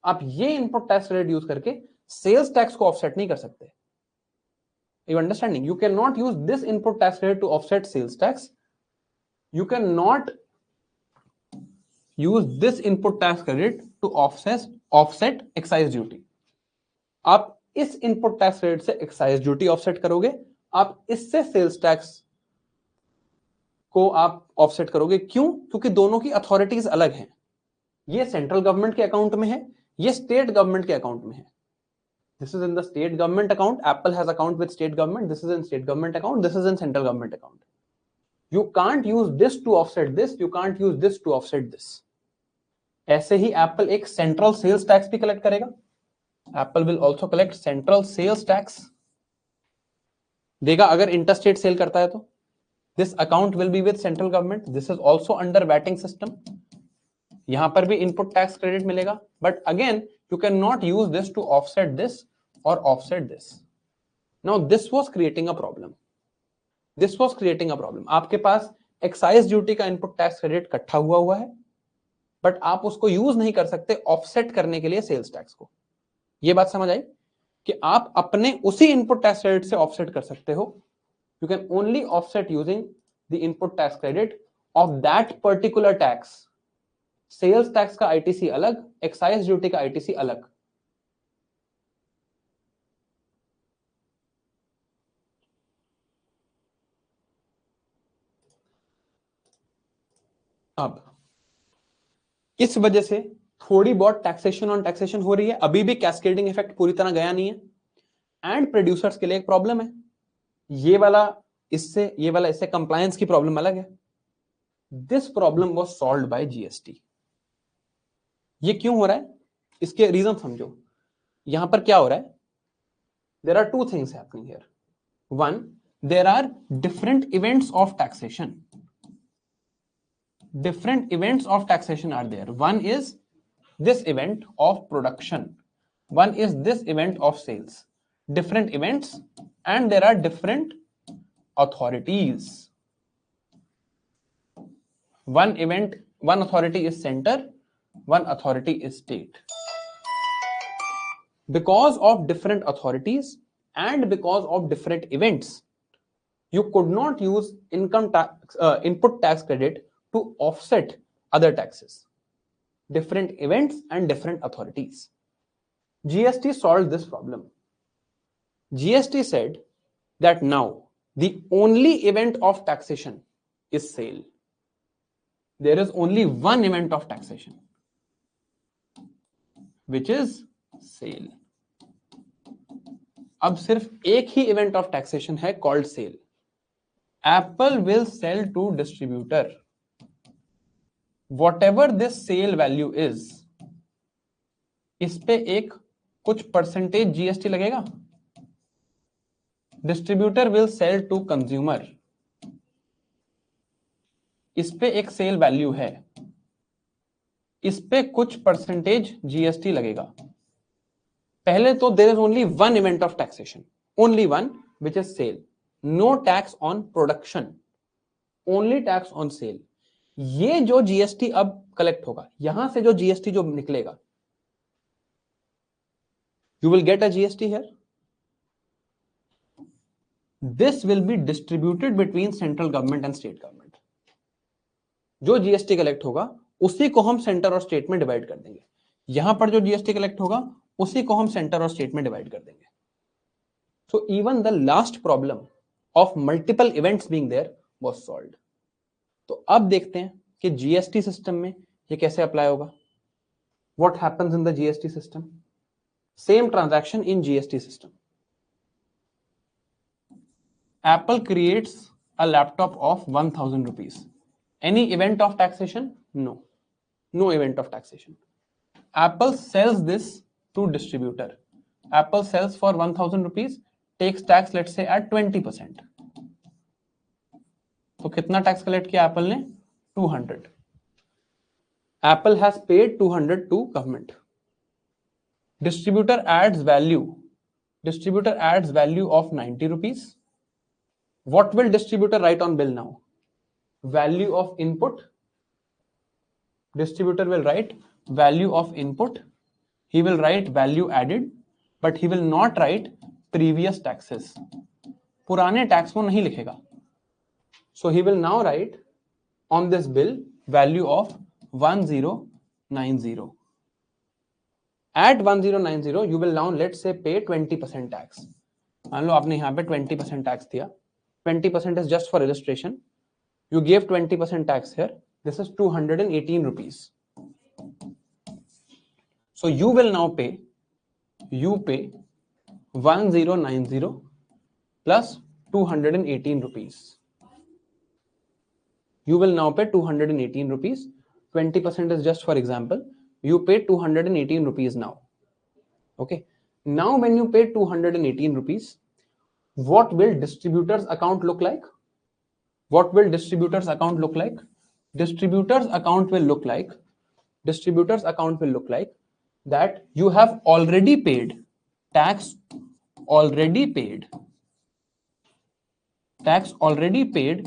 आप ये इनपुट टैक्स क्रेडिट यूज करके सेल्स टैक्स को ऑफसेट नहीं कर सकते. You understanding? You can not use this input tax credit to offset sales tax. You can not use this input tax credit to offset excise duty. आप इस input tax credit से excise duty offset करोगे, आप इससे sales tax को आप offset करोगे. क्यों? क्योंकि दोनों की authorities अलग हैं. ये सेंट्रल गवर्नमेंट के अकाउंट में है, ये स्टेट गवर्नमेंट के अकाउंट में है. This is in the state government account. Apple has account with state government. This is in state government account. This is in central government account. You can't use this to offset this. You can't use this to offset this. ऐसे ही Apple एक central sales tax भी collect करेगा. Apple will also collect central sales tax. देगा अगर interstate sale करता है तो. This account will be with central government. This is also under VATing system. यहां पर भी इनपुट टैक्स क्रेडिट मिलेगा, but again you can not use this to offset this or offset this. Now this was creating a problem. This was creating a problem. आपके पास excise duty का input tax credit इकट्ठा हुआ है, but आप उसको use नहीं कर सकते ऑफसेट करने के लिए सेल्स टैक्स को. ये बात समझ आई कि आप अपने उसी इनपुट टैक्स क्रेडिट से ऑफसेट कर सकते हो. You can only offset using the input tax credit of that particular tax. Sales tax का आईटीसी अलग, एक्साइज ड्यूटी का आईटीसी अलग. अब इस वजह से थोड़ी बहुत टैक्सेशन ऑन टैक्सेशन हो रही है. अभी भी कैस्केडिंग इफेक्ट पूरी तरह गया नहीं है. एंड प्रोड्यूसर्स के लिए एक प्रॉब्लम है. ये वाला इससे ये वाला, इससे कंप्लायंस की प्रॉब्लम अलग है। This problem was solved by GST. ये क्यों हो रहा है, इसके रीजन समझो। यहां पर क्या हो रहा है, there are two things happening here. One, there are different events of taxation. Different events of taxation are there. One is this event of production, one is this event of sales. Different events, and there are different authorities. One event, one authority is center, one authority is state. Because of different authorities and because of different events, you could not use income tax, input tax credit to offset other taxes. Different events and different authorities. GST solved this problem. GST said that now the only event of taxation is sale. There is only one event of taxation, which is sale. अब सिर्फ एक ही event of taxation है called sale. Apple will sell to distributor whatever this sale value is. इस पे एक कुछ percentage GST लगेगा. Distributor will sell to consumer. इस पे एक सेल वैल्यू है, इस पे कुछ परसेंटेज जीएसटी लगेगा. पहले तो there is only one event of taxation, only one, which is sale. No tax on production, only tax on sale. ये जो जीएसटी अब कलेक्ट होगा, यहां से जो जीएसटी जो निकलेगा, you will get a GST here. This will be distributed between central government and state government. जो जीएसटी कलेक्ट होगा उसी को हम सेंटर और स्टेट में डिवाइड कर देंगे. यहां पर जो जीएसटी कलेक्ट होगा उसी को हम सेंटर और स्टेट में डिवाइड कर देंगे. So even the last problem of multiple events being there was solved. तो अब देखते हैं कि जीएसटी सिस्टम में ये कैसे अप्लाई होगा. What happens in the GST system. Same transaction in GST system. Apple creates a laptop of 1000 rupees. Any event of taxation? No. No event of taxation. Apple sells this to distributor. Apple sells for 1000 rupees, takes tax let's say at 20%. तो कितना tax collect किया Apple ने? 200. Apple has paid 200 to government. Distributor adds value. Distributor adds value of 90 rupees. What will distributor write on bill now? Value of input. Distributor will write value of input. He will write value added, but he will not write previous taxes. पुराने tax को नहीं लिखेगा. So he will now write on this bill value of 1090. At 1090, you will now let's say pay 20% tax. मान लो आपने यहाँ पे 20% tax दिया. 20% is just for illustration. You gave 20% tax here. This is 218 rupees. So you will now pay. You pay 1090 plus 218 rupees. You will now pay 218 rupees. 20% is just for example. You pay 218 rupees now. Okay. Now when you pay 218 rupees, what will distributor's account look like? What will distributor's account look like? Distributor's account will look like that you have already paid tax, already paid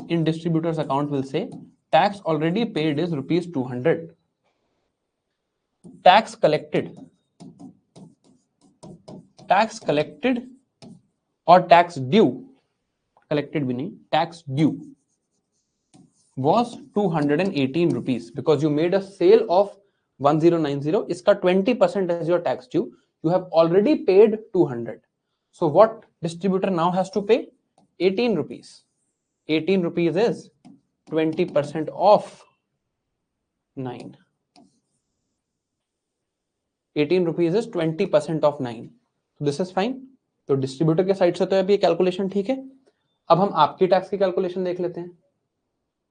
in distributor's account will say tax already paid is rupees 200. Tax collected or tax due, collected भी नहीं, tax due was 218 rupees because you made a sale of 1090. इसका 20% is your tax due. You have already paid 200. So what distributor now has to pay? 18 rupees. 18 rupees is 20% of 9. 18 rupees is 20% of 9. This is fine. तो distributor के side से तो अभी calculation ठीक है. अब हम आपकी टैक्स की कैलकुलेशन देख लेते हैं.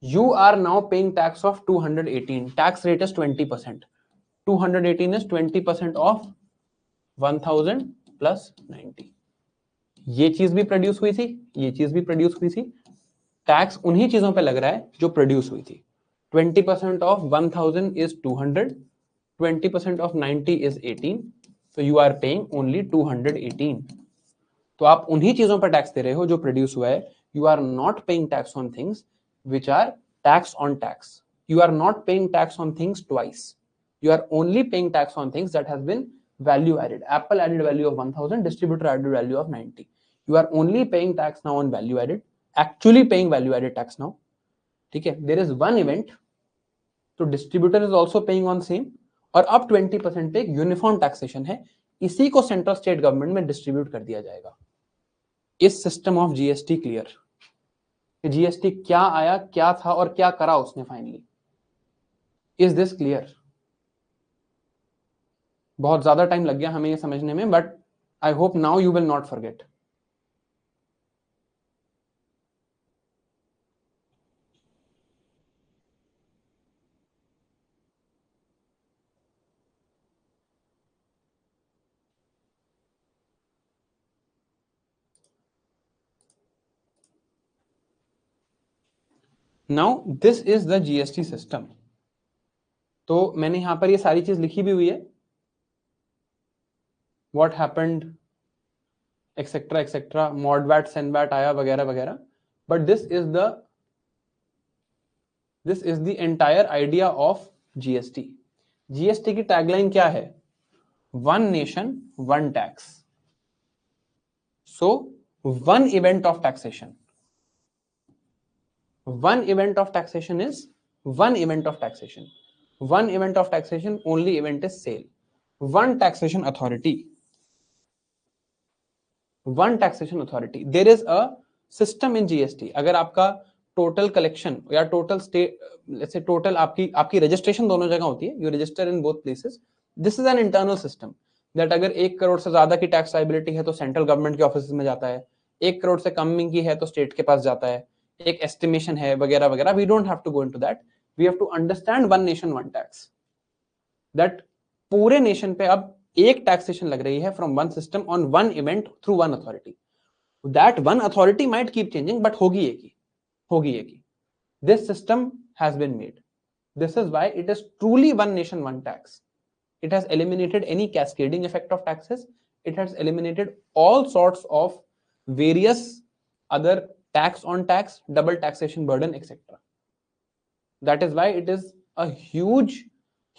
You are now paying tax of 218. Tax rate is 20%. 218 is 20% of 1000 plus 90. ये चीज भी प्रोड्यूस हुई थी, ये चीज भी प्रोड्यूस हुई थी. टैक्स उन्हीं चीजों पे लग रहा है जो प्रोड्यूस हुई थी. 20% of 1000 is 200. 20% of 90 is 18. So you are paying only 218. तो आप उन्हीं चीजों पर टैक्स दे रहे हो जो प्रोड्यूस हुआ है. You are not paying tax on things which are tax on tax. You are not paying tax on things twice. You are only paying tax on things that has been value added. Apple added value of 1000, distributor added value of 90. You are only paying tax now on value added, actually paying value added tax now. ठीक है, there is one event, तो distributor is also paying on same, और अब 20% पे uniform taxation है, इसी को central state government में डिस्ट्रीब्यूट कर दिया जाएगा. इस system of GST clear? GST क्या आया, क्या था और क्या करा उसने फाइनली? Is this clear? बहुत ज्यादा टाइम लग गया हमें ये समझने में, but I hope now you will not forget. Now this is the GST system. तो मैंने यहां पर ये सारी चीज लिखी भी हुई है, what happened etcetera etcetera, MODVAT CENVAT आया वगैरह वगैरह. But this is the entire idea of GST. GST की टैगलाइन क्या है? One nation one tax. So one event of taxation. One event of taxation is one event of taxation. One event of taxation, only event is sale. One taxation authority. One taxation authority. There is a system in GST. अगर आपका total collection या total state, let's say total आपकी registration दोनों जगह होती है, you register in both places. This is an internal system. That अगर 1 करोड़ से ज्यादा की tax liability है तो सेंट्रल गवर्नमेंट के ऑफिस में जाता है, 1 करोड़ से कम की है तो स्टेट के पास जाता है, एक एस्टिमेशन है वगैरह वगैरह. We don't have to go into that. We have to understand one nation one tax. That पूरे नेशन पे अब एक टैक्सेशन लग रही है from one system on one event through one authority. That one authority might keep changing, but होगी एक ही. This system has been made. This is why it is truly one nation one tax. It has eliminated any cascading effect of taxes. It has eliminated all sorts of various other tax on tax, double taxation burden, etc. That is why it is a huge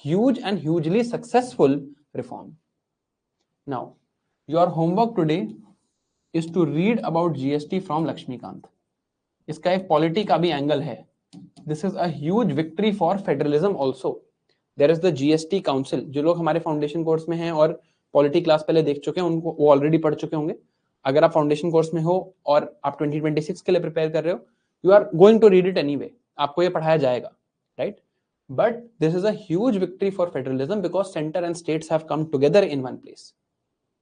and hugely successful reform. Now, your homework today is to read about GST from Lakshmikant. इसका एक polity का भी angle है. This is a huge victory for federalism also. There is the GST Council. जो लोग हमारे foundation course में हैं और पॉलिटी क्लास पहले देख चुके हैं, उनको वो ऑलरेडी पढ़ चुके होंगे. अगर आप फाउंडेशन कोर्स में हो और आप 2026 के लिए प्रिपेयर कर रहे हो, you are going to read it anyway. आपको ये पढ़ाया जाएगा, right? But this is a huge victory for federalism because centre and states have come together in one place.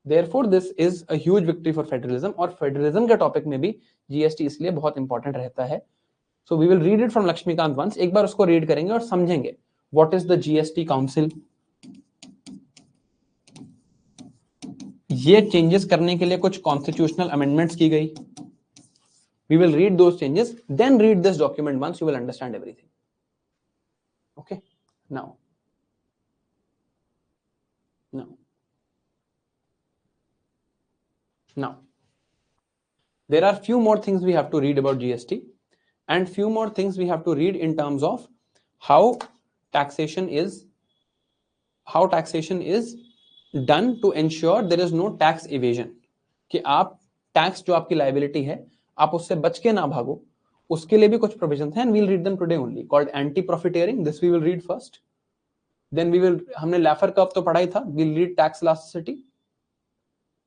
Therefore this is a huge victory for federalism. और federalism के topic में भी GST इसलिए बहुत इंपॉर्टेंट रहता है. So we will read it from Laxmikanth once. एक बार उसको रीड करेंगे और समझेंगे what is the GST council. ये चेंजेस करने के लिए कुछ कॉन्स्टिट्यूशनल अमेंडमेंट्स की गई. We will read those changes, then read this document once, you will understand everything. Okay, now there are few more things we have to read about GST and few more things we have to read in terms of how taxation is done to ensure there is no tax evasion. कि आप tax जो आपकी liability है आप उससे बच के ना भागो, उसके लिए भी कुछ प्रोविजंस हैं. we'll read them today only, called anti profiteering. this we will read first, then we will, हमने लैफर कर्व तो पढ़ा ही था. we'll read tax elasticity,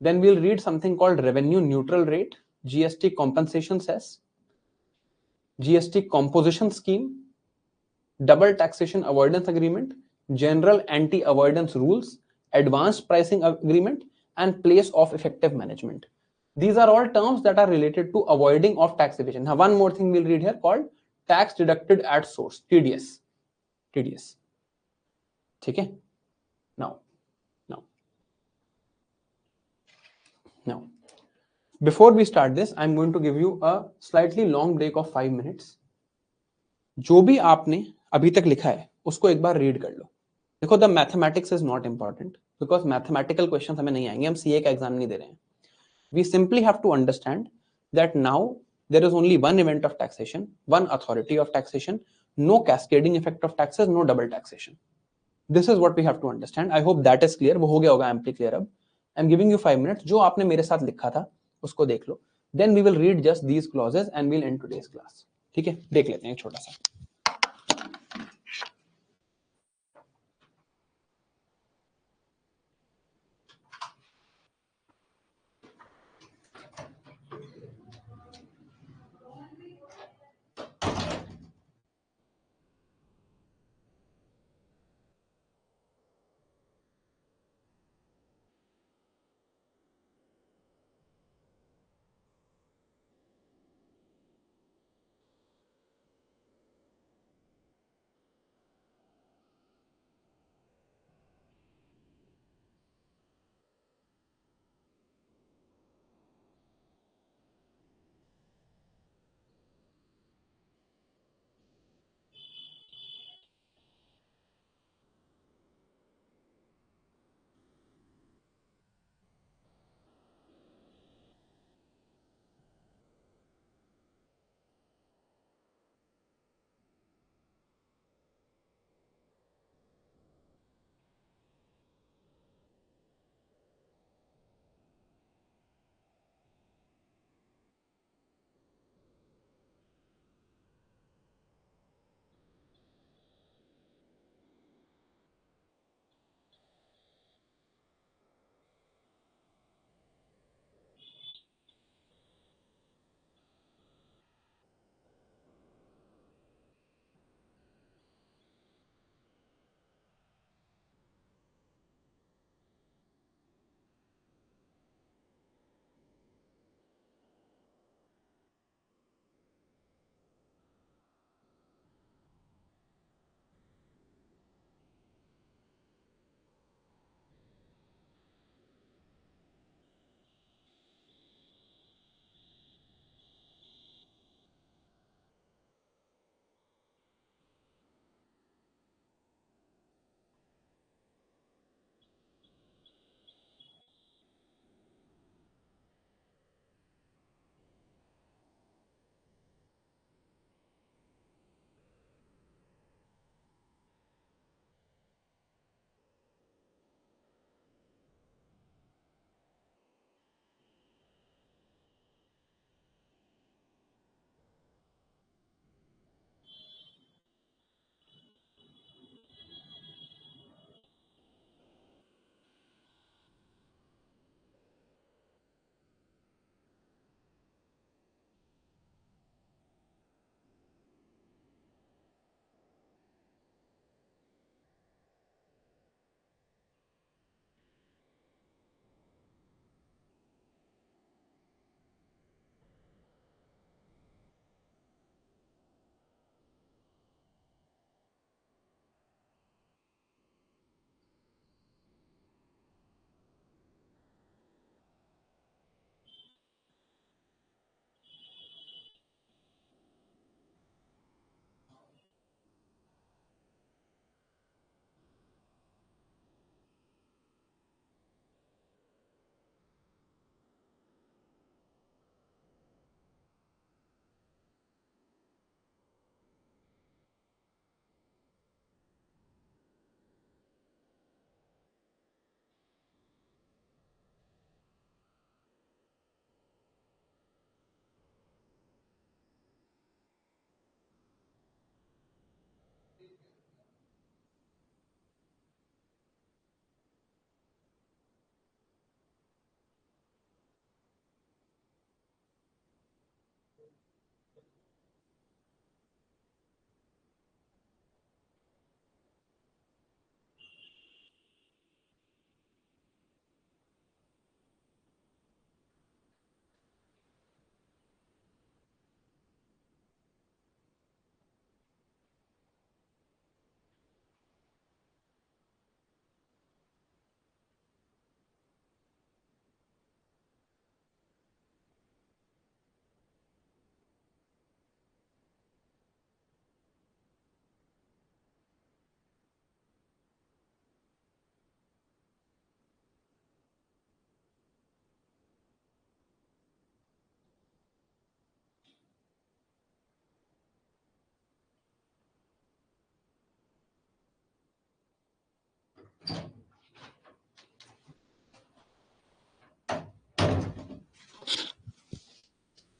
then we'll read something called revenue neutral rate, GST compensation cess, GST composition scheme, double taxation avoidance agreement, general anti-avoidance rules, advanced pricing agreement, and place of effective management. These are all terms that are related to avoiding of tax evasion. Now, one more thing we'll read here called tax deducted at source, TDS. TDS. Okay. Now, now, now. Before we start this, I'm going to give you a slightly long break of 5 minutes. जो भी आपने अभी तक लिखा है उसको एक बार read कर लो. देखो, the mathematics is not important because mathematical question हमें नहीं आएंगे, हम सीए का एग्जाम नहीं दे रहे हैं. We simply have to understand that now there is only one event of taxation, one authority of taxation, no cascading effect of taxes, no double taxation. This is what we have to understand. I hope that is clear. वो हो गया होगा amply clear अब. I'm giving you 5 minutes. जो आपने मेरे साथ लिखा था उसको देख लो. Then we will read just these clauses and we'll end today's class. ठीक है, देख लेते हैं एक छोटा सा.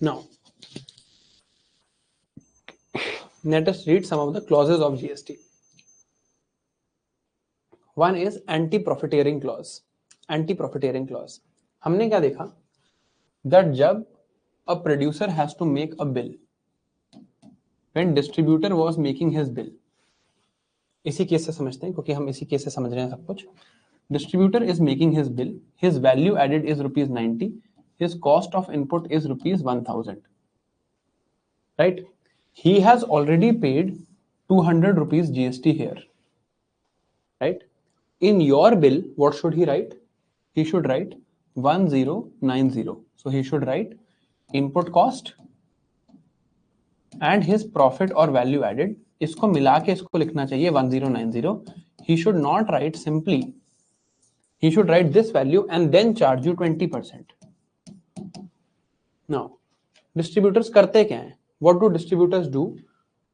Now let us read some of the clauses of GST. One is anti-profiteering clause. Anti-profiteering clause, हमने क्या देखा, that जब a producer has to make a bill, when distributor was making his bill, इसी केस से समझते हैं क्योंकि हम इसी केस से समझ रहे हैं सब कुछ. Distributor is making his bill, his value added is ₹90, his cost of input is ₹1000, right? He has already paid 200 rupees GST here, right? In your bill, what should he write? He should write 1090. So he should write input cost and his profit or value added. इसको मिला के इसको लिखना चाहिए 1090. He should not write simply. He should write this value and then charge you 20%. Now, distributors करते क्या हैं? What do distributors do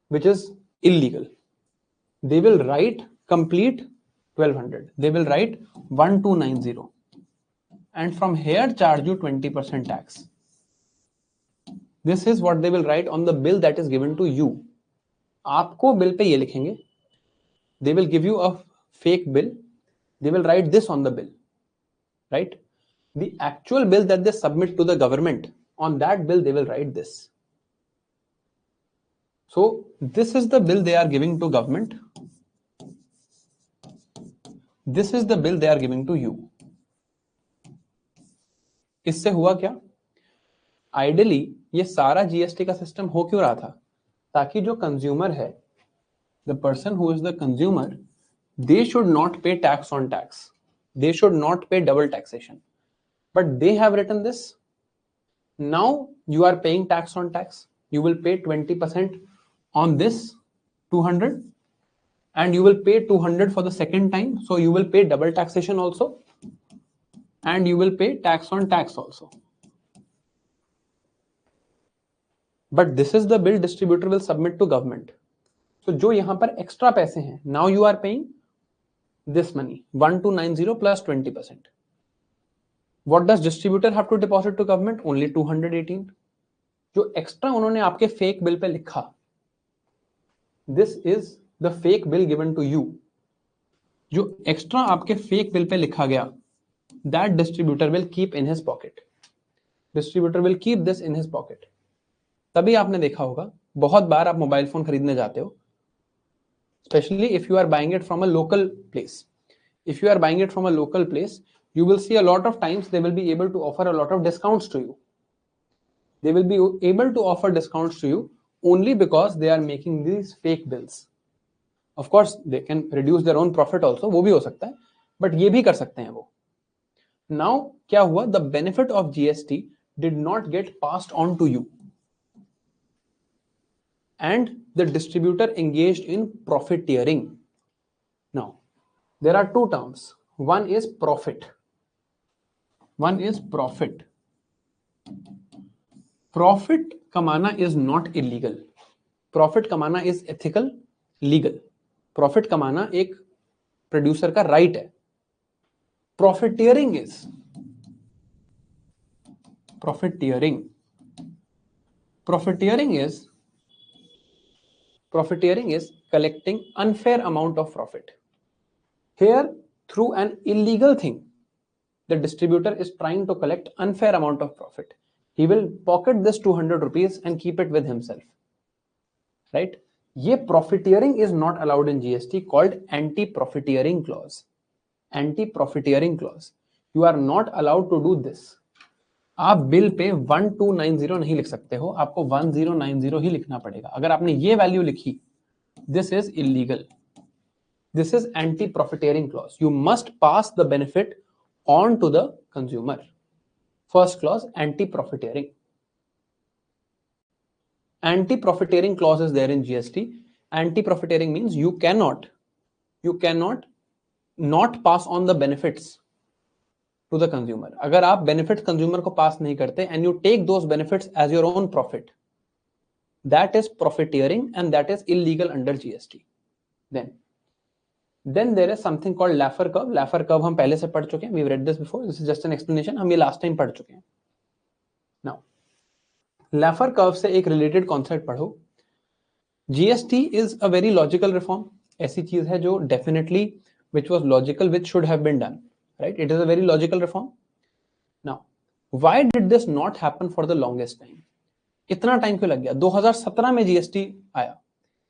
which is illegal? They will write complete 1200. They will write 1290 and from here charge you 20% tax. This is what they will write on the bill that is given to you. आपको bill pay ये लिखेंगे. They will give you a fake bill. They will write this on the bill, right? The actual bill that they submit to the government, on that bill they will write this. So this is the bill they are giving to government. This is the bill they are giving to you. इससे हुआ क्या? Ideally ये सारा GST का system हो क्यों रहा था? ताकि जो कंज्यूमर है, the person who is the consumer, they should not pay tax on tax. They should not pay double taxation. But they have written this. Now you are paying tax on tax. You will pay 20% on this 200 and you will pay 200 for the second time. So you will pay double taxation also and you will pay tax on tax also. But this is the bill distributor will submit to government. So जो यहाँ पर extra पैसे हैं, now you are paying this money 1290 plus 20%. What does distributor have to deposit to government? Only 218. जो extra उन्होंने आपके fake bill पे लिखा, this is the fake bill given to you. जो extra आपके fake bill पे लिखा गया, that distributor will keep in his pocket. Distributor will keep this in his pocket. तभी आपने देखा होगा, बहुत बार आप मोबाइल फोन खरीदने जाते हो, especially if you are buying it from a local place. If you are buying it from a local place, you will see a lot of times they will be able to offer a lot of discounts to you. They will be able to offer discounts to you only because they are making these fake bills. Of course, they can reduce their own profit also, वो भी हो सकता है, but ये भी कर सकते हैं वो. Now, क्या हुआ? The benefit of GST did not get passed on to you. And the distributor engaged in profiteering. Now, there are two terms. One is profit. One is profit. Profit कमाना is not illegal. Profit कमाना is ethical, legal. Profit कमाना एक producer का right है. Profiteering is collecting unfair amount of profit. Here, through an illegal thing, the distributor is trying to collect unfair amount of profit. He will pocket this 200 rupees and keep it with himself, right? ये profiteering is not allowed in GST, called anti-profiteering clause. Anti-profiteering clause. You are not allowed to do this. आप bill pay 1290 नहीं लिख सकते हो, आपको 1090 ही लिखना पड़ेगा. अगर आपने ये वैल्यू लिखी, this is illegal. This is anti-profiteering clause. You must pass the benefit on to the consumer. First clause, anti-profiteering. Anti-profiteering clause is there in GST. Anti-profiteering means you cannot not pass on the benefits to the consumer. अगर आप benefits consumer को pass नहीं करते and you take those benefits as your own profit, that is profiteering and that is illegal under GST. Then Then there is something called Laffer curve. Laffer curve हम पहले से पढ़ चुके हैं. We've read this before. This is just an explanation. हम ये last time पढ़ चुके हैं. Now, Laffer curve से एक related concept पढ़ो. GST is a very logical reform. ऐसी चीज है जो definitely which was logical, which should have been done. Right? It is a very logical reform. Now, why did this not happen for the longest time? इतना time क्यों लग गया? 2017 में GST आया.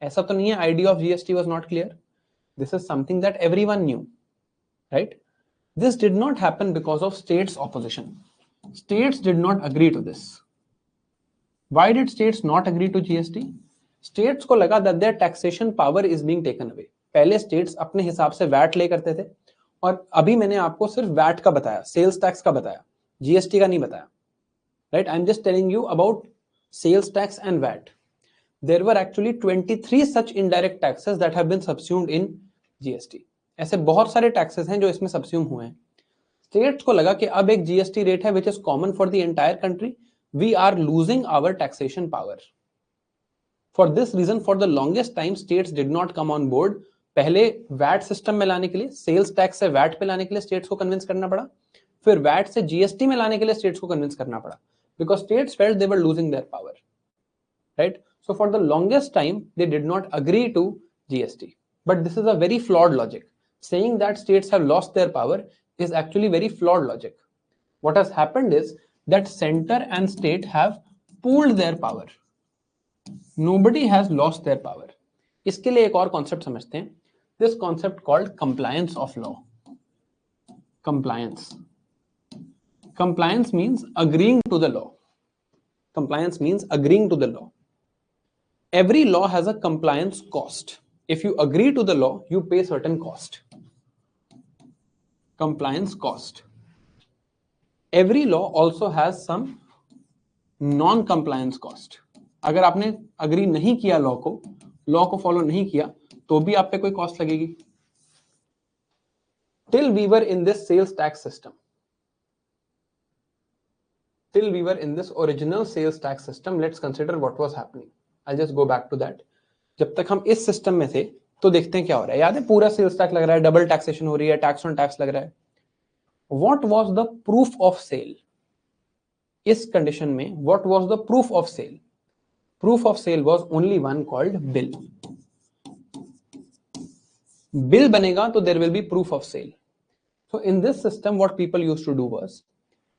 ऐसा तो नहीं है idea of GST was not clear. This is something that everyone knew, right? This did not happen because of states' opposition. States did not agree to this. Why did states not agree to GST? States को लगा that their taxation power is being taken away. पहले states अपने हिसाब से VAT ले करते थे, और अभी मैंने आपको सिर्फ VAT का बताया, sales tax का बताया, GST का नहीं बताया, right? I'm just telling you about sales tax and VAT. There were actually 23 such indirect taxes that have been subsumed in GST. ऐसे बहुत सारे टैक्सेस हैं जो इसमें सबस्यूम हुए हैं. स्टेट्स को लगा कि अब एक जीएसटी रेट है which is common for the entire country. We are losing our taxation power. For this reason, for the longest time, states did not come on board. पहले वैट सिस्टम में लाने के लिए, सेल्स टैक्स से VAT पे लाने के लिए स्टेट्स को कन्विंस करना पड़ा. फिर वैट से जीएसटी में लाने के लिए स्टेट्स को कन्विंस करना पड़ा, because states felt they were losing their power, right? So for the longest time, they did not agree to GST. But this is a very flawed logic. Saying that states have lost their power is actually very flawed logic. What has happened is that center and state have pooled their power. Nobody has lost their power. इसके लिए एक और concept समझते हैं. This concept called compliance of law. Compliance. Compliance means agreeing to the law. Compliance means agreeing to the law. Every law has a compliance cost. If you agree to the law, you pay certain cost. Compliance cost. Every law also has some non-compliance cost. अगर आपने agree नहीं किया law को follow नहीं किया, तो भी आप पे कोई cost लगेगी. Till we were in this sales tax system, till we were in this original sales tax system, let's consider what was happening. I'll just go back to that. जब तक हम इस सिस्टम में थे तो देखते हैं क्या हो रहा है. याद है, पूरा सेल्स टैक्स लग रहा है, डबल टैक्सेशन हो रही है, टैक्स ऑन टैक्स लग रहा है. What was the proof of sale? इस कंडीशन में what was the proof of sale? Proof of sale was only one called bill. Bill बनेगा तो there will be proof of sale. So in this system what people used to do was,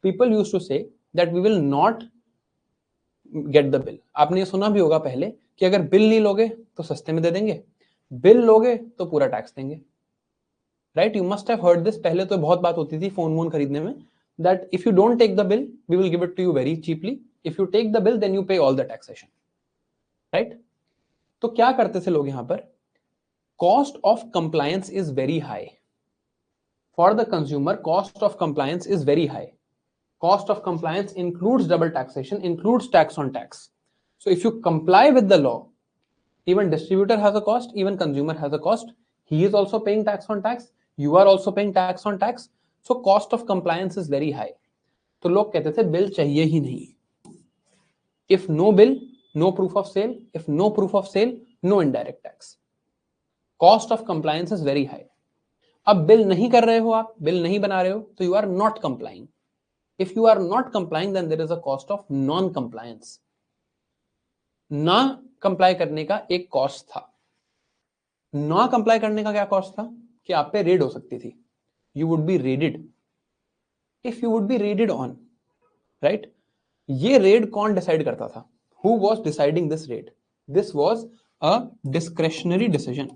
people used to say that we will not get the bill. आपने ये सुना भी होगा पहले कि अगर बिल नहीं लोगे तो सस्ते में दे देंगे, बिल लोगे तो पूरा टैक्स देंगे, right? You must have heard this. पहले तो बहुत बात होती थी फोन वोन खरीदने में, that if you don't take the bill we will give it to you very cheaply, if you take the bill then you pay all the taxation, right? तो क्या करते थे लोग यहां पर? Cost of compliance is very high for the consumer. Cost of compliance is very high. Cost of compliance includes double taxation, includes tax on tax. So if you comply with the law, even distributor has a cost, even consumer has a cost. He is also paying tax on tax. You are also paying tax on tax. So cost of compliance is very high. तो लोग कहते थे bill चाहिए ही नहीं. If no bill, no proof of sale. If no proof of sale, no indirect tax. Cost of compliance is very high. अब bill नहीं कर रहे हो आप, बिल नहीं बना रहे हो, तो you are not complying. If you are not complying, then there is a cost of non-compliance. ना कंप्लाई करने का एक कॉस्ट था. ना कंप्लाई करने का क्या कॉस्ट था? कि आप पे रेड हो सकती थी. You would be raided. If you would be raided on, right? ये रेड कौन डिसाइड करता था? Who was deciding this raid? This was a discretionary decision.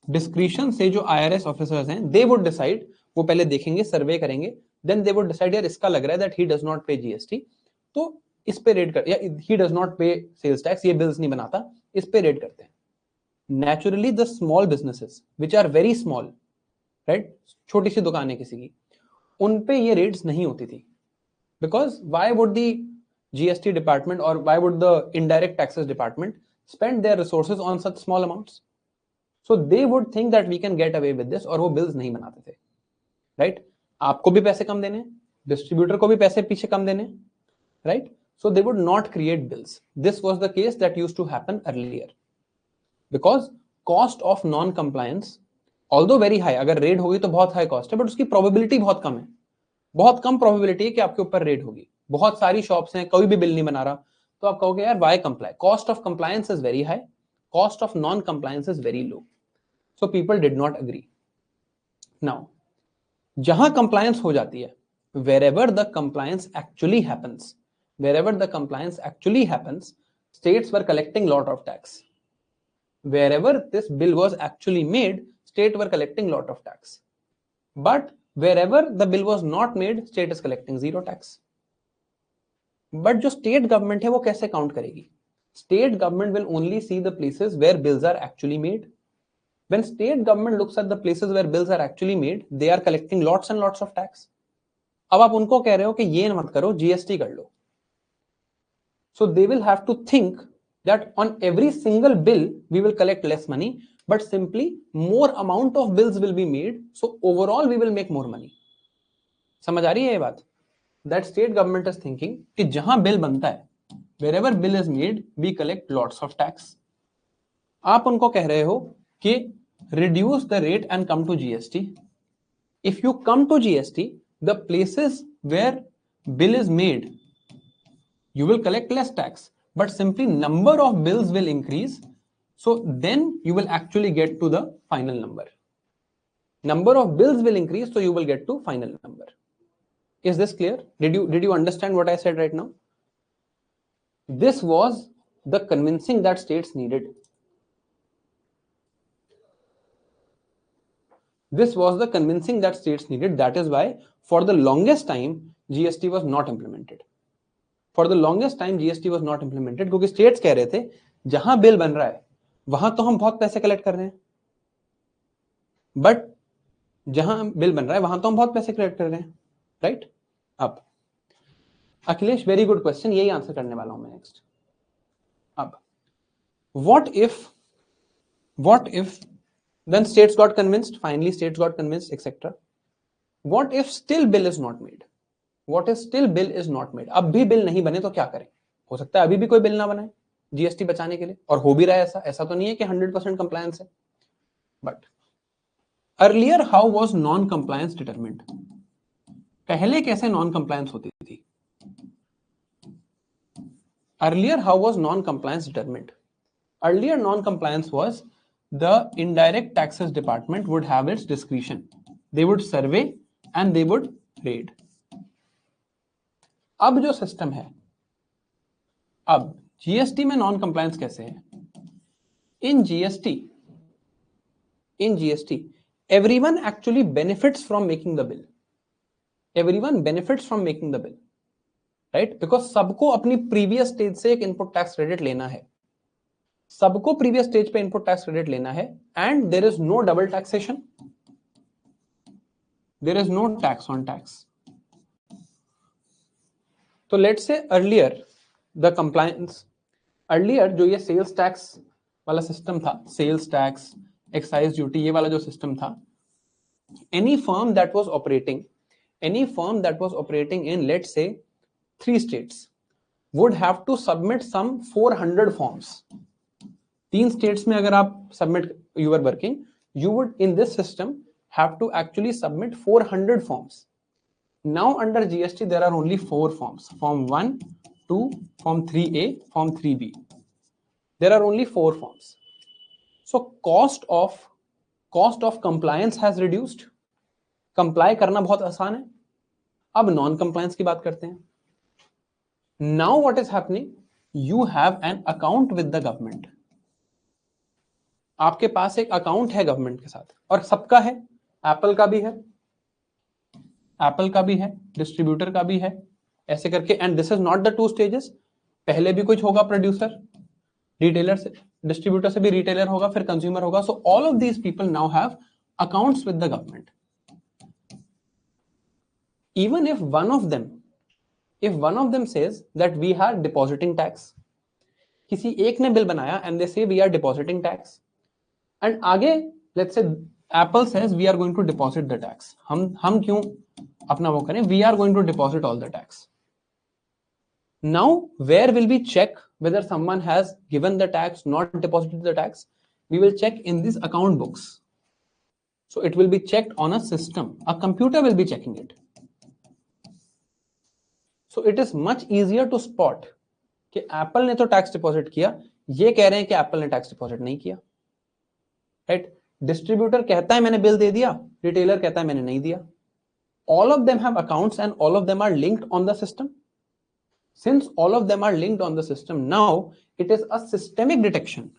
Discretion से जो IRS ऑफिसर्स हैं, they would decide. वो पहले देखेंगे, सर्वे करेंगे, then they would decide यार इसका लग रहा है that he does not pay GST, तो इस पे रेड कर, या he does not pay sales tax, ये बिल्स नहीं बनाता, इस पे रेड करते हैं. Naturally the small businesses which are very small, right, छोटी सी दुकान है किसी की, उन पे ये रेड्स नहीं होती थी. Because why would the GST department or why would the indirect taxes department spend their resources on such small amounts? So they would think that we can get away with this, और वो bills नहीं बनाते थे, right? आपको भी पैसे कम देने, distributor को भी पैसे पीछे कम देने, right? So they would not create bills. This was the case that used to happen earlier, because cost of non compliance although very high, अगर रेड होगी तो बहुत हाई कॉस्ट है, बट उसकी प्रोबेबिलिटी बहुत कम है, बहुत कम प्रोबेबिलिटी है कि आपके ऊपर रेड होगी। बहुत सारी शॉप्स हैं, कोई भी बिल नहीं बना रहा, तो आप कहोगे यार why comply, cost of compliance is very high, cost of non compliance is very low, so people did not agree. Now जहां कंप्लायंस हो जाती है, wherever the compliance actually happens, wherever the compliance actually happens, states were collecting lot of tax. Wherever this bill was actually made, state were collecting lot of tax. But wherever the bill was not made, state is collecting zero tax. But जो state government है वो कैसे count करेगी? State government will only see the places where bills are actually made. When state government looks at the places where bills are actually made, they are collecting lots and lots of tax. अब आप उनको कह रहे हो कि ये मत करो, जीएसटी कर लो. So they will have to think that on every single bill we will collect less money, but simply more amount of bills will be made, so overall we will make more money. समझ आ रही है ये बात? That state government is thinking कि जहां bill बनता है, wherever bill is made, we collect lots of tax. आप उनको कह रहे हो कि reduce the rate and come to GST. If you come to GST, the places where bill is made, you will collect less tax, but simply number of bills will increase, so then you will actually get to the final number. Number of bills will increase, so you will get to final number. Is this clear? Did you understand what I said right now? This was the convincing that states needed. This was the convincing that states needed. That is why for the longest time GST was not implemented. For the longest time GST was not implemented क्योंकि states कह रहे थे जहां bill बन रहा है वहां तो हम बहुत पैसे कलेक्ट कर रहे हैं, बट जहां बिल बन रहा है वहां तो हम बहुत पैसे कलेक्ट कर रहे हैं, राइट? अब अखिलेश, वेरी गुड क्वेश्चन, यही आंसर करने वाला हूं मैं नेक्स्ट. अब what if then states got convinced, finally states got convinced, etc. What if still bill is not made? What if still bill is not made? अब भी bill नहीं बने तो क्या करें? हो सकता है अभी भी कोई बिल ना बनाए जीएसटी बचाने के लिए, और हो भी रहा है ऐसा तो नहीं है कि 100% कंप्लायंस है. But earlier how was non compliance determined? पहले कैसे नॉन कंप्लायंस होती थी? Earlier how was non compliance determined? Earlier non-compliance was the indirect taxes department would have its discretion. They would survey and they would raid. अब जो system है, अब GST में non compliance कैसे है? In GST everyone actually benefits from making the bill. Everyone benefits from making the bill, right? Because सबको अपनी previous stage से एक इनपुट टैक्स क्रेडिट लेना है, सबको प्रीवियस स्टेज पे इनपुट टैक्स क्रेडिट लेना है, and there is no double taxation, there is no tax on tax. तो let's say earlier the compliance, earlier जो ये सेल्स टैक्स वाला सिस्टम था, सेल्स टैक्स, एक्साइज ड्यूटी, ये वाला जो सिस्टम था, any firm that was operating in let's say 3 states would have to submit some 400 forms. 3 states में अगर आप submit, you are working, you would in this system have to actually submit 400 forms. Now under GST there are only 4 forms: form 1, 2, form 3A, form 3B. There are only 4 forms. So cost of compliance has reduced. Comply करना बहुत आसान है. अब non compliance की बात करते हैं. Now what is happening? You have an account with the government. आपके पास एक अकाउंट है गवर्नमेंट के साथ, और सबका है, एप्पल का भी है, डिस्ट्रीब्यूटर का भी है, ऐसे करके. And this is not the 2 stages. पहले भी कुछ होगा, प्रोड्यूसर, रिटेलर से, डिस्ट्रीब्यूटर से भी रिटेलर होगा, फिर कंज्यूमर होगा. So all of these people now have accounts with the government. Even if one of them says that we are depositing tax, किसी एक ने बिल बनाया and they say we are depositing tax, and आगे let's say Apple says we are going to deposit the tax, हम क्यों अपना वो करें, we are going to deposit all the tax. Now where will we check whether someone has given the tax, not deposited the tax? We will check in these account books. So it will be checked on a system. A computer will be checking it. So it is much easier to spot कि Apple ने तो tax deposit किया, ये कह रहे हैं कि Apple ने टैक्स डिपॉजिट नहीं किया, राइट? डिस्ट्रीब्यूटर कहता है मैंने बिल दे दिया, रिटेलर कहता है मैंने नहीं दिया. All of them have accounts and all of them are linked on the system. Since all of them are linked on the system, now it is a systemic detection.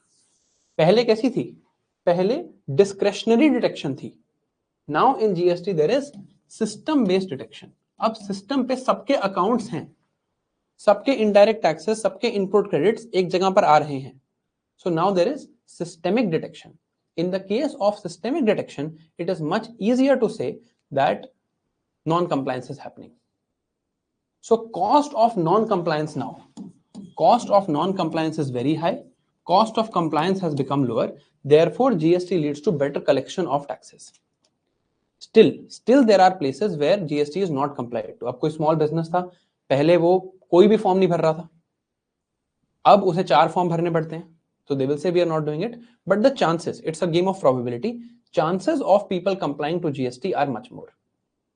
पहले कैसी थी? पहले discretionary detection थी. Now in GST there is system based detection. अब system पे सबके accounts हैं, सबके इनडायरेक्ट टैक्सेस, सबके इनपुट क्रेडिट्स एक जगह पर आ रहे हैं. So now there is systemic detection. In the case of systemic detection, it is much easier to say that non-compliance is happening. So cost of non-compliance now. Cost of non-compliance is very high. Cost of compliance has become lower. Therefore, GST leads to better collection of taxes. Still there are places where GST is not complied to. अब कोई small business था, पहले वो कोई भी form नहीं भर रहा था, अब उसे 4 फॉर्म भरने पड़ते हैं. So they will say we are not doing it, but the chances, it's a game of probability. Chances of people complying to GST are much more.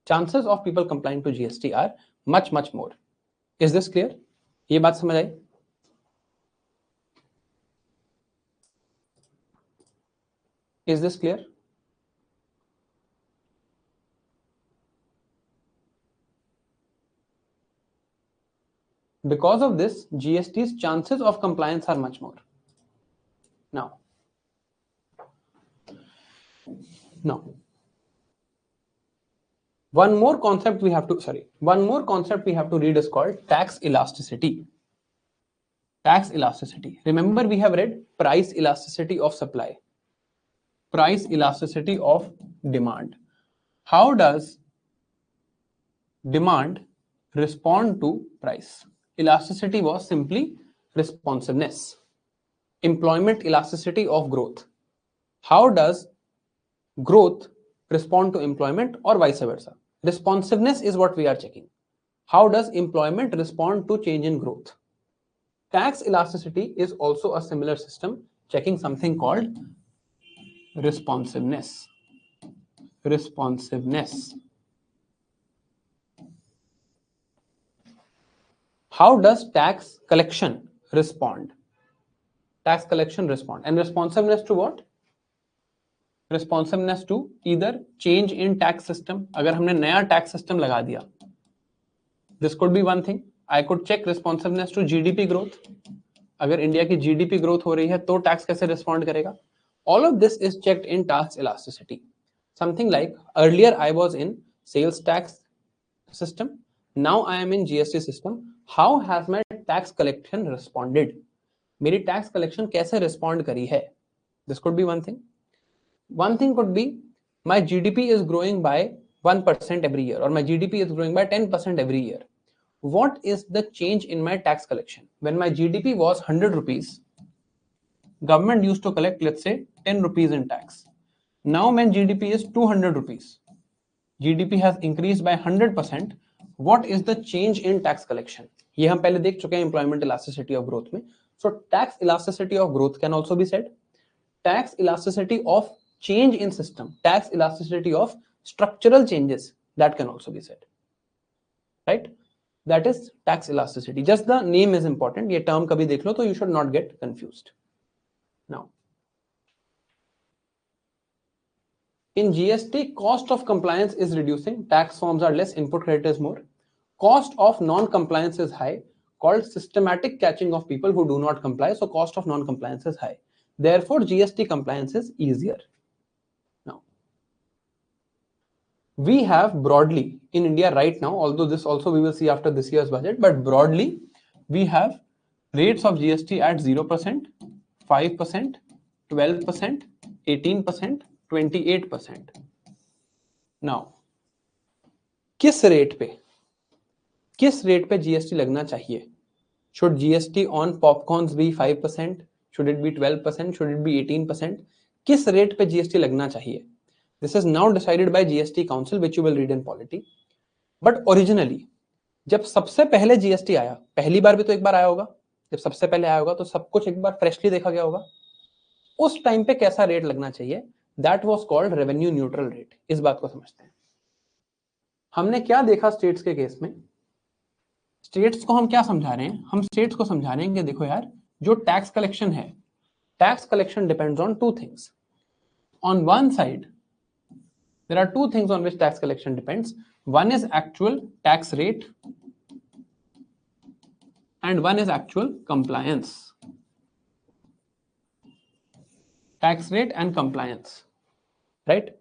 Chances of people complying to GST are much more. Is this clear? ये बात समझ आई? Is this clear? Because of this, GST's chances of compliance are much more. Now, one more concept we have to read is called tax elasticity. Tax elasticity. Remember, we have read price elasticity of supply, price elasticity of demand. How does demand respond to price? Elasticity was simply responsiveness. Employment elasticity of growth. How does growth respond to employment or vice versa? Responsiveness is what we are checking. How does employment respond to change in growth? Tax elasticity is also a similar system, checking something called responsiveness. Responsiveness. How does tax collection respond? Tax collection respond. And responsiveness to what? Responsiveness to either change in tax system. अगर हमने नया tax system लगा दिया, this could be one thing. I could check responsiveness to GDP growth. अगर India की GDP growth हो रही है तो टैक्स कैसे respond करेगा? All of this is checked in tax elasticity. Something like earlier I was in sales tax system. Now I am in GST system. How has my tax collection responded? मेरी tax collection कैसे respond करी है? This could be one thing. One thing could be my GDP is growing by 1% every year, or my GDP is growing by 10% every year. What is the change in my tax collection? When my GDP was 100 rupees, government used to collect, let's say, 10 rupees in tax. Now when GDP is 200 rupees, GDP has increased by 100%. What is the change in tax collection? ये हम पहले देख चुके हैं employment elasticity of growth में. So tax elasticity of growth can also be said. Tax elasticity of change in system, tax elasticity of structural changes, that can also be said, right? That is tax elasticity. Just the name is important. ये term कभी देख लो तो you should not get confused. Now, in GST, cost of compliance is reducing, tax forms are less, input credit is more. Cost of non-compliance is high, called systematic catching of people who do not comply. So cost of non-compliance is high. Therefore, GST compliance is easier. Now, we have broadly in India right now, although this also we will see after this year's budget, but broadly we have rates of GST at 0%, 5%, 12%, 18%, 28%. Now, किस rate पे GST लगना चाहिए? Should GST on popcorns be 5%? Should it be 12%? Should it be 18%? किस rate पे GST लगना चाहिए? This is now decided by GST Council, which you will read in polity. But originally, जब सबसे पहले GST आया, पहली बार भी तो एक बार आया होगा, जब सबसे पहले आया होगा तो सब कुछ एक बार फ्रेशली देखा गया होगा. उस टाइम पे कैसा रेट लगना चाहिए? That was called revenue neutral rate. इस बात को समझते हैं। हमने क्या देखा स्टेट्स के केस में? स्टेट्स को हम क्या समझा रहे हैं? हम स्टेट्स को समझा रहे हैं कि देखो यार, जो टैक्स कलेक्शन है, tax collection depends on two things. On one side there are two things on which tax collection depends. One is actual tax rate and one is actual compliance. Tax rate and compliance, right?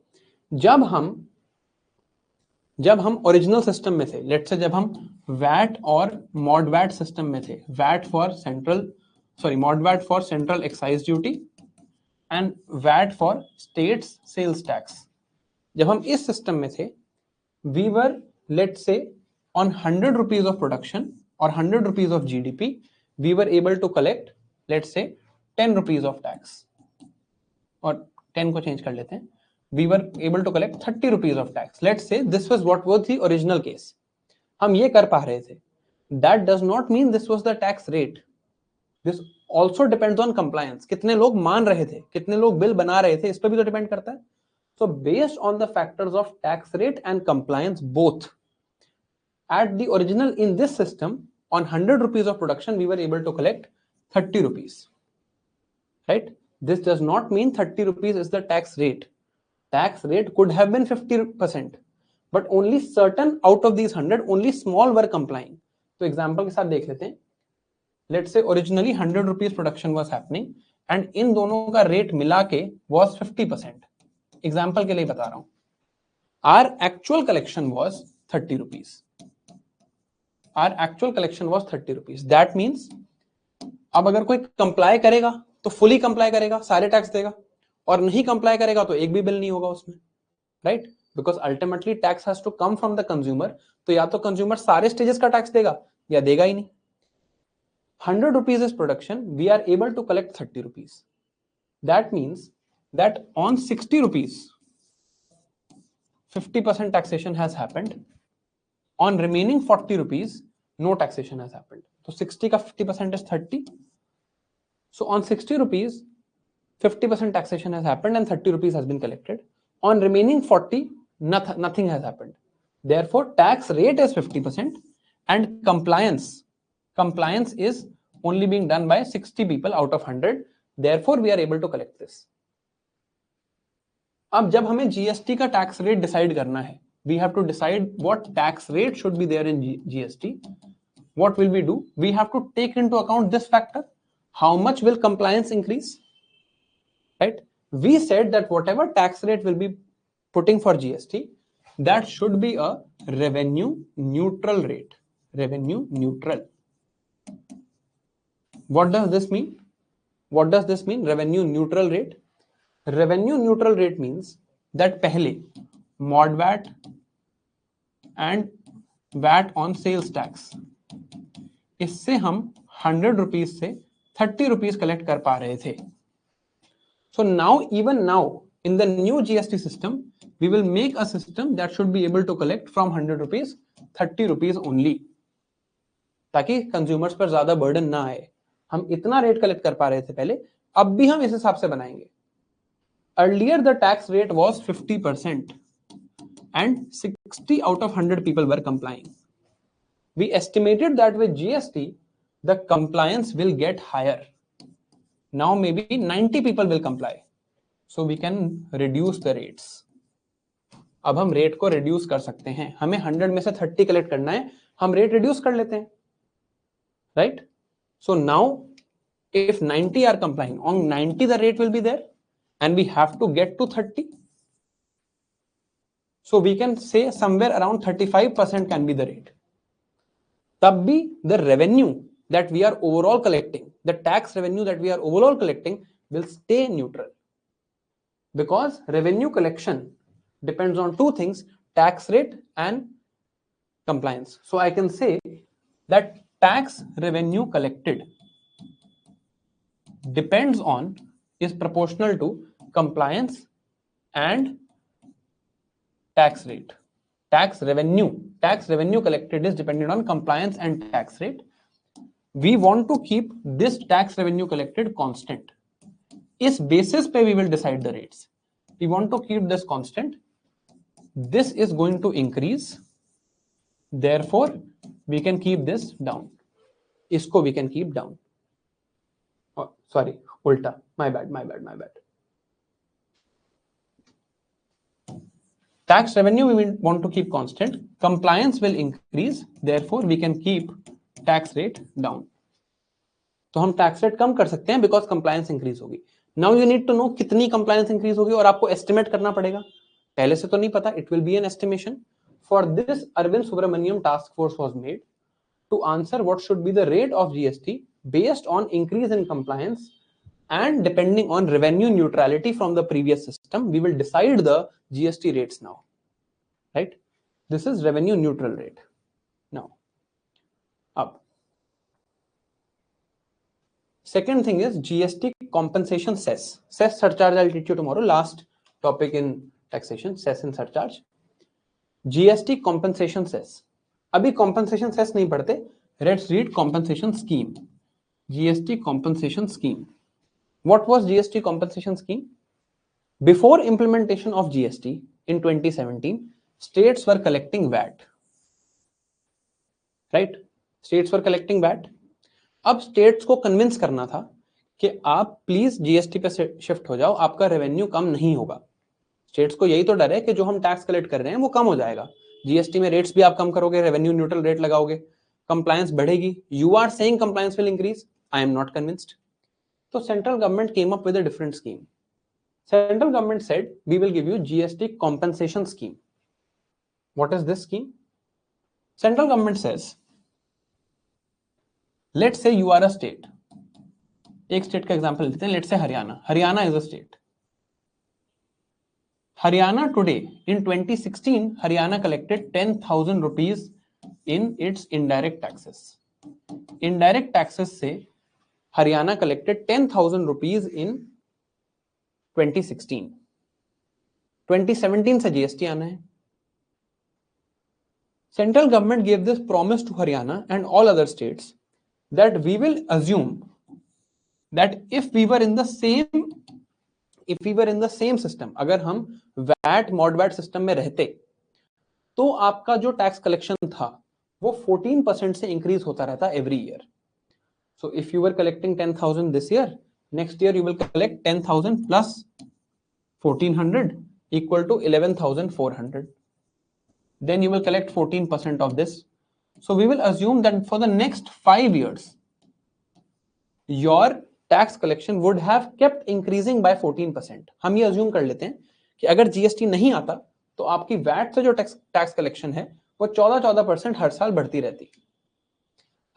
जब हम original system में थे, let's say जब हम VAT और mod VAT system में थे, MODVAT for central excise duty and VAT for states sales tax, जब हम इस सिस्टम में थे, we were let's say on 100 rupees of production और 100 rupees of GDP, we were able to collect let's say 10 rupees of tax, और 10 को change कर लेते हैं, we were able to collect 30 rupees of tax. Let's say this was what was the original case. हम ये कर पा रहे थे. That does not mean this was the tax rate. This also depends on compliance. कितने लोग मान रहे थे, कितने लोग बिल बना रहे थे, इस पर भी तो डिपेंड करता है. So based on the factors of tax rate and compliance both, at the original in this system, on 100 rupees of production, we were able to collect 30 rupees. Right? This does not mean 30 rupees is the tax rate. Tax rate could have been 50%, but only certain out of these 100, only small were complying. तो example के साथ देख लेते हैं. Let's say originally 100 rupees production was happening and इन दोनों का rate मिला के was 50%. एग्जांपल के लिए बता रहा हूं. Our actual collection was 30 rupees. Our actual collection was 30 rupees. That means अब अगर कोई कंप्लाई करेगा तो फुली कंप्लाई करेगा, सारे टैक्स देगा, और नहीं कंप्लाई करेगा तो एक भी बिल नहीं होगा उसमें, right? Because ultimately tax has to come from the consumer. तो या तो कंज्यूमर सारे स्टेजेस का टैक्स देगा या देगा ही नहीं. 100 rupees is production, we are able to collect 30 rupees. That means that on 60 rupees 50% taxation has happened. On remaining 40 rupees, no taxation has happened. So 60 का 50% is 30. So on 60 rupees, 50% taxation has happened and 30 rupees has been collected. On remaining 40, nothing has happened. Therefore, tax rate is 50% and compliance is only being done by 60 people out of 100. Therefore, we are able to collect this. अब जब हमें GST का tax rate decide करना है, we have to decide what tax rate should be there in GST. What will we do? We have to take into account this factor. How much will compliance increase? Right? We said that whatever tax rate will be putting for GST, that should be a revenue neutral rate. Revenue neutral. What does this mean? What does this mean? Revenue neutral rate. Revenue neutral rate means that पहले mod VAT and VAT on sales tax, इससे हम 100 rupees से 30 rupees collect कर पा रहे थे. So now, even now, in the new GST system, we will make a system that should be able to collect from 100 rupees 30 rupees only, ताकि consumers पर ज्यादा बर्डन ना आए. हम इतना रेट कलेक्ट कर पा रहे थे पहले, अब भी हम इस हिसाब से बनाएंगे. Earlier the tax rate was 50% and 60 out of 100 people were complying. We estimated that with GST the compliance will get higher. Now maybe 90 people will comply, so we can reduce the rates. अब हम rate को reduce कर सकते हैं. हमें 100 में से 30 collect करना है, हम रेट रिड्यूस कर लेते हैं, right? So now if 90 are complying, on 90 the rate will be there and we have to get to 30. So we can say somewhere around 35% can be the rate. तब भी the revenue that we are overall collecting, the tax revenue that we are overall collecting will stay neutral. Because revenue collection depends on two things, tax rate and compliance. So I can say that tax revenue collected depends on, is proportional to compliance and tax rate. Tax revenue collected is dependent on compliance and tax rate. We want to keep this tax revenue collected constant. इस basis पे we will decide the rates. we want to keep this constant. This is going to increase, therefore we can keep this down. इसको we can keep down. Oh, sorry, ulta. My bad. Tax revenue we want to keep constant. Compliance will increase, therefore we can keep tax rate down. तो हम tax rate कम कर सकते हैं because compliance increase होगी. Now you need to know कितनी compliance increase होगी और आपको एस्टिमेट करना पड़ेगा. पहले से तो नहीं पता. It will be an estimation. For this Arvind Subramanian task force was made to answer what should be the rate of GST based on increase in compliance and depending on revenue neutrality from the previous system, we will decide the GST rates now, right? This is revenue neutral rate. Now, up. Second thing is GST compensation cess. Cess surcharge I'll teach you tomorrow. Last topic in taxation, cess and surcharge. GST compensation cess. अभी compensation cess नहीं पढ़ते. Let's read compensation scheme. GST compensation scheme. What was GST compensation scheme? Before implementation of GST in 2017, states were collecting VAT. Right? States were collecting VAT. अब states को convince करना था कि आप please GST पे shift हो जाओ, आपका रेवेन्यू कम नहीं होगा. स्टेट्स को यही तो डर है कि जो हम टैक्स कलेक्ट कर रहे हैं वो कम हो जाएगा. जीएसटी में रेट्स भी आप कम करोगे, रेवेन्यू न्यूट्रल रेट लगाओगे, कंप्लायंस बढ़ेगी. You are saying compliance will increase. I am not convinced. So central government came up with a different scheme. Central government said, we will give you GST compensation scheme. What is this scheme? Central government says, let's say you are a state. एक state का example लेते हैं. Let's say Haryana. Haryana is a state. Haryana today in 2016, Haryana collected 10,000 rupees in its indirect taxes. Indirect taxes से Haryana collected 10,000 rupees in 2016. 2017 से GST आना है. Central government gave this promise to Haryana and all other states that we will assume that if we were in the same system, अगर हम VAT mod-VAT system में रहते तो आपका जो टैक्स कलेक्शन था वो 14% से इंक्रीज होता रहता every year. So if you were collecting 10,000 this year, next year you will collect 10,000 plus 1,400 equal to 11,400. Then you will collect 14% of this. So we will assume that for the next 5 years, your tax collection would have kept increasing by 14%. हम ये assume कर लेते हैं कि अगर GST नहीं आता तो आपकी VAT से जो tax collection है वो 14% हर साल बढ़ती रहती.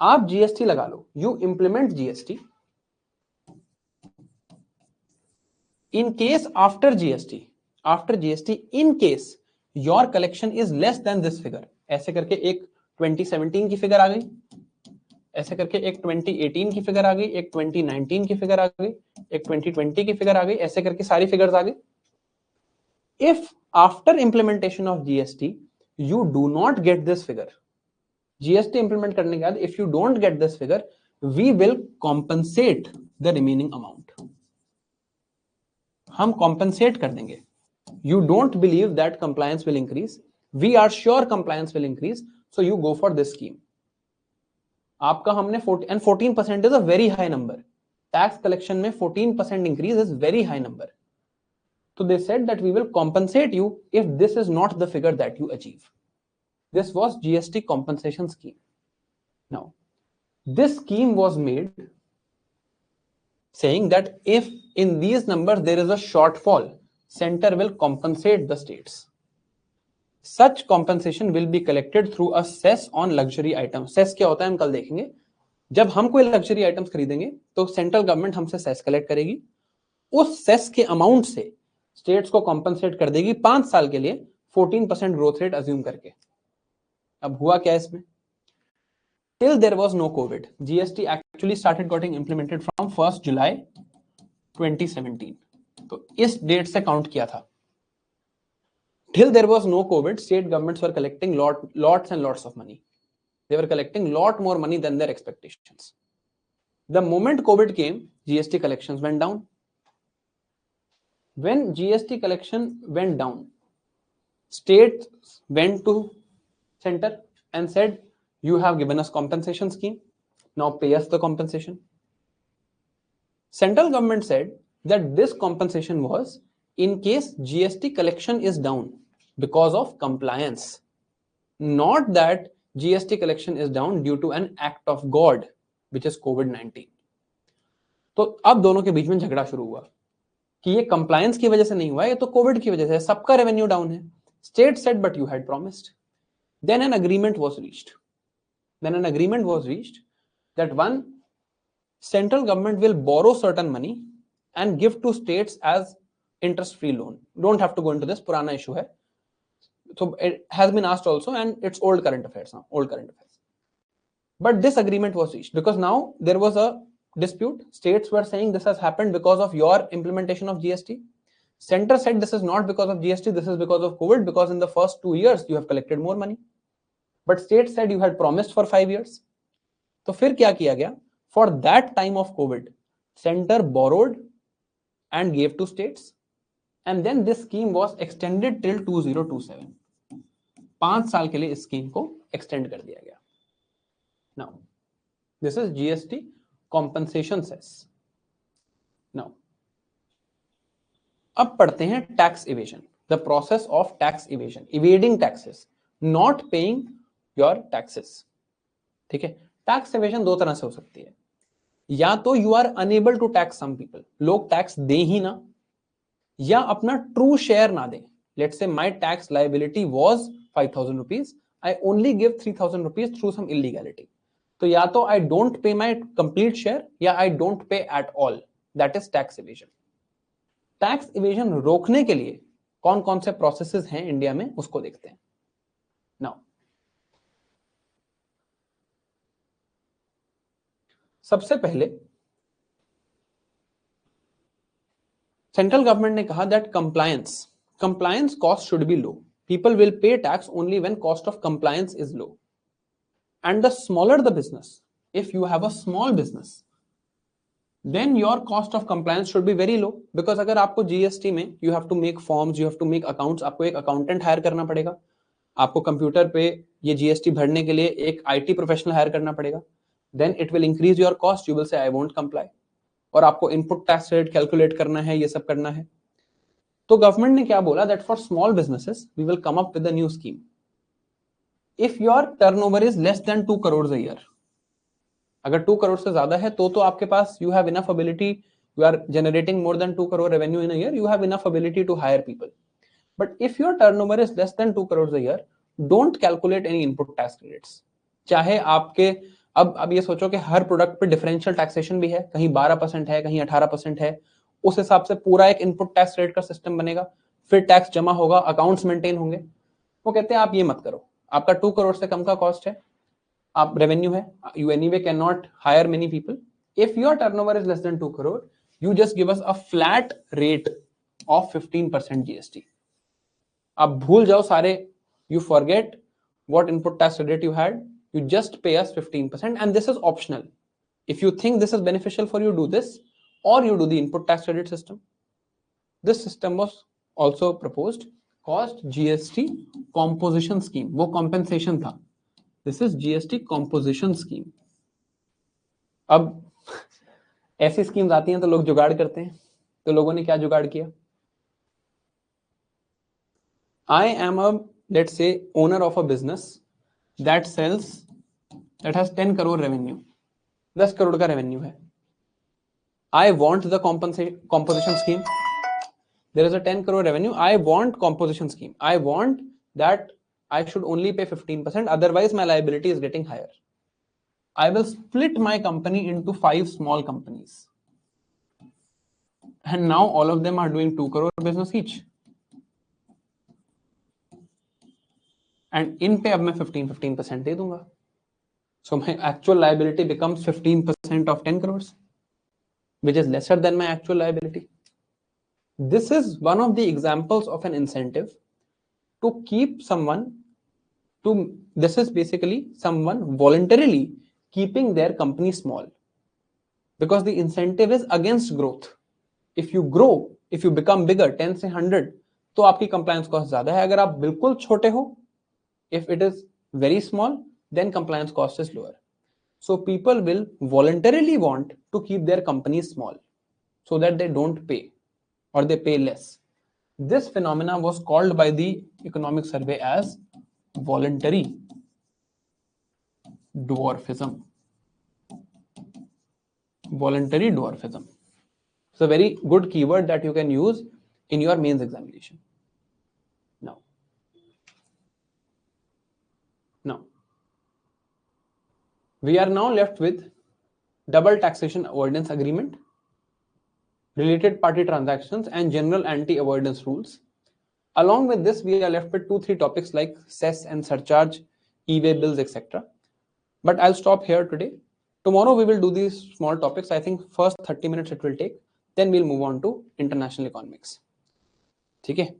आप जीएसटी लगा लो, you implement GST. In case after GST in case your collection is less than this figure. ऐसे करके एक 2017 की फिगर आ गई, ऐसे करके एक 2018 की फिगर आ गई, एक 2019 की फिगर आ गई, एक 2020 की फिगर आ गई, ऐसे करके सारी फिगर्स आ गई. If after implementation of GST you do not get this figure, GST implement करने के बाद if you don't get this figure, we will compensate the remaining amount. हम कॉम्पनसेट कर देंगे. You don't believe that compliance will increase, we are sure compliance will increase, so you go for this scheme. आपका हमने 14% is a very high number. Tax collection में 14% increase is very high number. So they said that we will compensate you if this is not the figure that you achieve. This was GST compensation scheme. Now, this scheme was made saying that if in these numbers there is a shortfall, center will compensate the states. Such compensation will be collected through a cess on luxury items. Cess क्या होता है हम कल देखेंगे. जब हम कोई luxury items खरीदेंगे तो सेंट्रल गवर्नमेंट हमसे सेस कलेक्ट करेगी. उस सेस के अमाउंट से स्टेट्स को कॉम्पनसेट कर देगी 5 साल के लिए 14% ग्रोथ रेट अज्यूम करके. अब हुआ क्या इसमें? Till there was no Covid, GST actually started getting implemented from 1 July 2017. तो इस डेट से काउंट किया था. Till there was no Covid, state governments were collecting lots and lots of money. They were collecting lot more money than their expectations. The moment Covid came, GST collections went down. When GST collection went down, states went to center and said, you have given us compensation scheme, now pay us the compensation. Central government said that this compensation was in case GST collection is down because of compliance, not that GST collection is down due to an act of God, which is COVID-19. तो अब दोनों के बीच में झगड़ा शुरू हुआ कि ये कंप्लायंस की वजह से नहीं हुआ, ये तो कोविड की वजह से, सबका रेवेन्यू डाउन है. State said but you had promised. Then an agreement was reached that one, central government will borrow certain money and give to states as interest free loan. Don't have to go into this, purana issue hai. So it has been asked also, and it's old current affairs now, but this agreement was reached because now there was a dispute. States were saying this has happened because of your implementation of GST. Center said this is not because of GST, this is because of COVID, because in the first 2 years you have collected more money. But state said you had promised for 5 years. तो फिर क्या किया गया? For that time of COVID, center borrowed and gave to states, and then this scheme was extended till 2027. 5 साल के लिए इस scheme को एक्सटेंड कर दिया गया. Now, this is GST compensation cess. Now, अब पढ़ते हैं tax evasion, the process of tax evasion, evading taxes, not paying your taxes. ठीक है, टैक्स इवेजन दो तरह से हो सकती है. या तो you are unable to tax some people, लोग टैक्स दे ही ना, या अपना ट्रू शेयर ना दे. Let's say my tax liability was 5000 rupees, I only give 3000 rupees through some illegality. तो या तो I don't pay my complete share या I don't pay at all. That is tax evasion. Tax evasion रोकने के लिए कौन कौन से प्रोसेसेस हैं इंडिया में, उसको देखते हैं. नाउ, सबसे पहले सेंट्रल गवर्नमेंट ने कहा that compliance cost should be low. People will pay tax only when cost of compliance is low. And the smaller the business, if you have a small business, then your cost of compliance should be very low. because अगर आपको GST में you have to make forms, you have to make accounts, आपको एक accountant hire करना पड़ेगा, आपको computer पे ये GST भरने के लिए एक IT प्रोफेशनल हायर करना पड़ेगा, then it will increase your cost. you will say I won't comply. और आपको इनपुट टैक्स रेट कैलकुलेट करना है, ये सब करना है. तो गवर्नमेंट ने क्या बोला that for small businesses we will come up with a new scheme. If your turnover is less than 2 crore a year, अगर 2 करोड़ से ज्यादा है तो आपके पास you have enough ability, you are generating more than 2 crore revenue in a year, you have enough ability to hire people. But if your turnover is less than 2 crore a year, don't calculate any input tax credits. चाहे आपके अब ये सोचो कि हर product पे differential taxation भी है, कहीं 12% है, कहीं 18% है, उस हिसाब से पूरा एक इनपुट टैक्स रेट का सिस्टम बनेगा, फिर टैक्स जमा होगा, अकाउंट्स मेंटेन होंगे. वो कहते हैं आप ये मत करो, आपका 2 करोड़ से कम का कॉस्ट है, आप रेवेन्यू है, you anyway cannot hire many people. If your turnover is less than 2 crore, you just give us a flat rate of 15% GST. आप भूल जाओ सारे, you forget what input tax credit you had, you just pay us 15%, and this is optional. If you think this is beneficial for you, do this, or you do the input tax credit system. This system was also proposed, cost GST composition scheme. वो compensation था. This is GST composition scheme. अब ऐसी schemes आती हैं तो लोग जुगाड़ करते हैं. तो लोगों ने क्या जुगाड़ किया? I am a, let's say, owner of a business that has 10 crore revenue. 10 crore का रेवेन्यू है. I want the composition scheme. There is a 10 crore revenue. I want composition scheme. I want that I should only pay 15%, otherwise my liability is getting higher. I will split my company into 5 small companies. And now all of them are doing 2 crore business each. And in पे अब मैं 15% दे दूंगा. So my actual liability becomes 15% of 10 crores, which is lesser than my actual liability. This is one of the examples of an incentive to keep someone this is basically someone voluntarily keeping their company small, because the incentive is against growth. If you grow, if you become bigger 10 से 100 तो आपकी compliance cost ज्यादा है. अगर आप बिल्कुल छोटे हो, if it is very small, then compliance cost is lower. So people will voluntarily want to keep their companies small so that they don't pay or they pay less. This phenomena was called by the economic survey as voluntary dwarfism. Voluntary dwarfism. It's a very good keyword that you can use in your mains examination. Now, we are now left with double taxation avoidance agreement, related party transactions, and general anti-avoidance rules. Along with this, we are left with 2-3 topics like cess and surcharge, e-way bills, etc. But I'll stop here today. Tomorrow we will do these small topics. I think first 30 minutes it will take. Then we'll move on to international economics. ठीक है?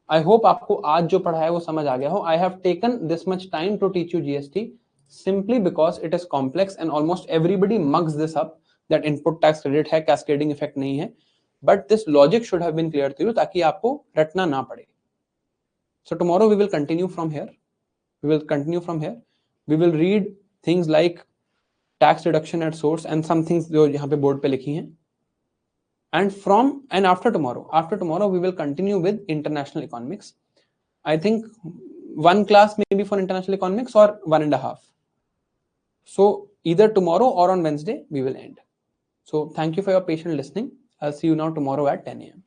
I hope आपको आज जो पढ़ा है वो समझ आ गया हो. I have taken this much time to teach you GST simply because it is complex and almost everybody mugs this up that input tax credit है, cascading effect नहीं है. But this logic should have been clear to you ताकि आपको रटना ना पड़े. So tomorrow we will continue from here. We will read things like tax reduction at source and some things जो यहाँ पे बोर्ड पे लिखी हैं. And after tomorrow we will continue with international economics. I think one class maybe for international economics or 1.5. So either tomorrow or on Wednesday we will end. So thank you for your patient listening. I'll see you now tomorrow at 10 a.m.